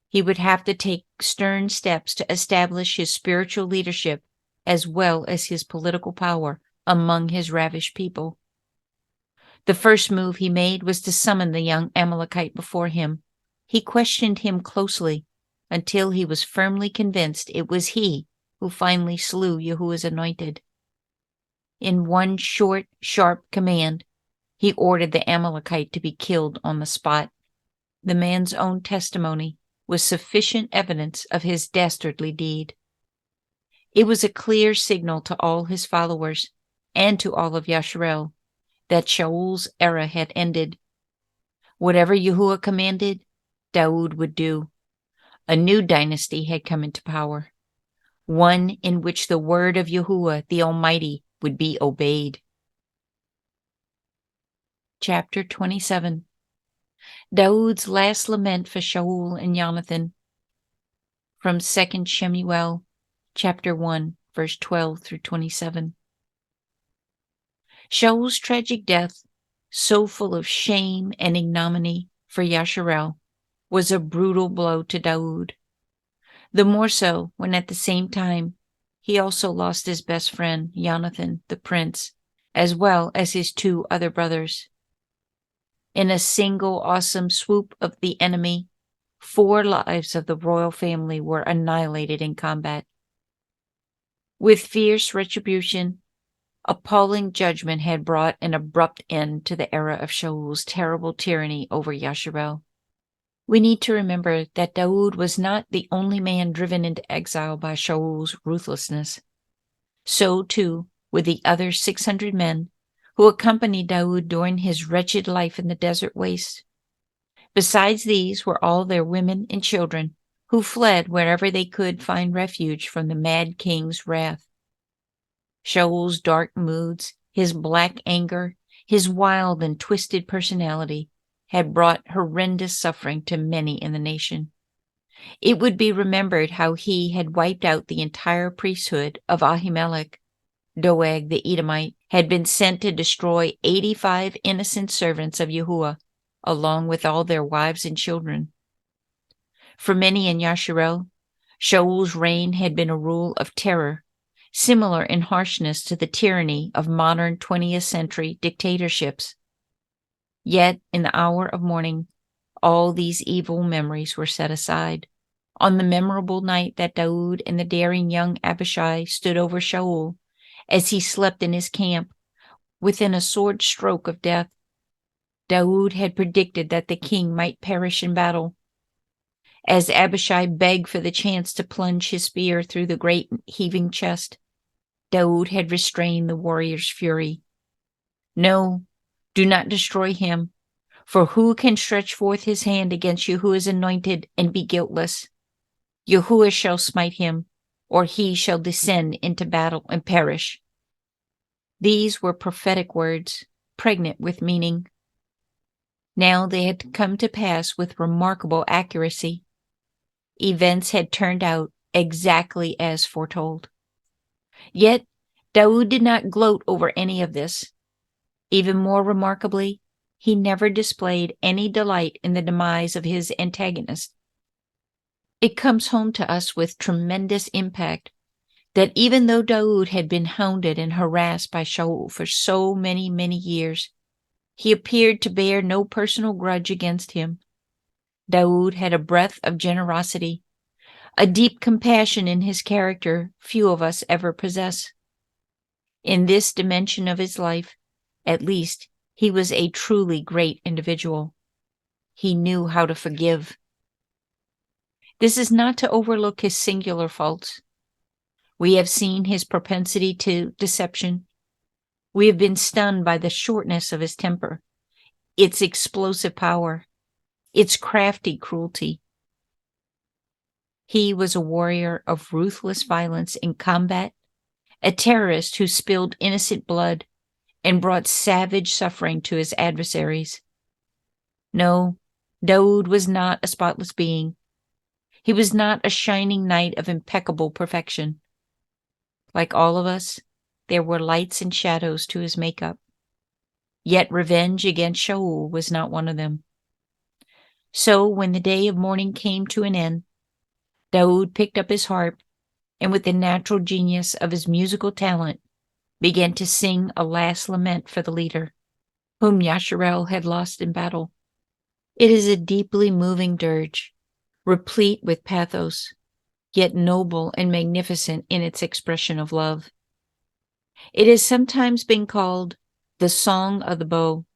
he would have to take stern steps to establish his spiritual leadership as well as his political power among his ravished people. The first move he made was to summon the young Amalekite before him. He questioned him closely until he was firmly convinced it was he who finally slew Yahuwah's anointed. In one short, sharp command, he ordered the Amalekite to be killed on the spot. The man's own testimony, was sufficient evidence of his dastardly deed. It was a clear signal to all his followers and to all of Yasharel that Shaul's era had ended. Whatever Yahuwah commanded, Daoud would do. A new dynasty had come into power, one in which the word of Yahuwah the Almighty would be obeyed. Chapter 27. Daoud's last lament for Shaul and Jonathan, from 2 Shemuel, chapter 1, verse 12 through 27. Shaul's tragic death, so full of shame and ignominy for Yasharel, was a brutal blow to Daoud. The more so when at the same time he also lost his best friend, Jonathan, the prince, as well as his two other brothers. In a single awesome swoop of the enemy, 4 lives of the royal family were annihilated in combat. With fierce retribution, appalling judgment had brought an abrupt end to the era of Shaul's terrible tyranny over Yasharel. We need to remember that Daoud was not the only man driven into exile by Shaul's ruthlessness. So, too, were the other 600 men who accompanied Daoud during his wretched life in the desert waste. Besides these were all their women and children, who fled wherever they could find refuge from the mad king's wrath. Shaul's dark moods, his black anger, his wild and twisted personality had brought horrendous suffering to many in the nation. It would be remembered how he had wiped out the entire priesthood of Ahimelech. Doeg the Edomite had been sent to destroy 85 innocent servants of Yahuwah, along with all their wives and children. For many in Yasharel, Shaul's reign had been a rule of terror, similar in harshness to the tyranny of modern 20th century dictatorships. Yet, in the hour of mourning, all these evil memories were set aside. On the memorable night that Daoud and the daring young Abishai stood over Shaul, as he slept in his camp, within a sword stroke of death, Daoud had predicted that the king might perish in battle. As Abishai begged for the chance to plunge his spear through the great heaving chest, Daoud had restrained the warrior's fury. No, do not destroy him, for who can stretch forth his hand against Yahuwah's anointed and be guiltless? Yahuwah shall smite him, or he shall descend into battle and perish. These were prophetic words, pregnant with meaning. Now they had come to pass with remarkable accuracy. Events had turned out exactly as foretold. Yet Daoud did not gloat over any of this. Even more remarkably, he never displayed any delight in the demise of his antagonist. It comes home to us with tremendous impact that even though Daoud had been hounded and harassed by Shaul for so many, many years, he appeared to bear no personal grudge against him. Daoud had a breadth of generosity, a deep compassion in his character few of us ever possess. In this dimension of his life, at least, he was a truly great individual. He knew how to forgive. This is not to overlook his singular faults. We have seen his propensity to deception. We have been stunned by the shortness of his temper, its explosive power, its crafty cruelty. He was a warrior of ruthless violence in combat, a terrorist who spilled innocent blood and brought savage suffering to his adversaries. No, Daoud was not a spotless being. He was not a shining knight of impeccable perfection. Like all of us, there were lights and shadows to his makeup. Yet revenge against Shaul was not one of them. So when the day of mourning came to an end, Daoud picked up his harp and with the natural genius of his musical talent began to sing a last lament for the leader, whom Yasharel had lost in battle. It is a deeply moving dirge, replete with pathos, yet noble and magnificent in its expression of love. It has sometimes been called the Song of the Bow,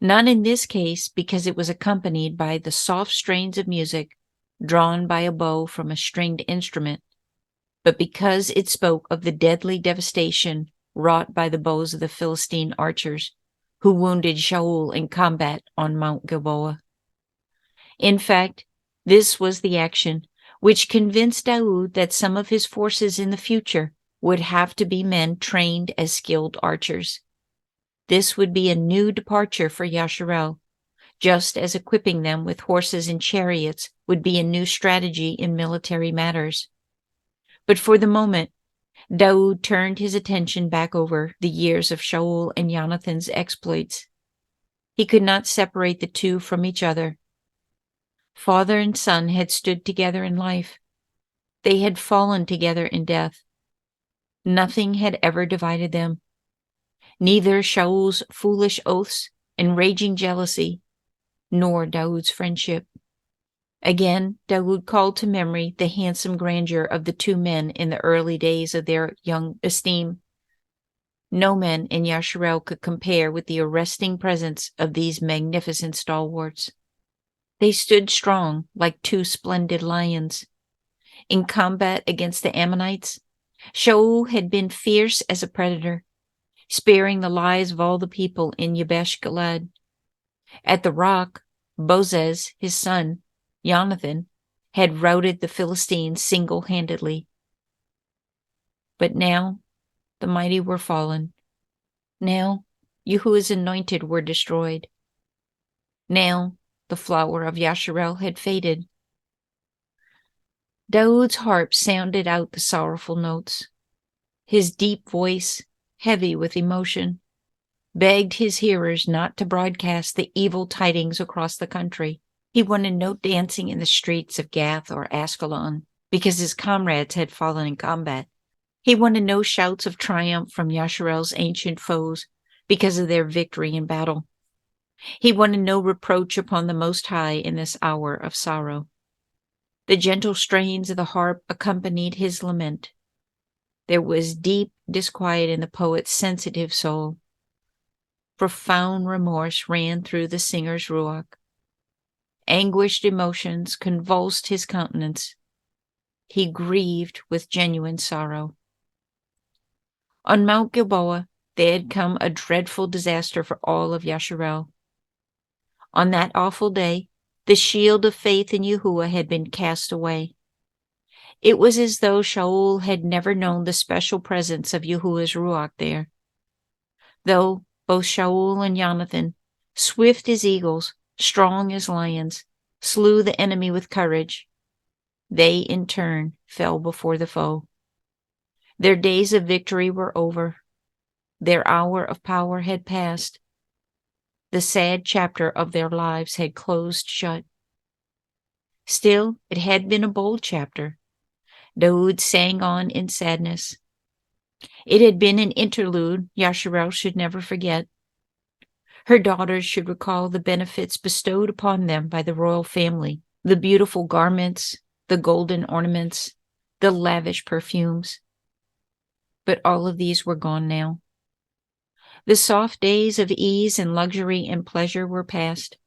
not in this case because it was accompanied by the soft strains of music drawn by a bow from a stringed instrument, but because it spoke of the deadly devastation wrought by the bows of the Philistine archers who wounded Shaul in combat on Mount Gilboa. In fact, this was the action which convinced Daoud that some of his forces in the future would have to be men trained as skilled archers. This would be a new departure for Yasharel, just as equipping them with horses and chariots would be a new strategy in military matters. But for the moment, Daoud turned his attention back over the years of Shaul and Jonathan's exploits. He could not separate the two from each other. Father and son had stood together in life. They had fallen together in death. Nothing had ever divided them. Neither Shaul's foolish oaths and raging jealousy, nor Daoud's friendship. Again, Daoud called to memory the handsome grandeur of the two men in the early days of their young esteem. No men in Yasharel could compare with the arresting presence of these magnificent stalwarts. They stood strong like two splendid lions. In combat against the Ammonites, Shaul had been fierce as a predator, sparing the lives of all the people in Yabesh Galad. At the rock, Bozez, his son, Jonathan, had routed the Philistines single-handedly. But now the mighty were fallen. Now Yahuwah's anointed were destroyed. Now the flower of Yasharel had faded. Daoud's harp sounded out the sorrowful notes. His deep voice, heavy with emotion, begged his hearers not to broadcast the evil tidings across the country. He wanted no dancing in the streets of Gath or Ascalon because his comrades had fallen in combat. He wanted no shouts of triumph from Yasharel's ancient foes because of their victory in battle. He wanted no reproach upon the Most High in this hour of sorrow. The gentle strains of the harp accompanied his lament. There was deep disquiet in the poet's sensitive soul. Profound remorse ran through the singer's ruach. Anguished emotions convulsed his countenance. He grieved with genuine sorrow. On Mount Gilboa, there had come a dreadful disaster for all of Yasharel. On that awful day, the shield of faith in Yahuwah had been cast away. It was as though Shaul had never known the special presence of Yahuwah's ruach there. Though both Shaul and Jonathan, swift as eagles, strong as lions, slew the enemy with courage, they in turn fell before the foe. Their days of victory were over. Their hour of power had passed. The sad chapter of their lives had closed shut. Still, it had been a bold chapter. Daoud sang on in sadness. It had been an interlude Yasharel should never forget. Her daughters should recall the benefits bestowed upon them by the royal family, the beautiful garments, the golden ornaments, the lavish perfumes. But all of these were gone now. The soft days of ease and luxury and pleasure were past.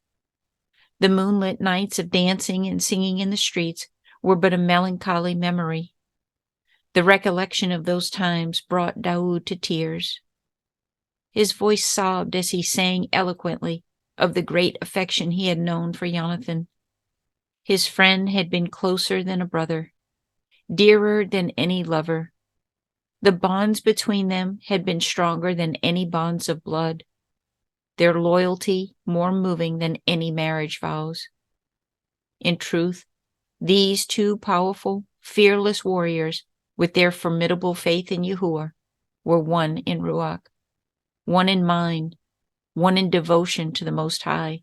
The moonlit nights of dancing and singing in the streets were but a melancholy memory. The recollection of those times brought Daoud to tears. His voice sobbed as he sang eloquently of the great affection he had known for Jonathan. His friend had been closer than a brother, dearer than any lover. The bonds between them had been stronger than any bonds of blood, their loyalty more moving than any marriage vows. In truth, these two powerful, fearless warriors, with their formidable faith in Yahuwah, were one in ruach, one in mind, one in devotion to the Most High.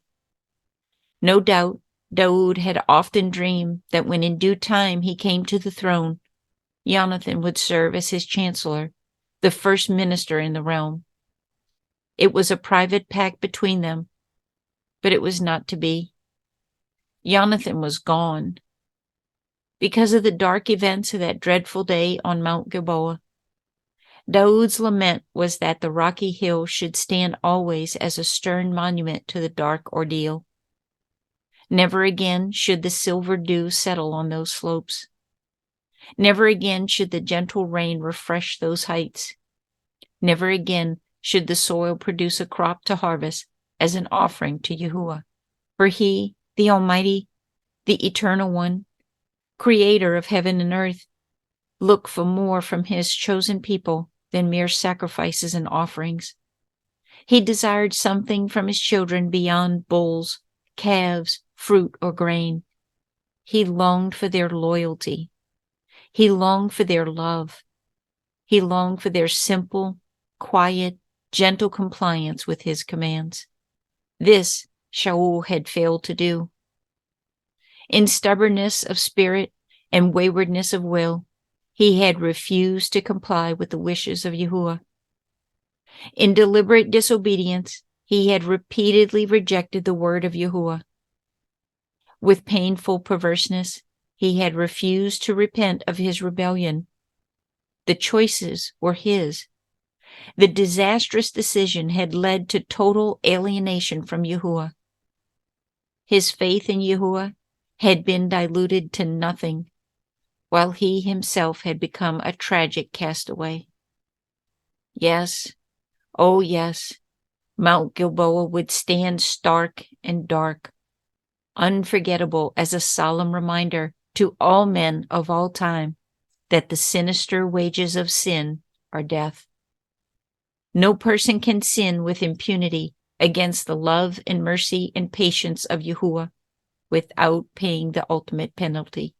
No doubt, Daoud had often dreamed that when in due time he came to the throne, Jonathan would serve as his chancellor, the first minister in the realm. It was a private pact between them, but it was not to be. Jonathan was gone. Because of the dark events of that dreadful day on Mount Gilboa, Daoud's lament was that the rocky hill should stand always as a stern monument to the dark ordeal. Never again should the silver dew settle on those slopes. Never again should the gentle rain refresh those heights. Never again should the soil produce a crop to harvest as an offering to Yahuwah. For he, the Almighty, the Eternal One, Creator of heaven and earth, looked for more from his chosen people than mere sacrifices and offerings. He desired something from his children beyond bulls, calves, fruit, or grain. He longed for their loyalty. He longed for their love. He longed for their simple, quiet, gentle compliance with his commands. This Shaul had failed to do. In stubbornness of spirit and waywardness of will, he had refused to comply with the wishes of Yahuwah. In deliberate disobedience, he had repeatedly rejected the word of Yahuwah. With painful perverseness, he had refused to repent of his rebellion. The choices were his. The disastrous decision had led to total alienation from Yahuwah. His faith in Yahuwah had been diluted to nothing, while he himself had become a tragic castaway. Yes, oh yes, Mount Gilboa would stand stark and dark, unforgettable as a solemn reminder to all men of all time that the sinister wages of sin are death. No person can sin with impunity against the love and mercy and patience of Yahuwah without paying the ultimate penalty.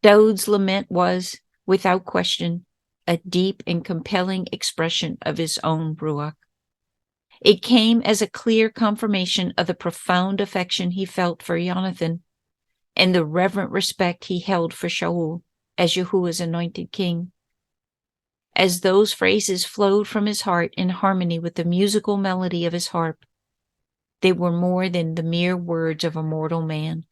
Daud's lament was, without question, a deep and compelling expression of his own Ruach. It came as a clear confirmation of the profound affection he felt for Jonathan and the reverent respect he held for Shaul as Yahuwah's anointed king. As those phrases flowed from his heart in harmony with the musical melody of his harp, they were more than the mere words of a mortal man.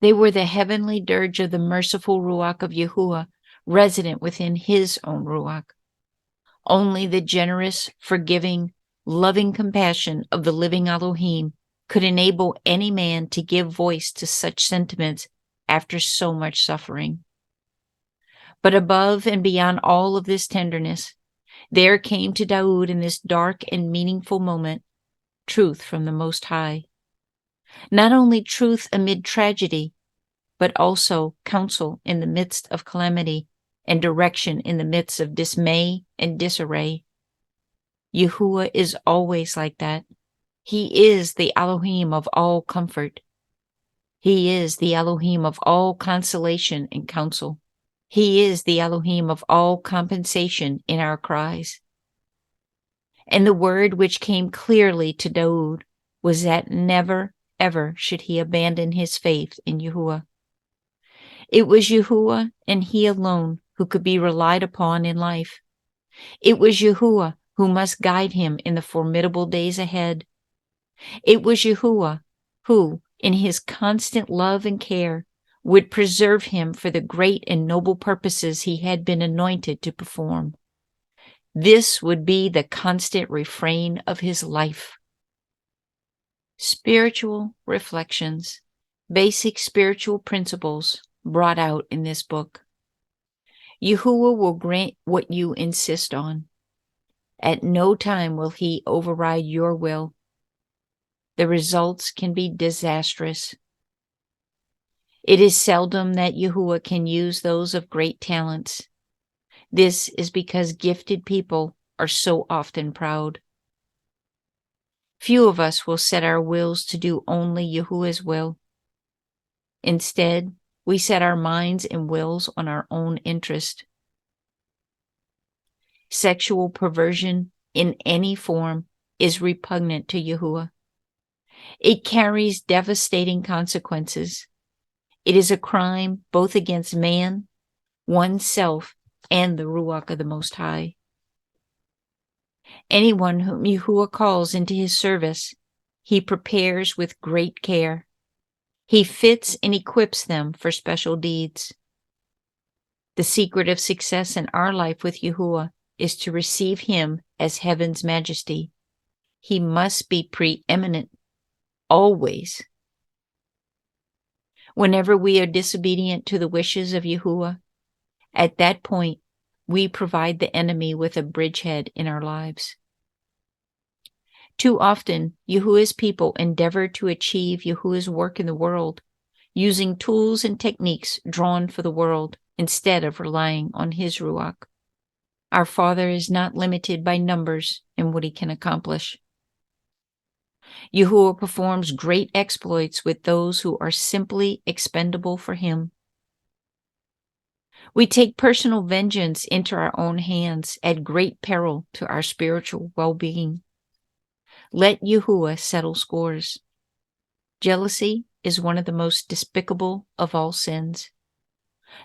They were the heavenly dirge of the merciful Ruach of Yahuwah, resident within his own Ruach. Only the generous, forgiving, loving compassion of the living Elohim could enable any man to give voice to such sentiments after so much suffering. But above and beyond all of this tenderness, there came to Daud in this dark and meaningful moment truth from the Most High. Not only truth amid tragedy, but also counsel in the midst of calamity and direction in the midst of dismay and disarray. Yahuwah is always like that. He is the Elohim of all comfort. He is the Elohim of all consolation and counsel. He is the Elohim of all compensation in our cries. And the word which came clearly to Daud was that never, ever should he abandon his faith in Yahuwah. It was Yahuwah and he alone who could be relied upon in life. It was Yahuwah who must guide him in the formidable days ahead. It was Yahuwah who, in his constant love and care, would preserve him for the great and noble purposes he had been anointed to perform. This would be the constant refrain of his life. Spiritual reflections, basic spiritual principles brought out in this book. Yahuwah will grant what you insist on. At no time will he override your will. The results can be disastrous. It is seldom that Yahuwah can use those of great talents. This is because gifted people are so often proud. Few of us will set our wills to do only Yahuwah's will. Instead, we set our minds and wills on our own interest. Sexual perversion in any form is repugnant to Yahuwah. It carries devastating consequences. It is a crime both against man, oneself, and the Ruach of the Most High. Anyone whom Yahuwah calls into his service, he prepares with great care. He fits and equips them for special deeds. The secret of success in our life with Yahuwah is to receive him as heaven's majesty. He must be preeminent, always. Whenever we are disobedient to the wishes of Yahuwah, at that point, we provide the enemy with a bridgehead in our lives. Too often, Yahuwah's people endeavor to achieve Yahuwah's work in the world, using tools and techniques drawn for the world instead of relying on his Ruach. Our Father is not limited by numbers in what he can accomplish. Yahuwah performs great exploits with those who are simply expendable for him. We take personal vengeance into our own hands at great peril to our spiritual well-being. Let Yahuwah settle scores. Jealousy is one of the most despicable of all sins.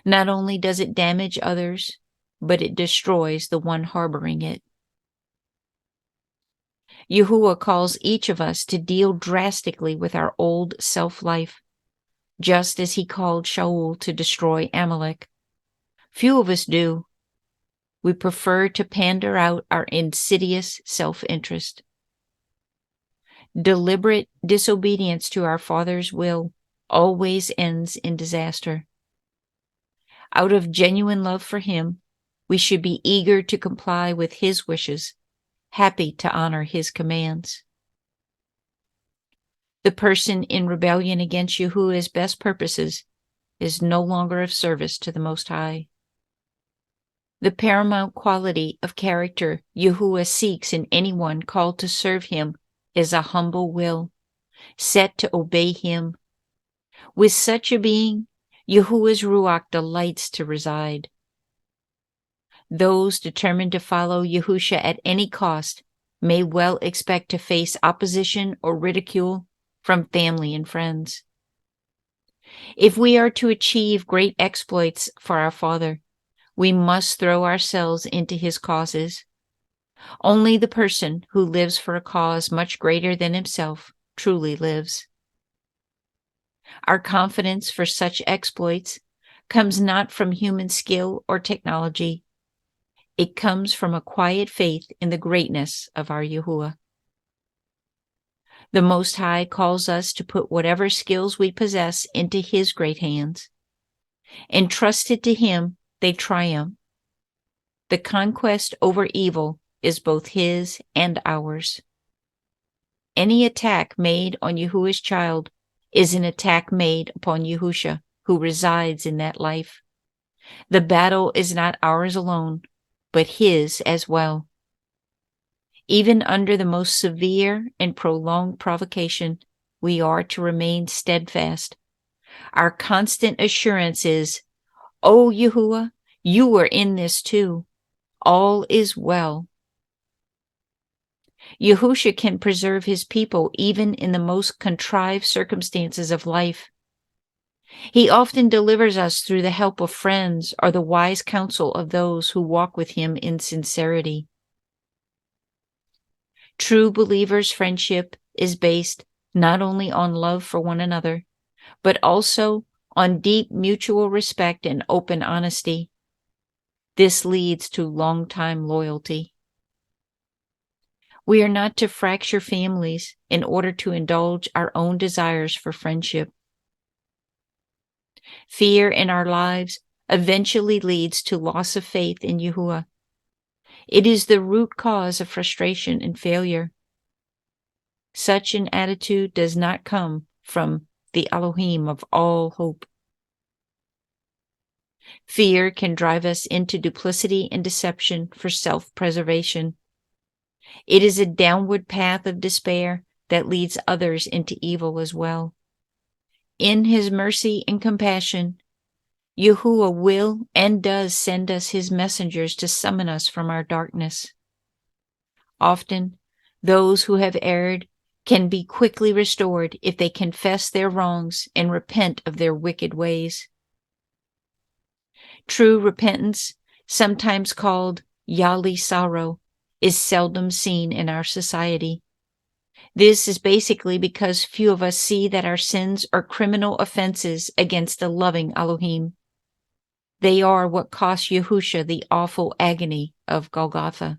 Not only does it damage others, but it destroys the one harboring it. Yahuwah calls each of us to deal drastically with our old self-life, just as he called Shaul to destroy Amalek. Few of us do. We prefer to pander out our insidious self-interest. Deliberate disobedience to our Father's will always ends in disaster. Out of genuine love for him, we should be eager to comply with his wishes, happy to honor his commands. The person in rebellion against Yahuwah's best purposes is no longer of service to the Most High. The paramount quality of character Yahuwah seeks in anyone called to serve him is a humble will, set to obey him. With such a being, Yahuwah's Ruach delights to reside. Those determined to follow Yahusha at any cost may well expect to face opposition or ridicule from family and friends. If we are to achieve great exploits for our Father, we must throw ourselves into his causes. Only the person who lives for a cause much greater than himself truly lives. Our confidence for such exploits comes not from human skill or technology. It comes from a quiet faith in the greatness of our Yahuwah. The Most High calls us to put whatever skills we possess into his great hands. Entrusted to him, they triumph. The conquest over evil is both his and ours. Any attack made on Yahuwah's child is an attack made upon Yahusha, who resides in that life. The battle is not ours alone, but his as well. Even under the most severe and prolonged provocation, we are to remain steadfast. Our constant assurance is, "O Yahuwah, you are in this too. All is well." Yahusha can preserve his people even in the most contrived circumstances of life. He often delivers us through the help of friends or the wise counsel of those who walk with him in sincerity. True believers' friendship is based not only on love for one another, but also on deep mutual respect and open honesty. This leads to long-time loyalty. We are not to fracture families in order to indulge our own desires for friendship. Fear in our lives eventually leads to loss of faith in Yahuwah. It is the root cause of frustration and failure. Such an attitude does not come from the Elohim of all hope. Fear can drive us into duplicity and deception for self-preservation. It is a downward path of despair that leads others into evil as well. In his mercy and compassion, Yahuwah will and does send us his messengers to summon us from our darkness. Often, those who have erred can be quickly restored if they confess their wrongs and repent of their wicked ways. True repentance, sometimes called Yali sorrow, is seldom seen in our society. This is basically because few of us see that our sins are criminal offenses against a loving Elohim. They are what cost Yahusha the awful agony of Golgotha.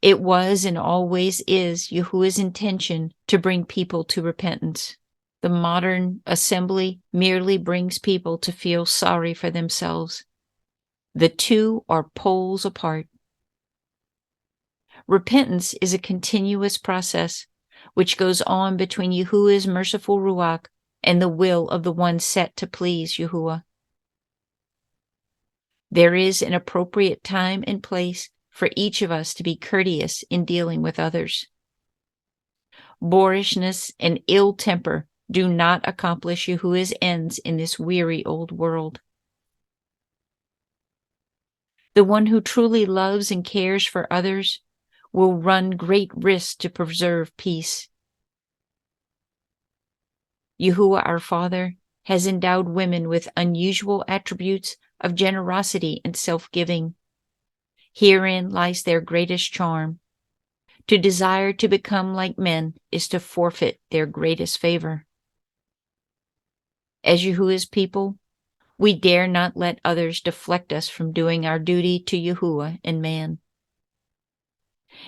It was and always is Yahuwah's intention to bring people to repentance. The modern assembly merely brings people to feel sorry for themselves. The two are poles apart. Repentance is a continuous process which goes on between Yahuwah's merciful Ruach and the will of the one set to please Yahuwah. There is an appropriate time and place for each of us to be courteous in dealing with others. Boorishness and ill temper do not accomplish Yahuwah's ends in this weary old world. The one who truly loves and cares for others will run great risks to preserve peace. Yahuwah our Father has endowed women with unusual attributes of generosity and self-giving. Herein lies their greatest charm. To desire to become like men is to forfeit their greatest favor. As Yahuwah's people, we dare not let others deflect us from doing our duty to Yahuwah and man.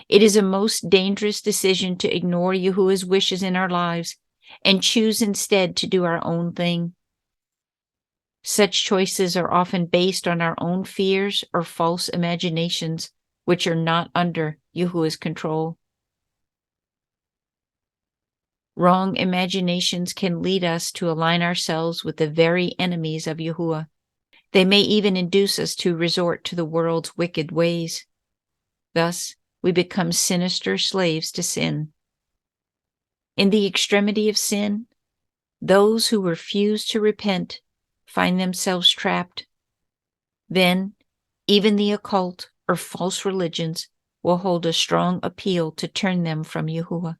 It is a most dangerous decision to ignore Yahuwah's wishes in our lives and choose instead to do our own thing. Such choices are often based on our own fears or false imaginations, which are not under Yahuwah's control. Wrong imaginations can lead us to align ourselves with the very enemies of Yahuwah. They may even induce us to resort to the world's wicked ways. Thus, we become sinister slaves to sin. In the extremity of sin, those who refuse to repent find themselves trapped. Then, even the occult or false religions will hold a strong appeal to turn them from Yahuwah.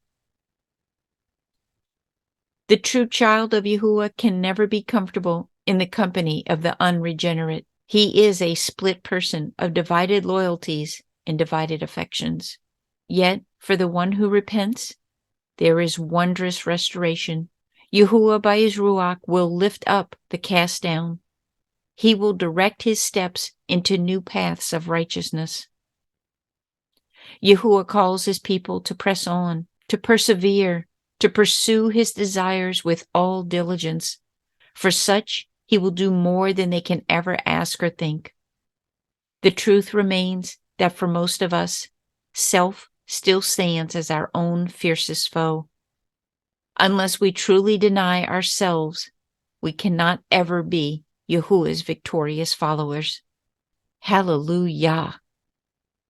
The true child of Yahuwah can never be comfortable in the company of the unregenerate. He is a split person of divided loyalties and divided affections. Yet, for the one who repents, there is wondrous restoration. Yahuwah by his Ruach will lift up the cast down. He will direct his steps into new paths of righteousness. Yahuwah calls his people to press on, to persevere, to pursue his desires with all diligence. For such, he will do more than they can ever ask or think. The truth remains that for most of us, self still stands as our own fiercest foe. Unless we truly deny ourselves, we cannot ever be Yahuwah's victorious followers. Hallelujah!